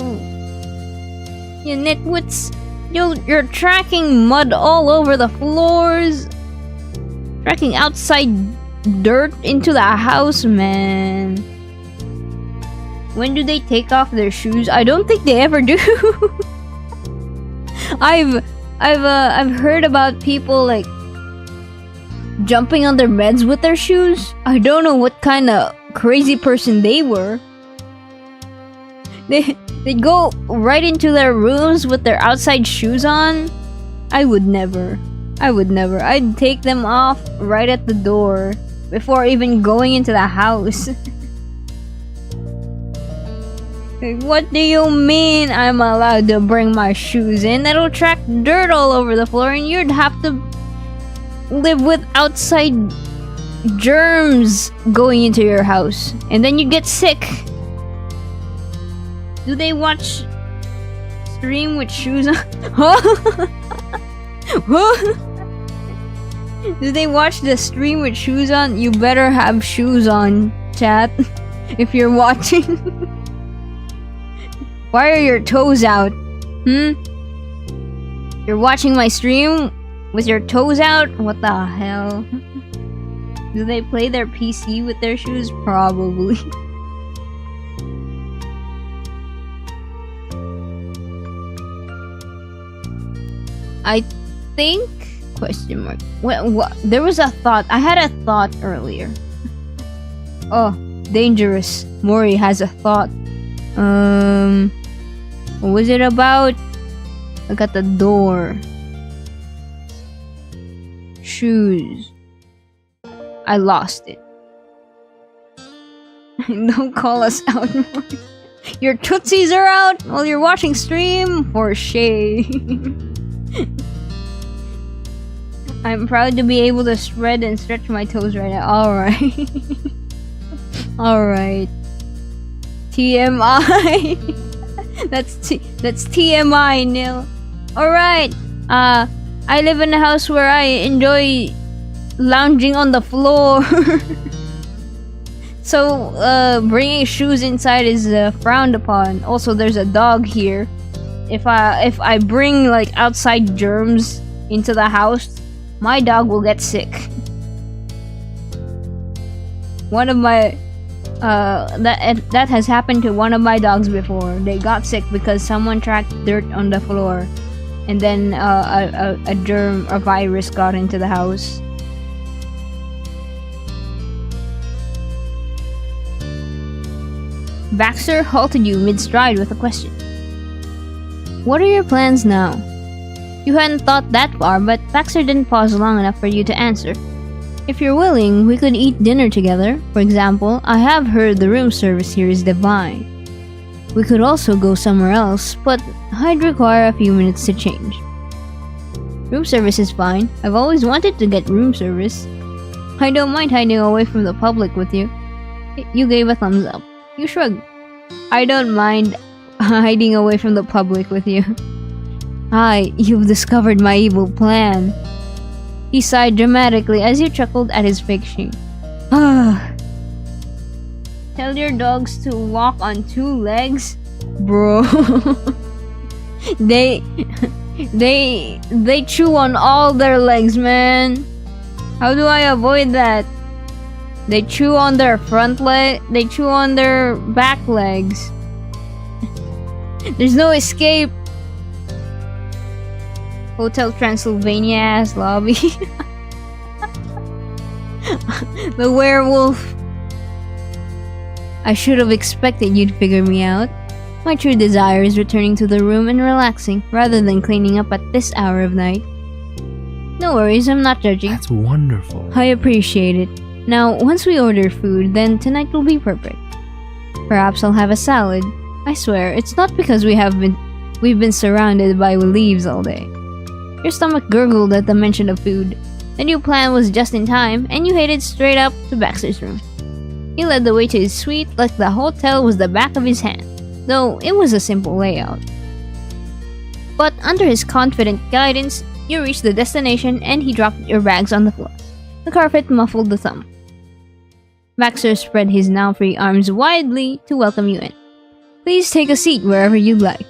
You nitwits. Yo, you're tracking mud all over the floors. Tracking outside dirt into the house, man. When do they take off their shoes? I don't think they ever do. I've heard about people like jumping on their beds with their shoes. I don't know what kind of crazy person they were. They'd go right into their rooms with their outside shoes on. I would never. I'd take them off right at the door before even going into the house. What do you mean I'm allowed to bring my shoes in? That'll track dirt all over the floor and you'd have to live with outside germs going into your house. And then you'd get sick. Do they watch stream with shoes on? Huh? Do they watch the stream with shoes on? You better have shoes on, chat. If you're watching. Why are your toes out? You're watching my stream with your toes out? What the hell? Do they play their PC with their shoes? Probably. I think question mark. What? There was a thought. I had a thought earlier. Oh, dangerous. Mori has a thought. What was it about? I got the door. Shoes. I lost it. Don't call us out, Mori. Your tootsies are out while you're watching stream? For shame. I'm proud to be able to spread and stretch my toes right now. Alright. Alright. TMI. That's TMI, Nil. Alright. I live in a house where I enjoy lounging on the floor. So, bringing shoes inside is frowned upon. Also, there's a dog here. If I bring like outside germs into the house, my dog will get sick. One of my that has happened to one of my dogs before. They got sick because someone tracked dirt on the floor, and then a germ or virus got into the house. Baxter halted you mid-stride with a question. What are your plans now? You hadn't thought that far, but Baxter didn't pause long enough for you to answer. If you're willing, we could eat dinner together. For example, I have heard the room service here is divine. We could also go somewhere else, but I'd require a few minutes to change. Room service is fine. I've always wanted to get room service. I don't mind hiding away from the public with you. You gave a thumbs up. You shrugged. I don't mind hiding away from the public with you. You've discovered my evil plan. He sighed dramatically as you chuckled at his fake shame. Tell your dogs to walk on two legs? Bro. They chew on all their legs, man. How do I avoid that? They chew on their front leg. They chew on their back legs. There's no escape. Hotel Transylvania ass lobby. The werewolf. I should have expected you'd figure me out. My true desire is returning to the room and relaxing, rather than cleaning up at this hour of night. No worries, I'm not judging. That's wonderful. I appreciate it. Now, once we order food, then tonight will be perfect. Perhaps I'll have a salad. I swear, it's not because we've been surrounded by leaves all day. Your stomach gurgled at the mention of food. The new plan was just in time, and you headed straight up to Baxter's room. He led the way to his suite like the hotel was the back of his hand, though it was a simple layout. But under his confident guidance, you reached the destination and he dropped your bags on the floor. The carpet muffled the thump. Baxter spread his now free arms widely to welcome you in. Please take a seat wherever you'd like.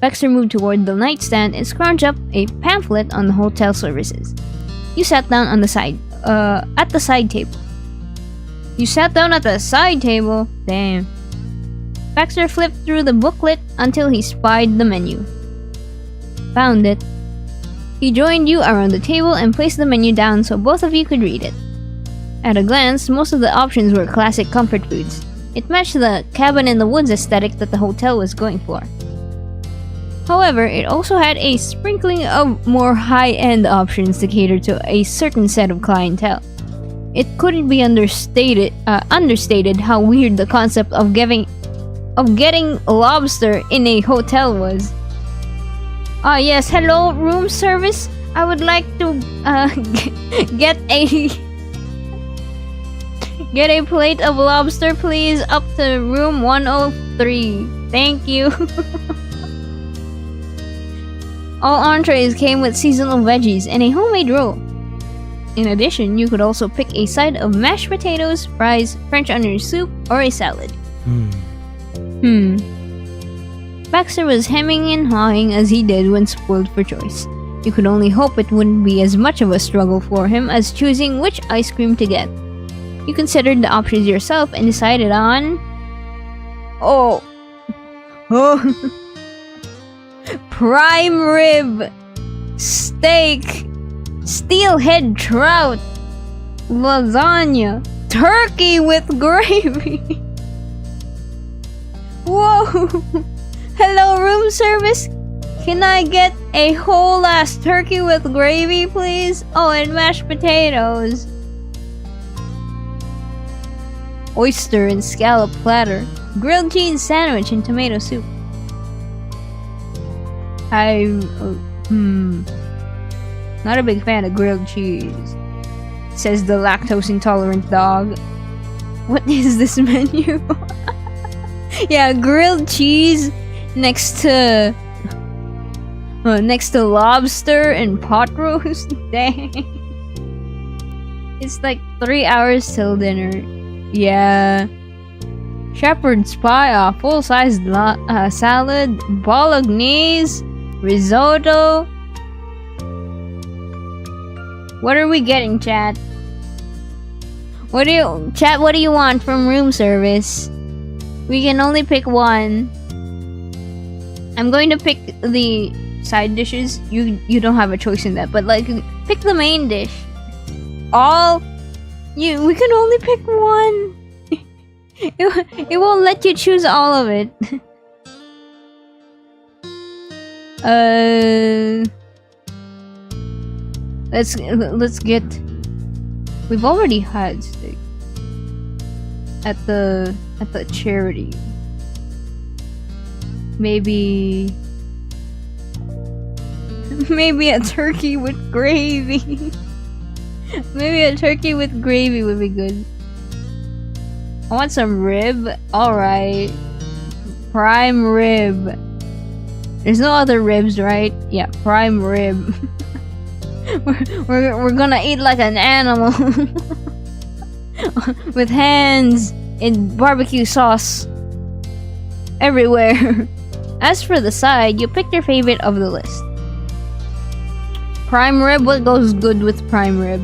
Baxter moved toward the nightstand and scrounged up a pamphlet on the hotel services. You sat down on the side, at the side table. You sat down at the side table? Damn. Baxter flipped through the booklet until he spied the menu. Found it. He joined you around the table and placed the menu down so both of you could read it. At a glance, most of the options were classic comfort foods. It matched the cabin in the woods aesthetic that the hotel was going for. However, it also had a sprinkling of more high-end options to cater to a certain set of clientele. It couldn't be understated how weird the concept of getting lobster in a hotel was. Yes, hello, room service. I would like to get a plate of lobster, please, up to room 103. Thank you. All entrees came with seasonal veggies and a homemade roll. In addition, you could also pick a side of mashed potatoes, fries, French onion soup, or a salad. Baxter was hemming and hawing as he did when spoiled for choice. You could only hope it wouldn't be as much of a struggle for him as choosing which ice cream to get. You considered the options yourself and decided on... Oh! Prime rib! steak, steelhead trout, lasagna, turkey with gravy. Whoa! Hello, room service. Can I get a whole ass turkey with gravy, please? Oh, and mashed potatoes. Oyster and scallop platter. Grilled cheese sandwich and tomato soup. Not a big fan of grilled cheese, says the lactose intolerant dog. What is this menu? Yeah, grilled cheese next to lobster and pot roast. Dang. It's like 3 hours till dinner. Yeah. Shepherd's pie, full-sized salad, bolognese, risotto. What are we getting, chat? What do you want from room service? We can only pick one. I'm going to pick the side dishes. You don't have a choice in that, but like pick the main dish. We can only pick one. It won't let you choose all of it. Let's get. We've already had steak at the charity. Maybe a turkey with gravy. Maybe a turkey with gravy would be good. I want some rib. Alright. Prime rib. There's no other ribs, right? Yeah, prime rib. we're gonna eat like an animal. With hands in barbecue sauce everywhere. As for the side, you picked your favorite of the list. Prime rib? What goes good with prime rib?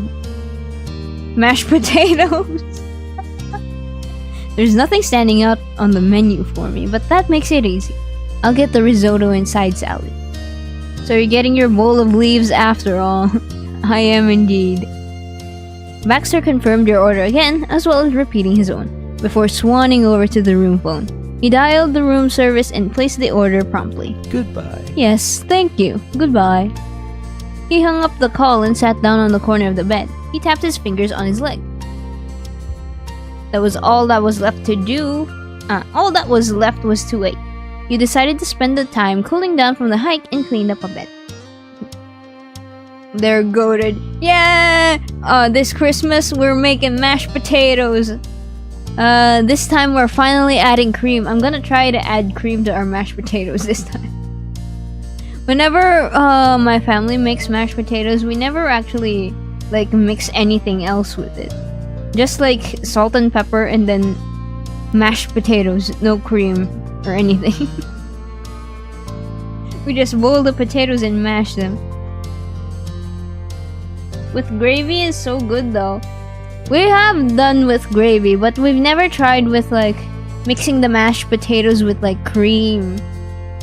Mashed potatoes. There's nothing standing out on the menu for me, but that makes it easy. I'll get the risotto and side salad. So you're getting your bowl of leaves after all. I am indeed. Baxter confirmed your order again, as well as repeating his own, before swanning over to the room phone. He dialed the room service and placed the order promptly. Goodbye. Yes, thank you. Goodbye. He hung up the call and sat down on the corner of the bed. He tapped his fingers on his leg. That was all that was left to do. All that was left was to wait. You decided to spend the time cooling down from the hike and cleaned up a bed. They're goated. Yeah! This Christmas we're making mashed potatoes. This time we're finally adding cream. I'm gonna try to add cream to our mashed potatoes this time. Whenever my family makes mashed potatoes, we never actually like mix anything else with it. Just like salt and pepper and then mashed potatoes, no cream or anything. We just boil the potatoes and mash them. With gravy is so good though. We have done with gravy, but we've never tried with like mixing the mashed potatoes with like cream.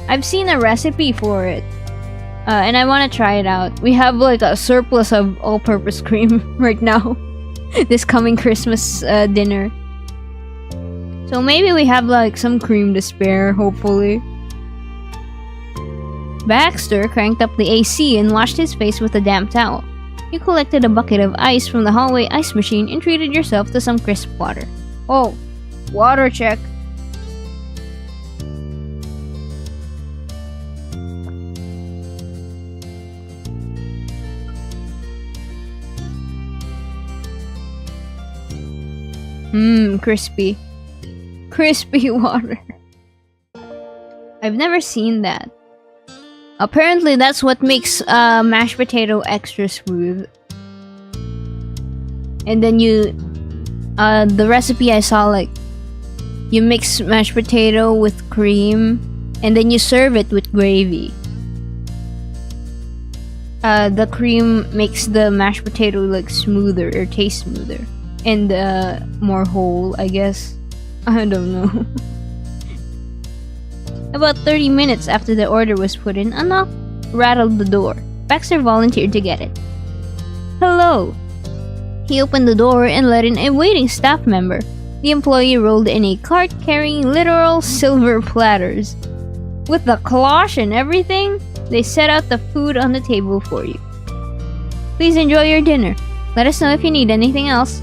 I've seen a recipe for it. And I want to try it out. We have like a surplus of all-purpose cream right now. This coming Christmas dinner. So maybe we have like some cream to spare, hopefully. Baxter cranked up the AC and washed his face with a damp towel. You collected a bucket of ice from the hallway ice machine and treated yourself to some crisp water. Oh, water check. Crispy. Crispy water. I've never seen that. Apparently that's what makes mashed potato extra smooth. And then you the recipe I saw, like you mix mashed potato with cream and then you serve it with gravy. The cream makes the mashed potato like smoother or taste smoother and more whole, I guess. I don't know. About 30 minutes after the order was put in, a knock rattled the door. Baxter volunteered to get it. Hello! He opened the door and let in a waiting staff member. The employee rolled in a cart carrying literal silver platters. With the cloche and everything, they set out the food on the table for you. Please enjoy your dinner. Let us know if you need anything else.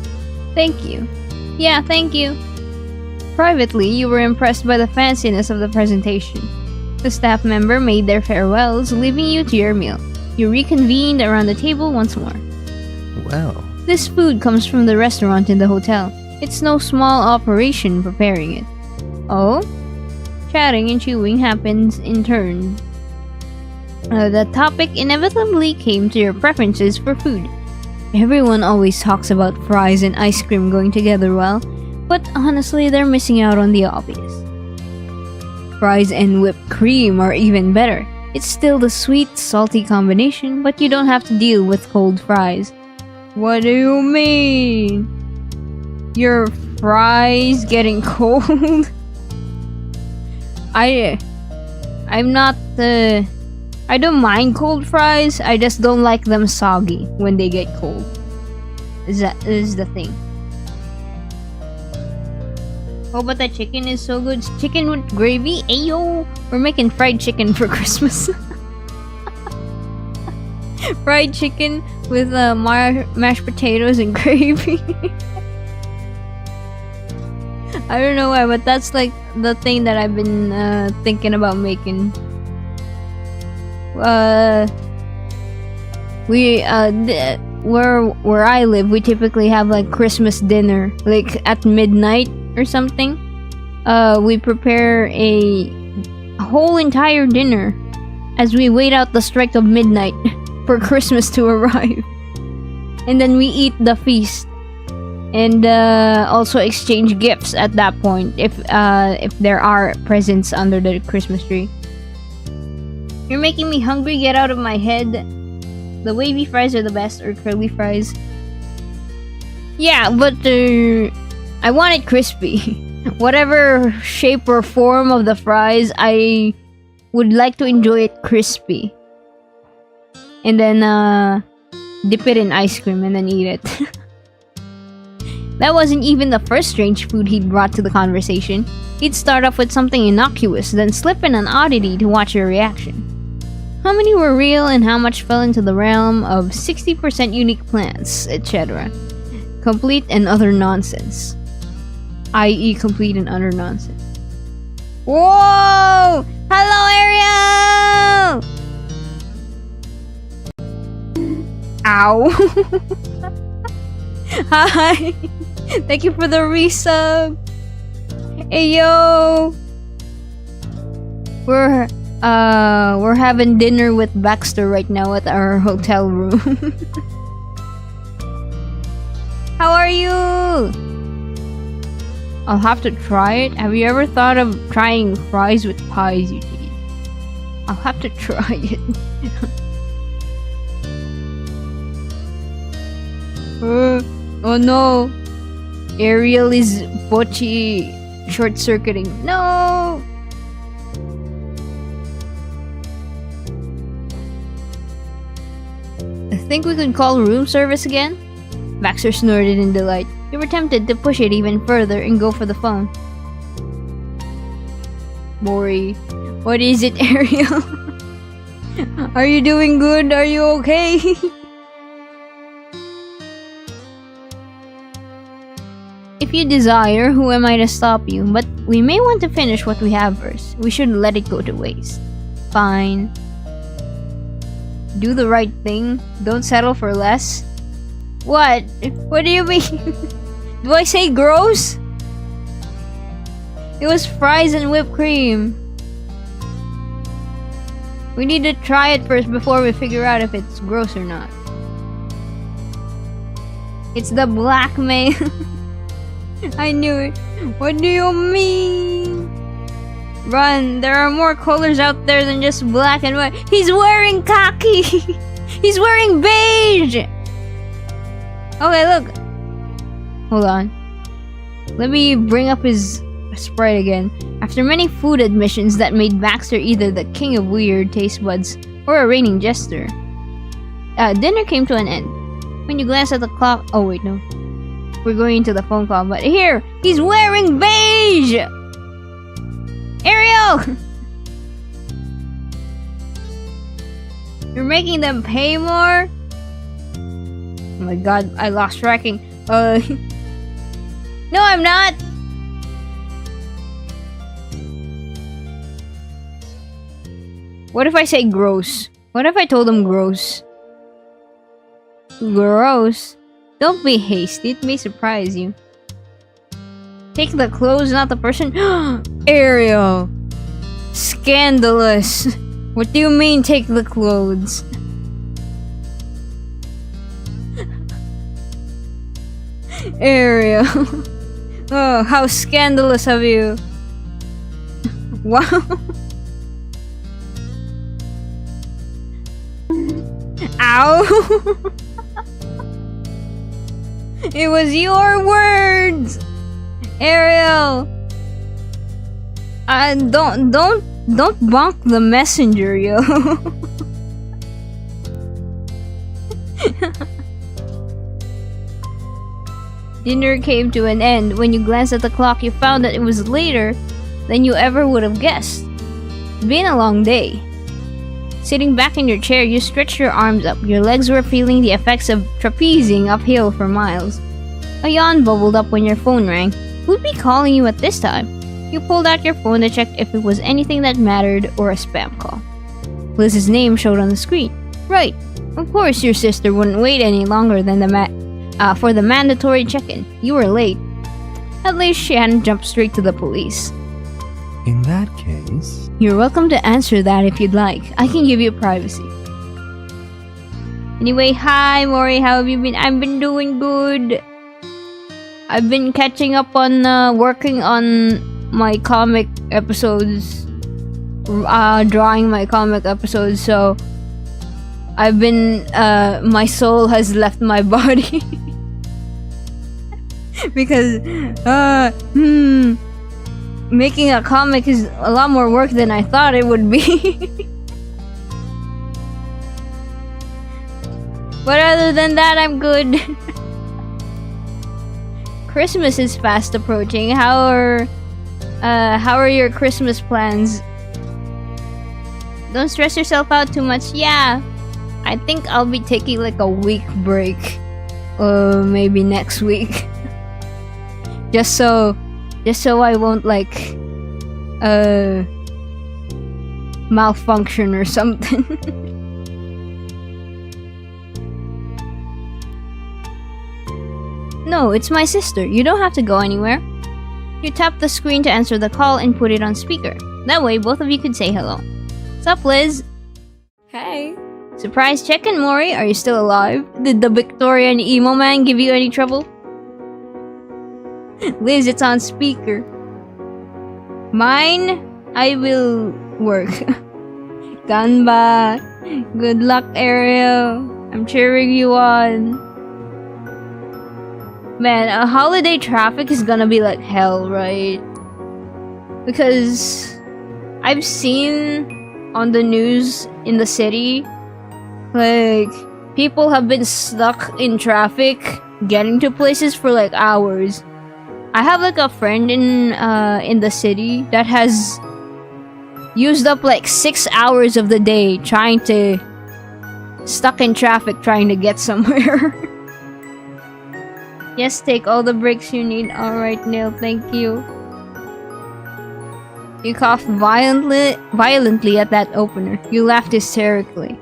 Thank you. Yeah, thank you. Privately, you were impressed by the fanciness of the presentation. The staff member made their farewells, leaving you to your meal. You reconvened around the table once more. Wow. This food comes from the restaurant in the hotel. It's no small operation preparing it. Oh? Chatting and chewing happens in turn. The topic inevitably came to your preferences for food. Everyone always talks about fries and ice cream going together well, but honestly, they're missing out on the obvious. Fries and whipped cream are even better. It's still the sweet, salty combination, but you don't have to deal with cold fries. What do you mean? Your fries getting cold? I'm not I don't mind cold fries, I just don't like them soggy when they get cold. That is the thing. Oh, but the chicken is so good. Chicken with gravy? Ayo! We're making fried chicken for Christmas. Fried chicken with mashed potatoes and gravy. I don't know why, but that's like the thing that I've been thinking about making. Where I live, we typically have like Christmas dinner, like at midnight or something. We prepare a whole entire dinner as we wait out the strike of midnight for Christmas to arrive, and then we eat the feast, and also exchange gifts at that point if there are presents under the Christmas tree. You're making me hungry. Get out of my head. The wavy fries are the best, or curly fries. Yeah, but I want it crispy. Whatever shape or form of the fries, I would like to enjoy it crispy. And then dip it in ice cream and then eat it. That wasn't even the first strange food he'd brought to the conversation. He'd start off with something innocuous, then slip in an oddity to watch your reaction. How many were real and how much fell into the realm of 60% unique plants, etc. Complete and other nonsense. I.e. complete and utter nonsense. Whoa! Hello, Ariel! Ow! Hi! Thank you for the resub! Hey, yo! We're having dinner with Baxter right now at our hotel room. How are you? I'll have to try it. Have you ever thought of trying fries with pies, Eugene? I'll have to try it. Oh no! Ariel is Motchi short-circuiting. No! I think we could call room service again? Baxter snorted in delight. You were tempted to push it even further and go for the phone. Mori, what is it, Ariel? Are you doing good? Are you okay? If you desire, who am I to stop you? But we may want to finish what we have first. We shouldn't let it go to waste. Fine. Do the right thing. Don't settle for less. What? What do you mean? Do I say gross? It was fries and whipped cream. We need to try it first before we figure out if it's gross or not. It's the blackmail. I knew it. What do you mean? Run, there are more colors out there than just black and white. He's wearing khaki! He's wearing beige! Okay, look. Hold on. Let me bring up his sprite again. After many food admissions that made Baxter either the king of weird taste buds or a reigning jester, Dinner came to an end. When you glance at the clock, oh wait, no, we're going into the phone call. But here, he's wearing beige. Ariel, you're making them pay more. Oh my god, I lost tracking. No, I'm not. What if I say gross? What if I told him gross? Gross? Don't be hasty, it may surprise you. Take the clothes, not the person. Ariel! Scandalous! What do you mean, take the clothes? Ariel! Oh, how scandalous of you! Wow! Ow! It was your words, Ariel. Don't bonk the messenger, yo. Dinner came to an end. When you glanced at the clock, you found that it was later than you ever would have guessed. It's been a long day. Sitting back in your chair, you stretched your arms up. Your legs were feeling the effects of trapezing uphill for miles. A yawn bubbled up when your phone rang. Who'd be calling you at this time? You pulled out your phone to check if it was anything that mattered or a spam call. Liz's name showed on the screen. Right. Of course your sister wouldn't wait any longer than for the mandatory check-in. You were late. At least she hadn't jumped straight to the police. In that case... You're welcome to answer that if you'd like. I can give you privacy. Anyway, hi Mori, how have you been? I've been doing good. I've been catching up on working on my comic episodes. Drawing my comic episodes, so I've been my soul has left my body. Because making a comic is a lot more work than I thought it would be. But other than that, I'm good. Christmas is fast approaching. How are your Christmas plans? Don't stress yourself out too much. Yeah, I think I'll be taking like a week break. Maybe next week. Just so I won't like malfunction or something. No, it's my sister. You don't have to go anywhere. You tap the screen to answer the call and put it on speaker. That way both of you could say hello. Sup, Liz? Hey. Surprise check-in, Mori. Are you still alive? Did the Victorian emo man give you any trouble? Liz, it's on speaker. Mine? I will work. Ganba. Good luck, Ariel. I'm cheering you on. Man, a holiday traffic is gonna be like hell, right? Because I've seen on the news in the city, like, people have been stuck in traffic getting to places for like hours. I have like a friend in the city that has used up like 6 hours of the day stuck in traffic trying to get somewhere. Yes, take all the breaks you need. Alright, Neil, thank you. You coughed violently at that opener. You laughed hysterically.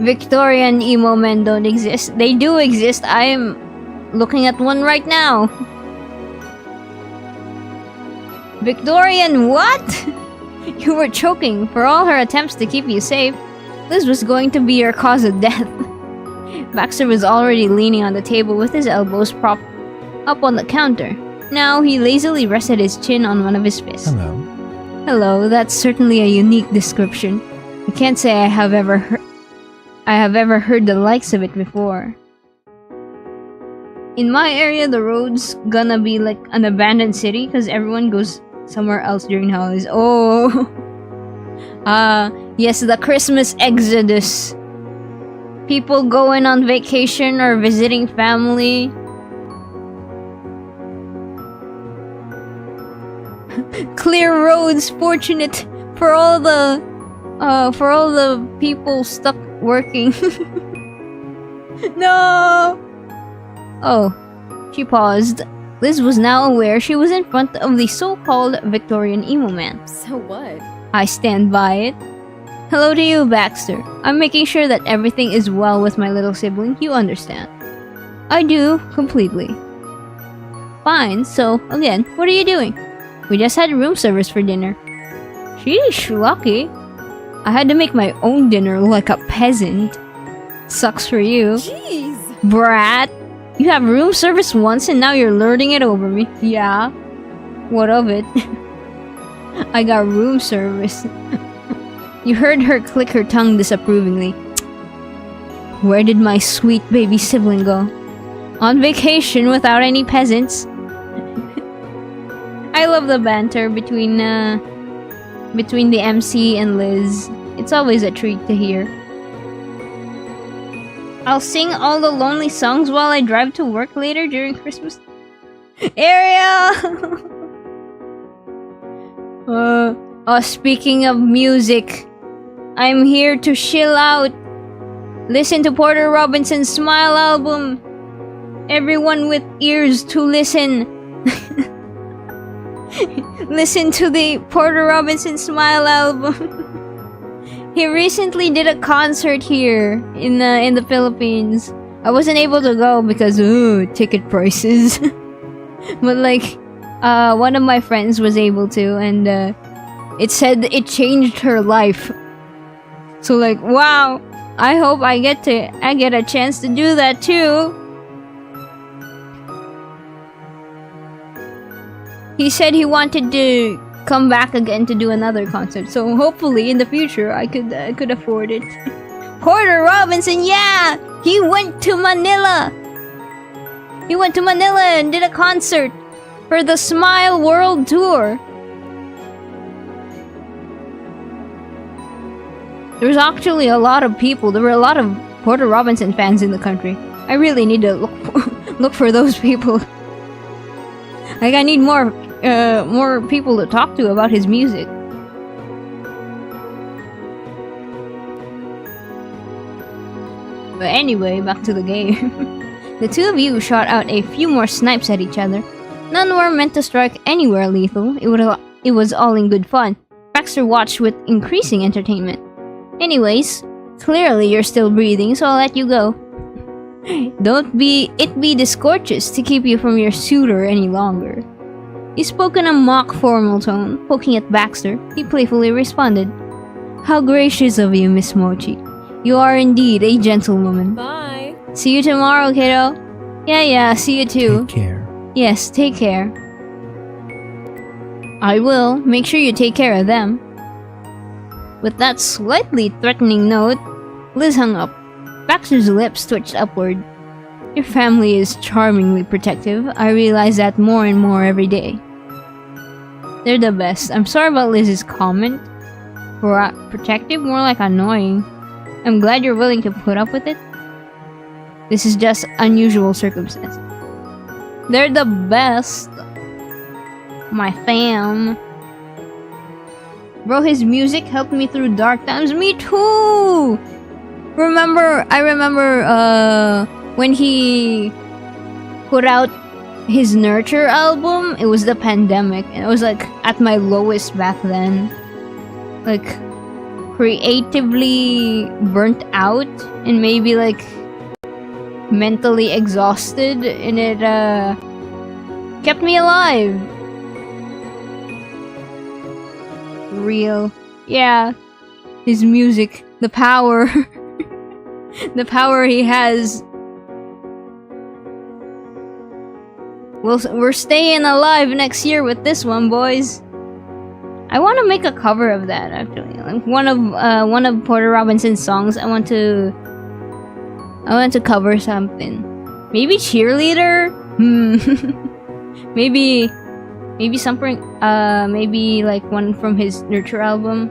Victorian emo men don't exist. They do exist. I am looking at one right now. Victorian what? You were choking. For all her attempts to keep you safe, Liz was going to be your cause of death. Baxter was already leaning on the table with his elbows propped up on the counter. Now he lazily rested his chin on one of his fists. Hello. Hello, that's certainly a unique description. I can't say I have ever heard the likes of it before. In my area, the road's gonna be like an abandoned city because everyone goes somewhere else during holidays. Oh, yes, the Christmas exodus. People going on vacation or visiting family. Clear roads, fortunate for all the people stuck working. No. Oh, she paused. Liz was now aware she was in front of the so-called Victorian emo man. So what? I stand by it. Hello to you, Baxter. I'm making sure that everything is well with my little sibling, you understand. I do, completely. Fine, so, again, what are you doing? We just had room service for dinner. Sheesh, lucky. I had to make my own dinner like a peasant. Sucks for you. Jeez! Brat! You have room service once and now you're lording it over me. Yeah. What of it? I got room service. You heard her click her tongue disapprovingly. Where did my sweet baby sibling go? On vacation without any peasants. I love the banter between the MC and Liz. It's always a treat to hear. I'll sing all the lonely songs while I drive to work later during Christmas. Ariel! Speaking of music, I'm here to chill out. Listen to Porter Robinson's Smile album. Everyone with ears to listen. Listen to the Porter Robinson Smile album. He recently did a concert here in the Philippines. I wasn't able to go because ticket prices. But like one of my friends was able to, and it said it changed her life. So like, wow, I hope I get a chance to do that too. He said he wanted to come back again to do another concert, so hopefully in the future I could afford it. Porter Robinson, yeah! He went to Manila! He went to Manila and did a concert for the Smile World Tour. There was actually a lot of people. There were a lot of Porter Robinson fans in the country. I really need to look for those people. Like, I need more people to talk to about his music. But anyway, back to the game. The two of you shot out a few more snipes at each other. None were meant to strike anywhere lethal. It was all in good fun. Baxter watched with increasing entertainment. Anyways, clearly you're still breathing, so I'll let you go. Don't be discourteous to keep you from your suitor any longer. He spoke in a mock formal tone, poking at Baxter. He playfully responded, How gracious of you, Miss Mochi. You are indeed a gentlewoman. Bye. See you tomorrow, kiddo. Yeah, see you too. Take care. Yes, take care. I will. Make sure you take care of them. With that slightly threatening note, Liz hung up. Baxter's lips twitched upward. Your family is charmingly protective. I realize that more and more every day. They're the best. I'm sorry about Liz's comment. Protective? More like annoying. I'm glad you're willing to put up with it. This is just unusual circumstances. They're the best. My fam. Bro, his music helped me through dark times. Me too! I remember when he put out his Nurture album. It was the pandemic, and it was like at my lowest back then. Like creatively burnt out and maybe like mentally exhausted, and it kept me alive. Real. Yeah. His music. The power. The power he has. We're staying alive next year with this one, boys. I want to make a cover of that, actually. Like one of Porter Robinson's songs. I want to cover something. Maybe Cheerleader? Maybe something, maybe like one from his Nurture album.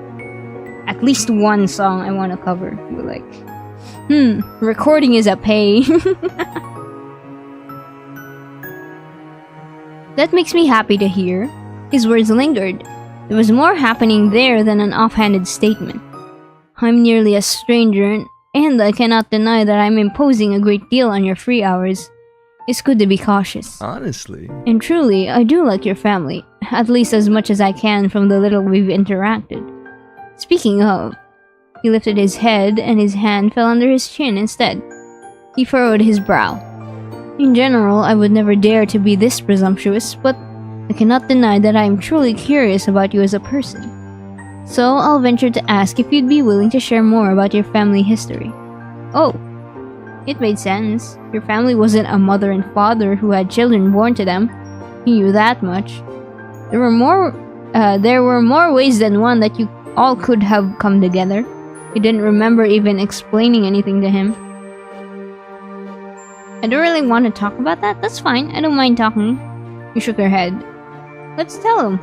At least one song I want to cover. But like, Recording is a pay. That makes me happy to hear. His words lingered. There was more happening there than an offhanded statement. I'm nearly a stranger, and I cannot deny that I'm imposing a great deal on your free hours. It's good to be cautious. Honestly. And truly, I do like your family, at least as much as I can from the little we've interacted. Speaking of, he lifted his head and his hand fell under his chin instead. He furrowed his brow. In general, I would never dare to be this presumptuous, but I cannot deny that I am truly curious about you as a person. So I'll venture to ask if you'd be willing to share more about your family history. Oh, it made sense. Your family wasn't a mother and father who had children born to them. He knew that much. There were more ways than one that you all could have come together. He didn't remember even explaining anything to him. I don't really want to talk about that. That's fine. I don't mind talking. He shook her head. Let's tell him.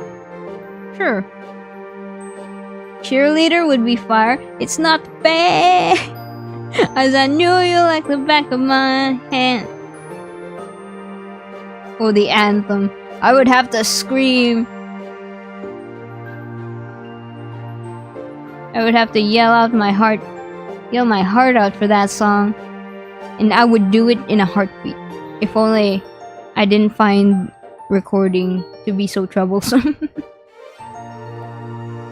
Sure. Cheerleader would be fire. It's not fair. As I knew you like the back of my hand. Oh, the anthem. I would have to scream. I would have to yell my heart out for that song. And I would do it in a heartbeat. If only I didn't find recording to be so troublesome.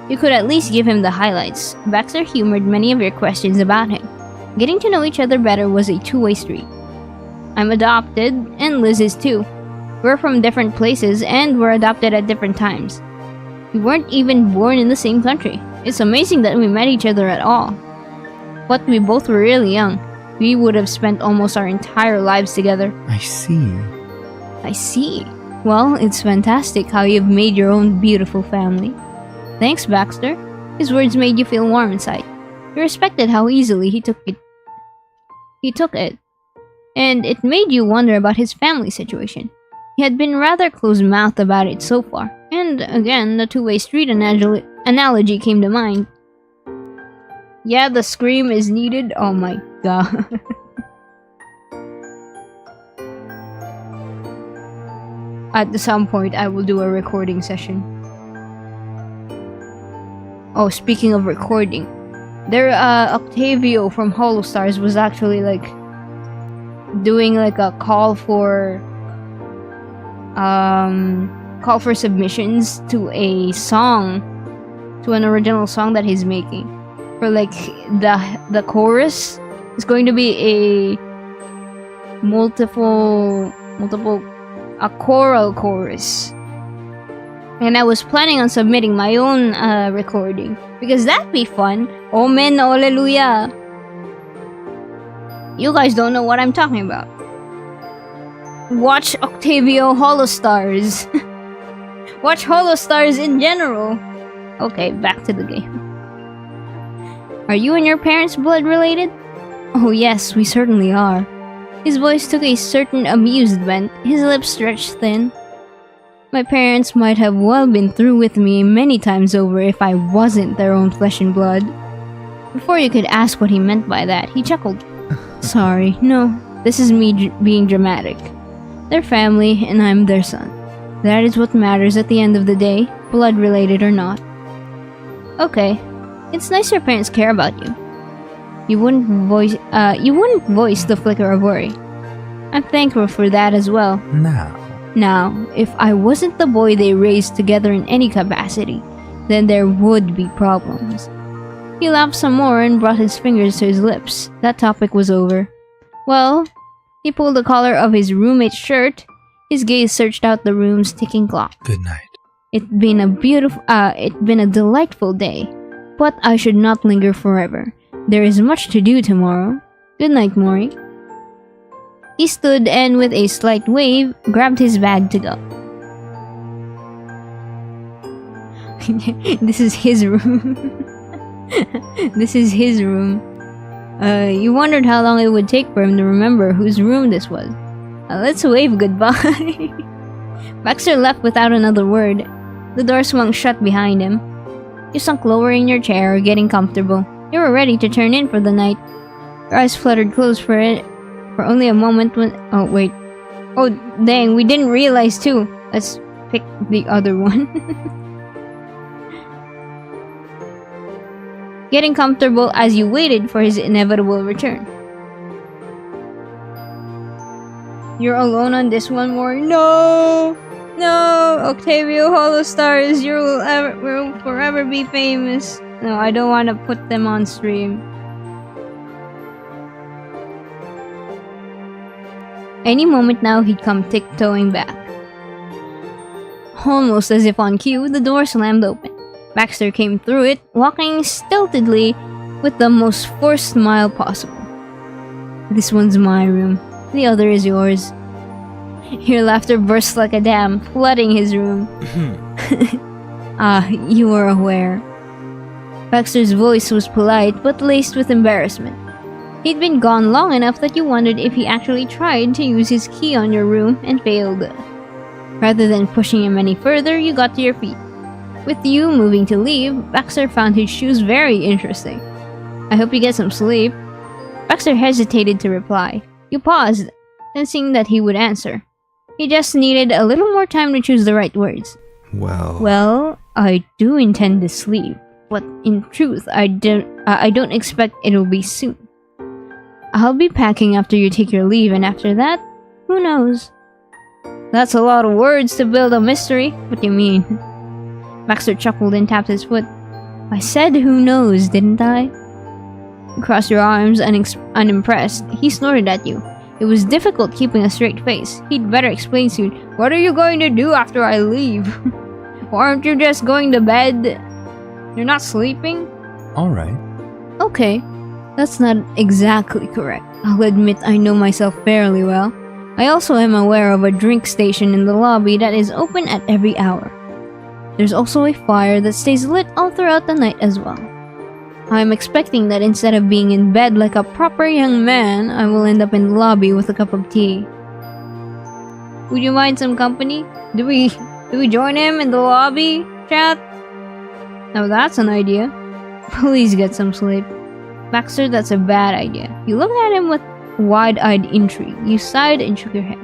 You could at least give him the highlights. Baxter humored many of your questions about him. Getting to know each other better was a two-way street. I'm adopted, and Liz is too. We're from different places, and were adopted at different times. We weren't even born in the same country. It's amazing that we met each other at all. But we both were really young. We would have spent almost our entire lives together. I see. I see. Well, it's fantastic how you've made your own beautiful family. Thanks, Baxter. His words made you feel warm inside. You respected how easily he took it. And it made you wonder about his family situation. He had been rather close-mouthed about it so far. And again, the two-way street analogy came to mind. Yeah, the scream is needed. Oh my god. At some point, I will do a recording session. Oh, speaking of recording, Octavio from Holostars was actually like doing like a call for submissions to a song, to an original song that he's making. For like the chorus is going to be a a choral chorus. And I was planning on submitting my own recording because that'd be fun. Amen, hallelujah. You guys don't know what I'm talking about. Watch Octavio Holostars. Watch Holostars in general. Okay, back to the game. Are you and your parents blood related? Oh yes, we certainly are. His voice took a certain amused bent, his lips stretched thin. My parents might have well been through with me many times over if I wasn't their own flesh and blood. Before you could ask what he meant by that, he chuckled. Sorry, no, this is me being dramatic. They're family, and I'm their son. That is what matters at the end of the day, blood related or not. Okay, it's nice your parents care about you. You wouldn't voice the flicker of worry. I'm thankful for that as well. Now, if I wasn't the boy they raised together in any capacity, then there would be problems. He laughed some more and brought his fingers to his lips. That topic was over. Well, he pulled the collar of his roommate's shirt. His gaze searched out the room's ticking clock. Good night. It's been a delightful day, but I should not linger forever. There is much to do tomorrow. Good night, Mori. He stood and with a slight wave, grabbed his bag to go. This is his room. This is his room. You wondered how long it would take for him to remember whose room this was. Let's wave goodbye. Baxter left without another word. The door swung shut behind him. You sunk lower in your chair, getting comfortable. You were ready to turn in for the night. Your eyes fluttered closed for only a moment when... Oh, wait. Oh, dang, we didn't realize too. Let's pick the other one. Getting comfortable as you waited for his inevitable return. You're alone on this one, Mori. No! No! Octavio Holostars, will forever be famous. No, I don't want to put them on stream. Any moment now, he'd come tiptoeing back. Almost as if on cue, the door slammed open. Baxter came through it, walking stealthily with the most forced smile possible. This one's my room. The other is yours. Your laughter burst like a dam, flooding his room. Ah, you were aware. Baxter's voice was polite, but laced with embarrassment. He'd been gone long enough that you wondered if he actually tried to use his key on your room and failed. Rather than pushing him any further, you got to your feet. With you moving to leave, Baxter found his shoes very interesting. I hope you get some sleep. Baxter hesitated to reply. You paused, sensing that he would answer. He just needed a little more time to choose the right words. Well, I do intend to sleep, but in truth, I don't expect it'll be soon. I'll be packing after you take your leave, and after that, who knows? That's a lot of words to build a mystery. What do you mean? Baxter chuckled and tapped his foot. I said who knows, didn't I? You crossed your arms, unimpressed. He snorted at you. It was difficult keeping a straight face. He'd better explain soon. What are you going to do after I leave? Or aren't you just going to bed? You're not sleeping? Alright. Okay. That's not exactly correct. I'll admit I know myself fairly well. I also am aware of a drink station in the lobby that is open at every hour. There's also a fire that stays lit all throughout the night as well. I'm expecting that instead of being in bed like a proper young man, I will end up in the lobby with a cup of tea. Would you mind some company? Do we join him in the lobby, chat? Now that's an idea. Please get some sleep. Baxter, that's a bad idea. You looked at him with wide-eyed intrigue. You sighed and shook your head.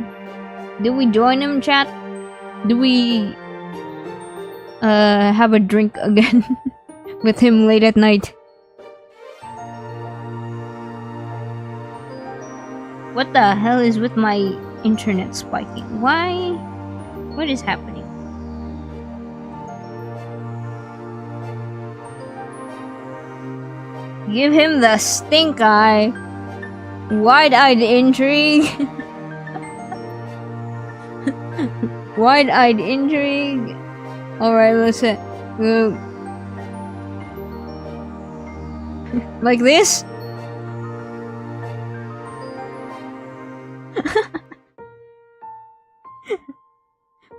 Do we join him, chat? Do we have a drink again with him late at night? What the hell is with my internet spiking? Why? What is happening? Give him the stink eye. Wide-eyed intrigue. Wide-eyed intrigue. Alright, listen. Like this?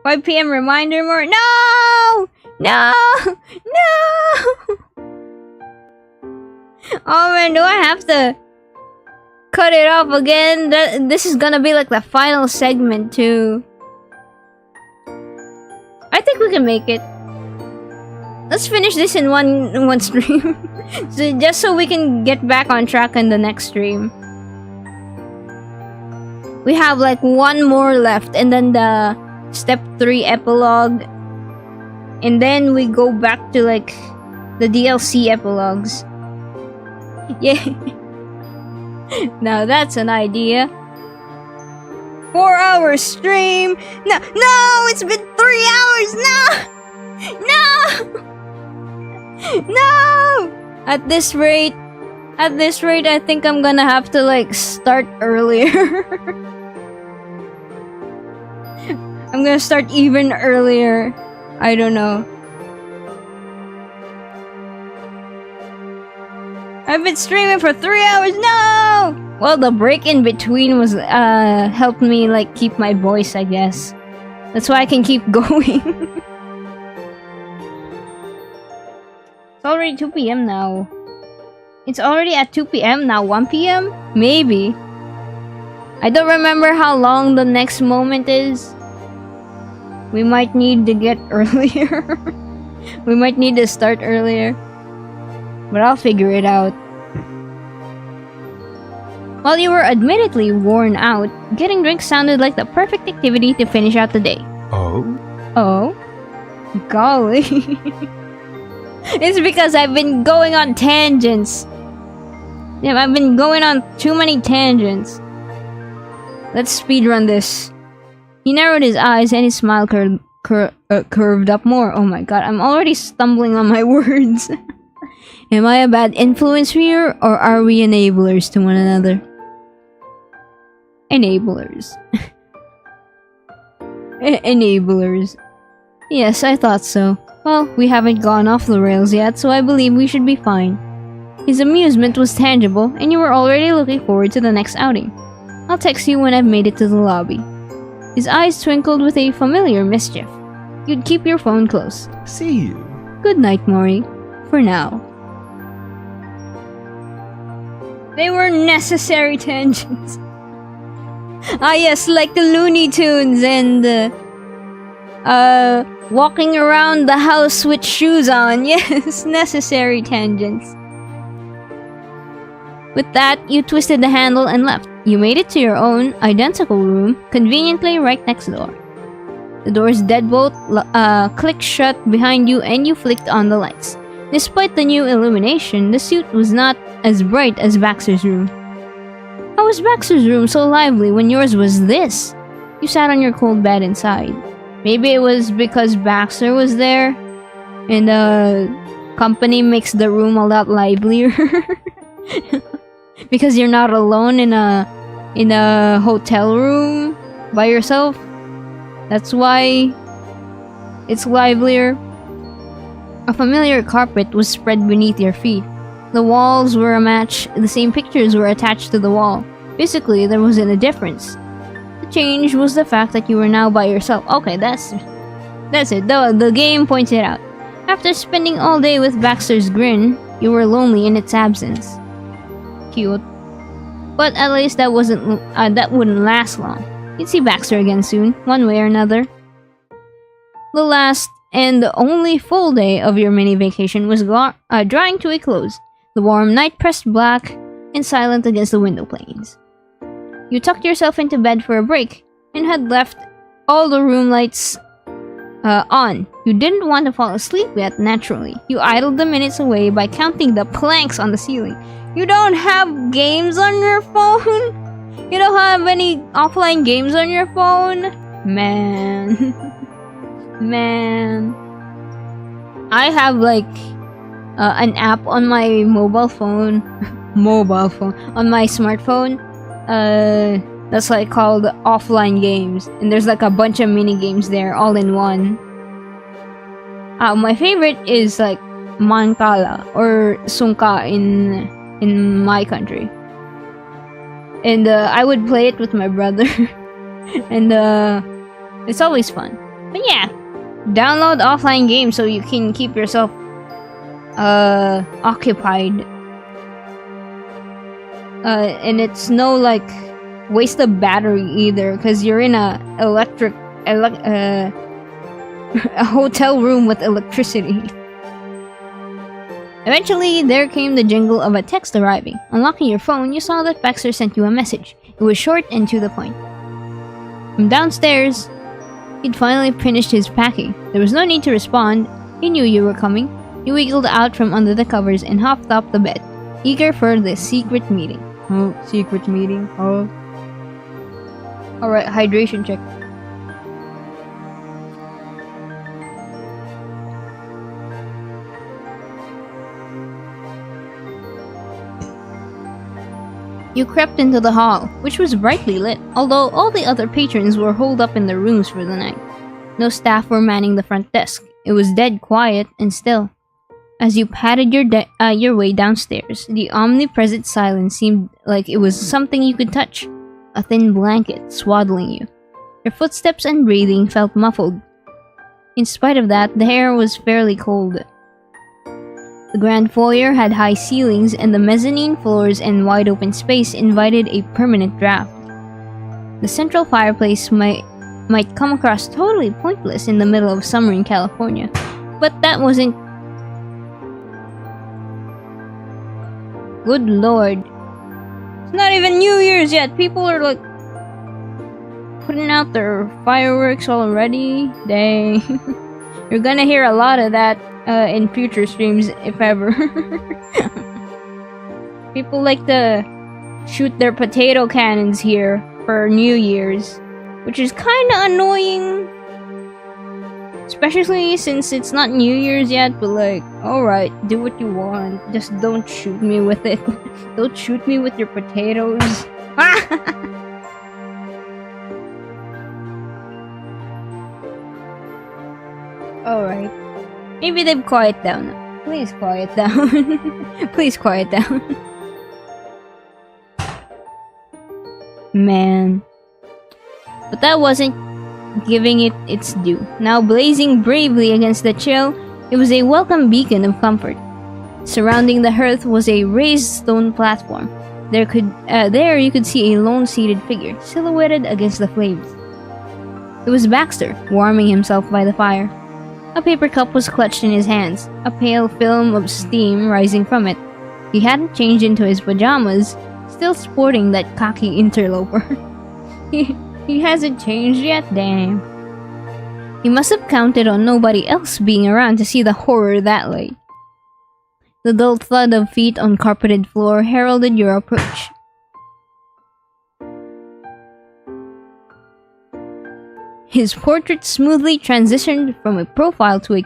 5 p.m. reminder more. No! No! No! Oh man, do I have to cut it off again? This is gonna be like the final segment too. I think we can make it. Let's finish this in one stream. Just so we can get back on track in the next stream. We have like one more left, and then the step 3 epilogue, and then we go back to like the DLC epilogues. Yeah. Now that's an idea. 4-hour stream. No, it's been 3 hours. No. At this rate, I think I'm gonna have to like start earlier. I'm gonna start even earlier. I don't know. I've been streaming for 3 hours. No! Well, the break in between was helped me like keep my voice, I guess. That's why I can keep going. It's already 2 p.m. now. It's already at 2 p.m. now. 1 p.m. Maybe. I don't remember how long the next moment is. We might need to get earlier. We might need to start earlier. But I'll figure it out. While you were admittedly worn out, getting drinks sounded like the perfect activity to finish out the day. Oh? Oh? Golly. It's because I've been going on tangents. Yeah, I've been going on too many tangents. Let's speedrun this. He narrowed his eyes and his smile curved up more. Oh my god, I'm already stumbling on my words. Am I a bad influence here, or are we enablers to one another? Enablers. Enablers. Yes, I thought so. Well, we haven't gone off the rails yet, so I believe we should be fine. His amusement was tangible, and you were already looking forward to the next outing. I'll text you when I've made it to the lobby. His eyes twinkled with a familiar mischief. You'd keep your phone close. See you. Good night, Mori. For now. They were necessary tangents. Ah yes, like the Looney Tunes and walking around the house with shoes on. Yes, necessary tangents. With that, you twisted the handle and left. You made it to your own identical room, conveniently right next door. The door's deadbolt clicked shut behind you and you flicked on the lights. Despite the new illumination, the suite was not as bright as Baxter's room. How was Baxter's room so lively when yours was this? You sat on your cold bed and sighed. Maybe it was because Baxter was there, and company makes the room a lot livelier. Because you're not alone in a hotel room by yourself. That's why it's livelier. A familiar carpet was spread beneath your feet. The walls were a match. The same pictures were attached to the wall. Physically, there wasn't a difference. The change was the fact that you were now by yourself. Okay, that's it. The game points it out. After spending all day with Baxter's grin, you were lonely in its absence. Cute. But at least that wouldn't last long. You'd see Baxter again soon, one way or another. The last and the only full day of your mini vacation was drawing to a close. The warm night pressed black and silent against the window panes. You tucked yourself into bed for a break and had left all the room lights on. You didn't want to fall asleep yet, naturally. You idled the minutes away by counting the planks on the ceiling. You don't have games on your phone? You don't have any offline games on your phone? Man. Man. I have like an app on my mobile phone. On my smartphone. That's like called offline games. And there's like a bunch of mini games there all in one. My favorite is like Mancala or Sungka in my country. And I would play it with my brother. And it's always fun. But yeah, download offline games so you can keep yourself occupied. And it's no like waste of battery either, because you're in a hotel room with electricity. Eventually, there came the jingle of a text arriving. Unlocking your phone, you saw that Baxter sent you a message. It was short and to the point. From downstairs, he'd finally finished his packing. There was no need to respond. He knew you were coming. You wiggled out from under the covers and hopped off the bed, eager for the secret meeting. Oh, secret meeting. Oh. Alright, hydration check. You crept into the hall, which was brightly lit, although all the other patrons were holed up in their rooms for the night. No staff were manning the front desk. It was dead quiet and still. As you padded your way downstairs, the omnipresent silence seemed like it was something you could touch, a thin blanket swaddling you. Your footsteps and breathing felt muffled. In spite of that, the air was fairly cold. The grand foyer had high ceilings, and the mezzanine floors and wide open space invited a permanent draft. The central fireplace might come across totally pointless in the middle of summer in California, but that wasn't... Good lord. It's not even New Year's yet. People are like putting out their fireworks already. Dang. You're gonna hear a lot of that in future streams, if ever. People like to shoot their potato cannons here for New Year's, which is kind of annoying. Especially since it's not New Year's yet, but like, alright, do what you want. Just don't shoot me with it. Don't shoot me with your potatoes. Alright. Maybe they've quiet down now. Please quiet down. Please quiet down. Man. But that wasn't giving it its due. Now blazing bravely against the chill, it was a welcome beacon of comfort. Surrounding the hearth was a raised stone platform. There you could see a lone seated figure, silhouetted against the flames. It was Baxter, warming himself by the fire. A paper cup was clutched in his hands, a pale film of steam rising from it. He hadn't changed into his pajamas, still sporting that cocky interloper. He hasn't changed yet, damn. He must have counted on nobody else being around to see the horror that late. The dull thud of feet on carpeted floor heralded your approach. His portrait smoothly transitioned from a profile to a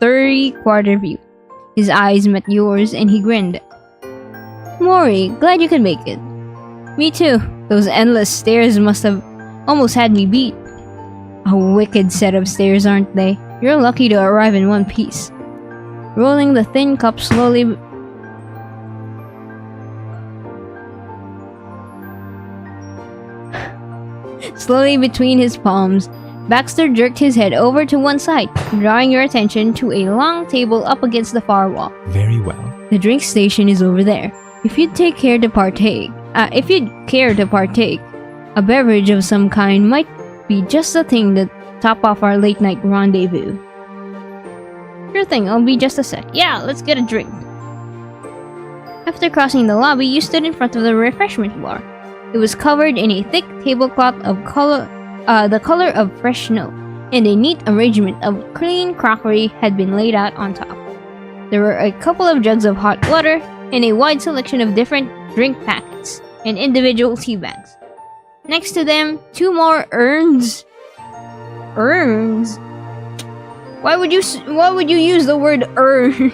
30-quarter view. His eyes met yours and he grinned. Mori, glad you could make it. Me too. Those endless stairs must have almost had me beat. A wicked set of stairs, aren't they? You're lucky to arrive in one piece. Rolling the thin cup slowly between his palms, Baxter jerked his head over to one side, drawing your attention to a long table up against the far wall. Very well. The drink station is over there. If you'd care to partake, a beverage of some kind might be just the thing to top off our late night rendezvous. Sure thing, I'll be just a sec. Yeah, let's get a drink. After crossing the lobby, you stood in front of the refreshment bar. It was covered in a thick tablecloth of the color of fresh snow, and a neat arrangement of clean crockery had been laid out on top. There were a couple of jugs of hot water, and a wide selection of different drink packets, and individual tea bags. Next to them, two more urns. Urns? Why would you use the word urn?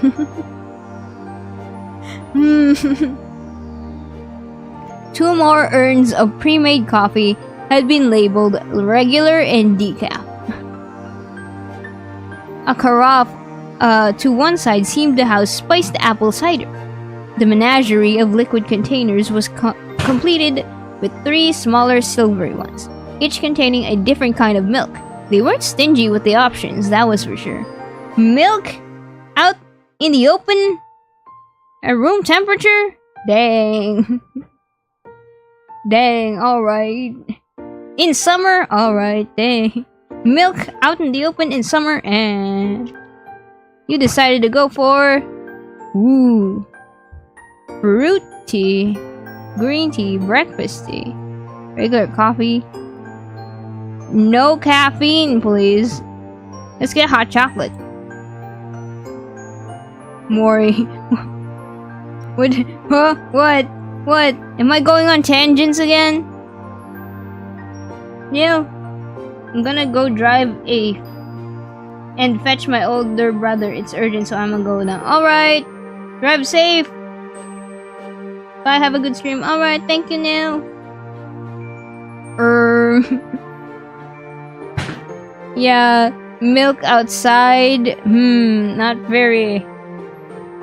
Two more urns of pre-made coffee had been labeled regular and decaf. A carafe to one side seemed to house spiced apple cider. The menagerie of liquid containers was completed with three smaller silvery ones, each containing a different kind of milk. They weren't stingy with the options, that was for sure. Milk? Out in the open? At room temperature? Dang. Dang, alright. In summer? Alright, dang. Milk out in the open in summer, and you decided to go for... Ooh. Fruit tea. Green tea, breakfast tea. Regular coffee. No caffeine, please. Let's get hot chocolate. Mori. What? Huh? What? What? Am I going on tangents again? Yeah. I'm gonna go drive and fetch my older brother. It's urgent, so I'm gonna go now. Alright. Drive safe. Bye, have a good stream. Alright, thank you now. Yeah, milk outside. Not very.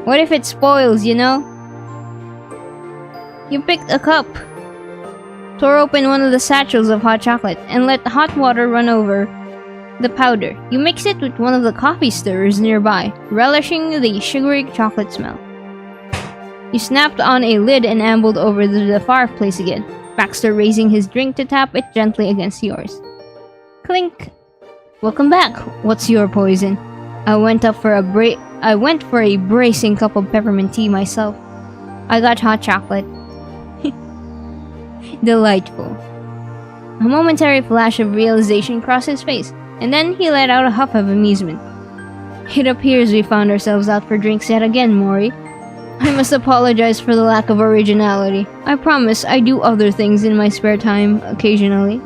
What if it spoils, you know? You picked a cup, tore open one of the satchels of hot chocolate, and let the hot water run over the powder. You mix it with one of the coffee stirrers nearby, relishing the sugary chocolate smell. You snapped on a lid and ambled over to the fireplace again, Baxter raising his drink to tap it gently against yours. Clink. Welcome back. What's your poison? I went for a bracing cup of peppermint tea myself. I got hot chocolate. Delightful. A momentary flash of realization crossed his face, and then he let out a huff of amusement. It appears we found ourselves out for drinks yet again, Mori. I must apologize for the lack of originality. I promise I do other things in my spare time occasionally.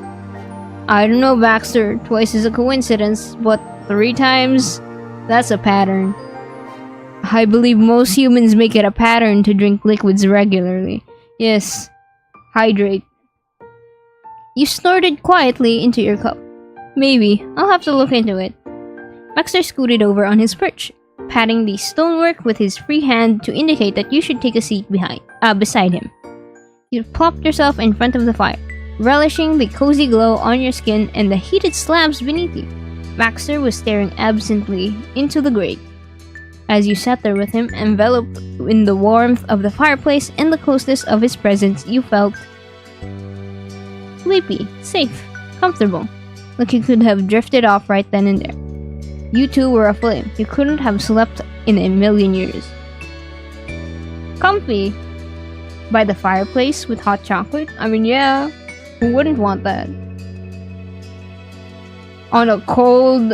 I don't know, Baxter. Twice is a coincidence, but 3 times? That's a pattern. I believe most humans make it a pattern to drink liquids regularly. Yes. Hydrate. You snorted quietly into your cup. Maybe. I'll have to look into it. Baxter scooted over on his perch, patting the stonework with his free hand to indicate that you should take a seat beside him. You plopped yourself in front of the fire, relishing the cozy glow on your skin and the heated slabs beneath you. Baxter was staring absently into the grate. As you sat there with him, enveloped in the warmth of the fireplace and the closeness of his presence, you felt sleepy, safe, comfortable, like you could have drifted off right then and there. You two were aflame. You couldn't have slept in a million years. Comfy. By the fireplace with hot chocolate? I mean, yeah, who wouldn't want that? On a cold,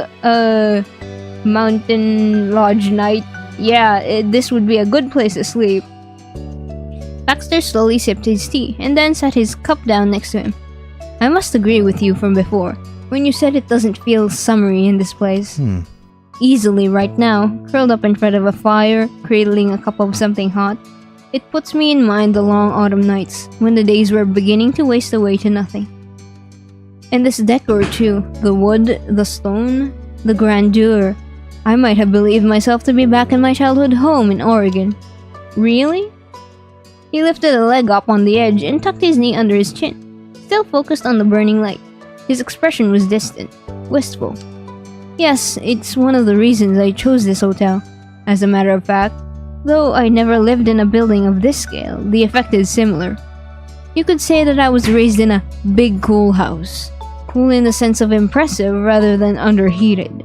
mountain lodge night, yeah, this would be a good place to sleep. Baxter slowly sipped his tea, and then set his cup down next to him. I must agree with you from before, when you said it doesn't feel summery in this place. Easily right now, curled up in front of a fire, cradling a cup of something hot. It puts me in mind the long autumn nights, when the days were beginning to waste away to nothing. And this decor too, the wood, the stone, the grandeur. I might have believed myself to be back in my childhood home in Oregon. Really? He lifted a leg up on the edge and tucked his knee under his chin, still focused on the burning light. His expression was distant, wistful. Yes, it's one of the reasons I chose this hotel. As a matter of fact, though I never lived in a building of this scale, the effect is similar. You could say that I was raised in a big cool house. Cool in the sense of impressive rather than underheated.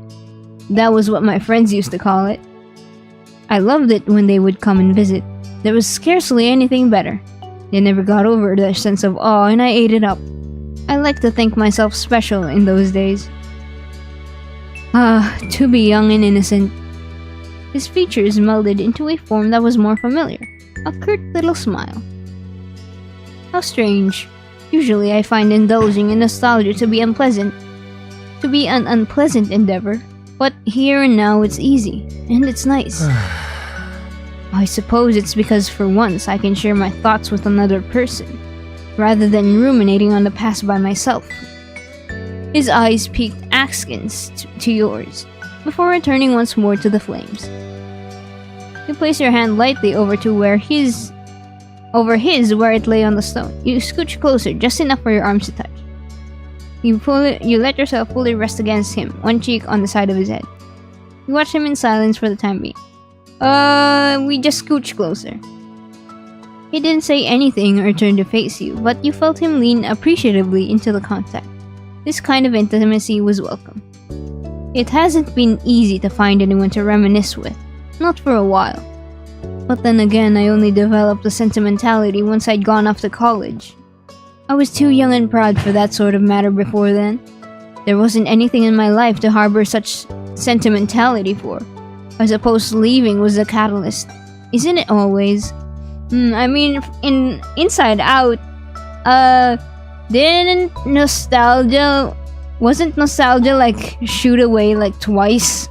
That was what my friends used to call it. I loved it when they would come and visit. There was scarcely anything better. They never got over their sense of awe and I ate it up. I like to think myself special in those days. To be young and innocent. His features melded into a form that was more familiar. A curt little smile. How strange. Usually I find indulging in nostalgia to be unpleasant. To be an unpleasant endeavor. But here and now it's easy. And it's nice. I suppose it's because for once I can share my thoughts with another person, rather than ruminating on the past by myself. His eyes peeked askance to yours, before returning once more to the flames. You place your hand lightly over his where it lay on the stone. You scooch closer, just enough for your arms to touch. You let yourself fully rest against him, one cheek on the side of his head. You watch him in silence for the time being. We just scooched closer. He didn't say anything or turn to face you, but you felt him lean appreciatively into the contact. This kind of intimacy was welcome. It hasn't been easy to find anyone to reminisce with, not for a while. But then again, I only developed the sentimentality once I'd gone off to college. I was too young and proud for that sort of matter before then. There wasn't anything in my life to harbor such sentimentality for. I suppose leaving was the catalyst. Isn't it always? I mean, in Inside Out, wasn't nostalgia like shoot away like twice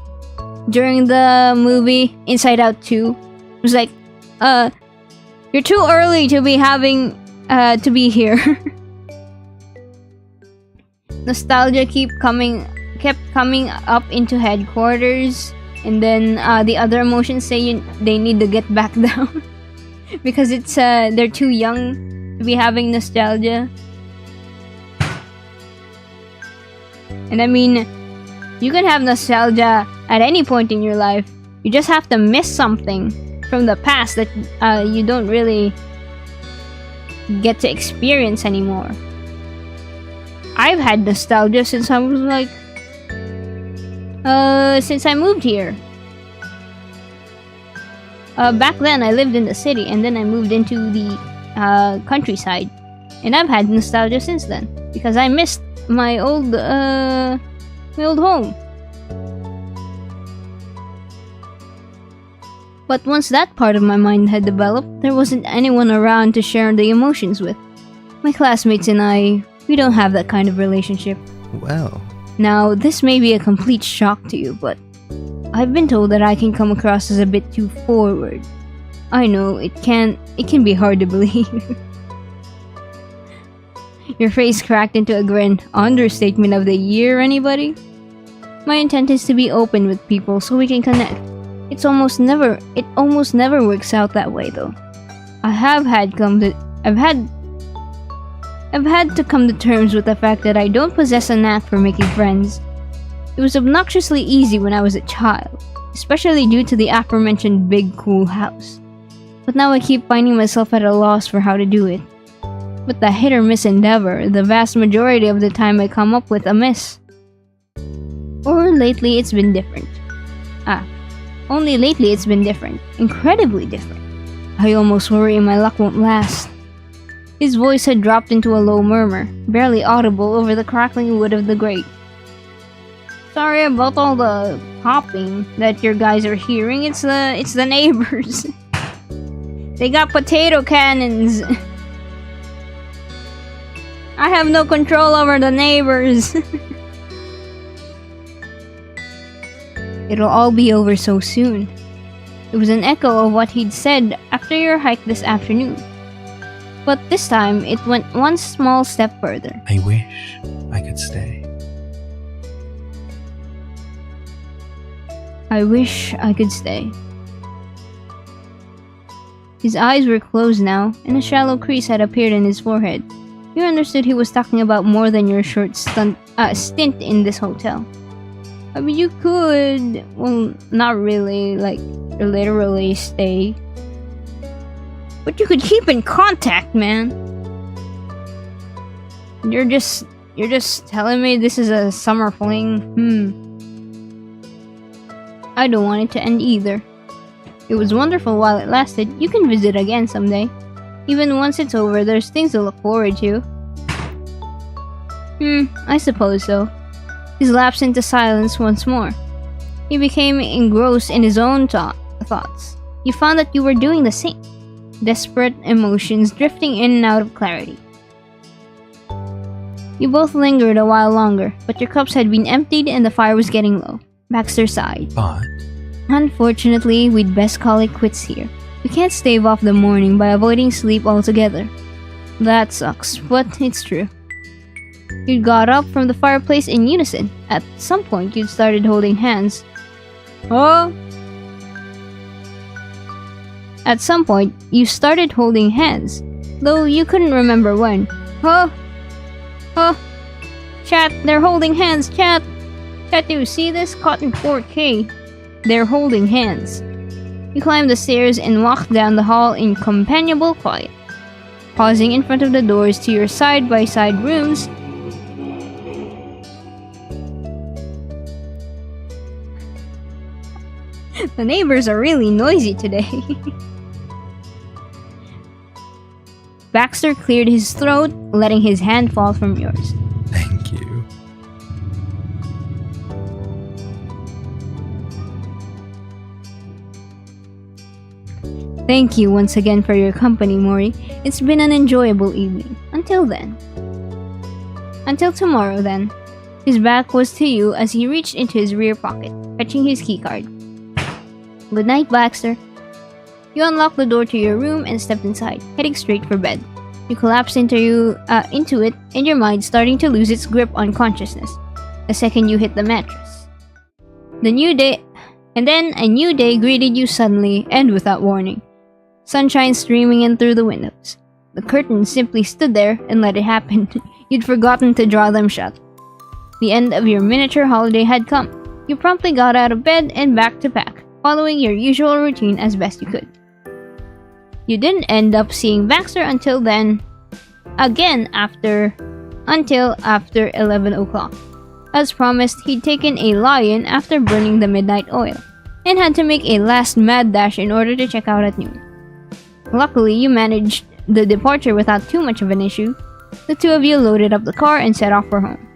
during the movie Inside Out 2? It was like, you're too early to be to be here. Nostalgia kept coming up into headquarters, and then the other emotions say they need to get back down because it's they're too young to be having nostalgia. And I mean, you can have nostalgia at any point in your life. You just have to miss something from the past that you don't really get to experience anymore. I've had nostalgia since I was like, since I moved here. Back then I lived in the city and then I moved into the countryside. And I've had nostalgia since then, because I missed my old home. But once that part of my mind had developed, there wasn't anyone around to share the emotions with. My classmates and I, we don't have that kind of relationship. Well, Now, this may be a complete shock to you, but I've been told that I can come across as a bit too forward. I know, it can be hard to believe. Your face cracked into a grin. Understatement of the year, anybody? My intent is to be open with people so we can connect. It almost never works out that way though. I've had to come to terms with the fact that I don't possess a knack for making friends. It was obnoxiously easy when I was a child, especially due to the aforementioned big cool house. But now I keep finding myself at a loss for how to do it. With the hit or miss endeavor, the vast majority of the time I come up with a miss. Or lately it's been different. Only lately it's been different. Incredibly different. I almost worry my luck won't last. His voice had dropped into a low murmur, barely audible over the crackling wood of the grate. Sorry about all the popping that your guys are hearing. It's the neighbors. They got potato cannons. I have no control over the neighbors. It'll all be over so soon. It was an echo of what he'd said after your hike this afternoon. But this time, it went one small step further. I wish I could stay. I wish I could stay. His eyes were closed now, and a shallow crease had appeared in his forehead. You understood he was talking about more than your short stint in this hotel. I mean, you could, well, not really, like, literally stay. But you could keep in contact, man. You're just telling me this is a summer fling? I don't want it to end either. It was wonderful while it lasted. You can visit again someday. Even once it's over, there's things to look forward to. I suppose so. He lapsed into silence once more. He became engrossed in his own thoughts. You found that you were doing the same. Desperate emotions drifting in and out of clarity. You both lingered a while longer, but your cups had been emptied and the fire was getting low. Baxter sighed. But Unfortunately, we'd best call it quits here. We can't stave off the morning by avoiding sleep altogether. That sucks, but it's true. You got up from the fireplace in unison. At some point, you'd started holding hands. At some point, you started holding hands, though you couldn't remember when. Chat, they're holding hands, chat! Chat, do you see this? Caught in 4K. They're holding hands. You climbed the stairs and walked down the hall in companionable quiet. Pausing in front of the doors to your side-by-side rooms, the neighbors are really noisy today. Baxter cleared his throat, letting his hand fall from yours. thank you. Thank you once again for your company, Mori. It's been an enjoyable evening. Until then. Until tomorrow, then. His back was to you as he reached into his rear pocket, fetching his keycard. Good night, Baxter. You unlocked the door to your room and stepped inside, heading straight for bed. You collapsed into it, and your mind starting to lose its grip on consciousness the second you hit the mattress. And then a new day greeted you suddenly and without warning. Sunshine streaming in through the windows. The curtains simply stood there and let it happen. You'd forgotten to draw them shut. The end of your miniature holiday had come. You promptly got out of bed and back to pack, following your usual routine as best you could. You didn't end up seeing Baxter until after 11 o'clock. As promised, he'd taken a lie-in after burning the midnight oil, and had to make a last mad dash in order to check out at noon. Luckily, you managed the departure without too much of an issue, The two of you loaded up the car and set off for home.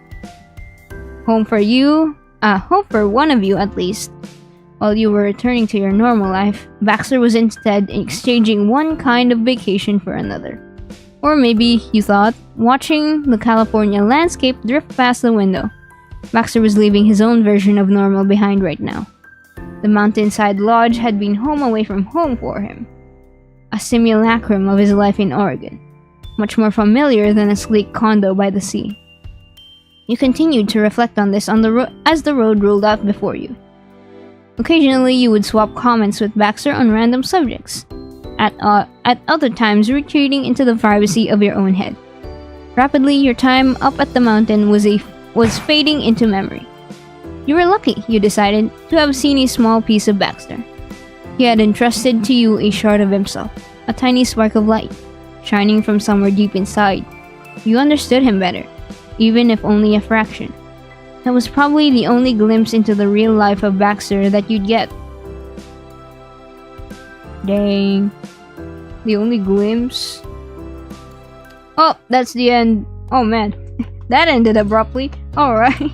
Home for one of you at least. While you were returning to your normal life, Baxter was instead exchanging one kind of vacation for another. Or maybe, you thought, watching the California landscape drift past the window. Baxter was leaving his own version of normal behind right now. The mountainside lodge had been home away from home for him. A simulacrum of his life in Oregon. Much more familiar than a sleek condo by the sea. You continued to reflect on this as the road rolled out before you. Occasionally, you would swap comments with Baxter on random subjects. At other times, retreating into the privacy of your own head. Rapidly, your time up at the mountain was fading into memory. You were lucky, you decided, to have seen a small piece of Baxter. He had entrusted to you a shard of himself, a tiny spark of light, shining from somewhere deep inside. You understood him better, even if only a fraction. That was probably the only glimpse into the real life of Baxter that you'd get. Dang. The only glimpse? Oh, that's the end. Oh man, that ended abruptly. Alright.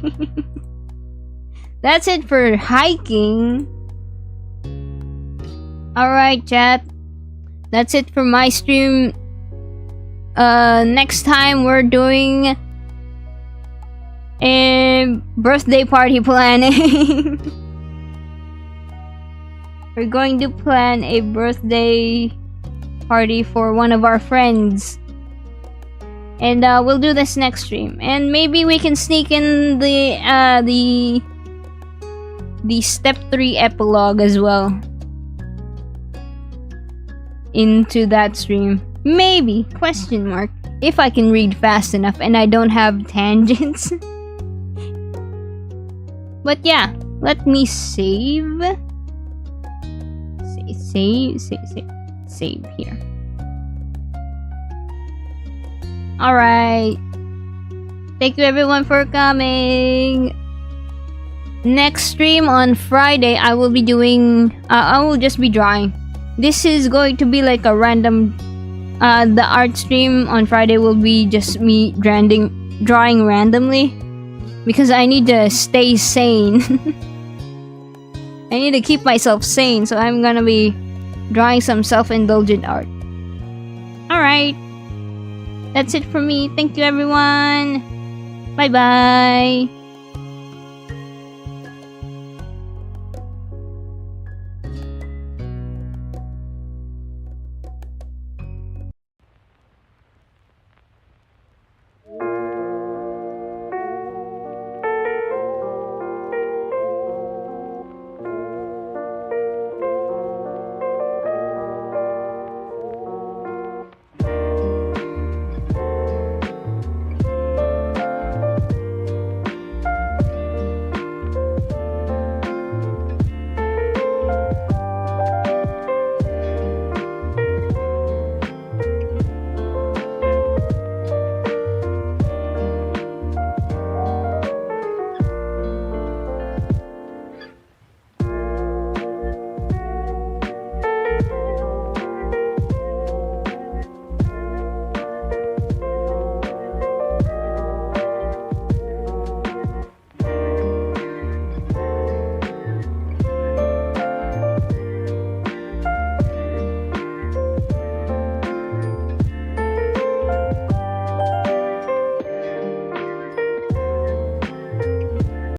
That's it for hiking. Alright, chat. That's it for my stream. Next time we're doing a birthday party planning. We're going to plan a birthday party for one of our friends. And we'll do this next stream. And maybe we can sneak in the step 3 epilogue as well into that stream. Maybe, question mark, if I can read fast enough and I don't have tangents. But yeah, let me save here. Alright. Thank you everyone for coming. Next stream on Friday, I will be doing... I will just be drawing. This is going to be like a random... the art stream on Friday will be just me drawing randomly. Because I need to stay sane. I need to keep myself sane, so I'm gonna be drawing some self-indulgent art. Alright. That's it for me. Thank you everyone. Bye bye.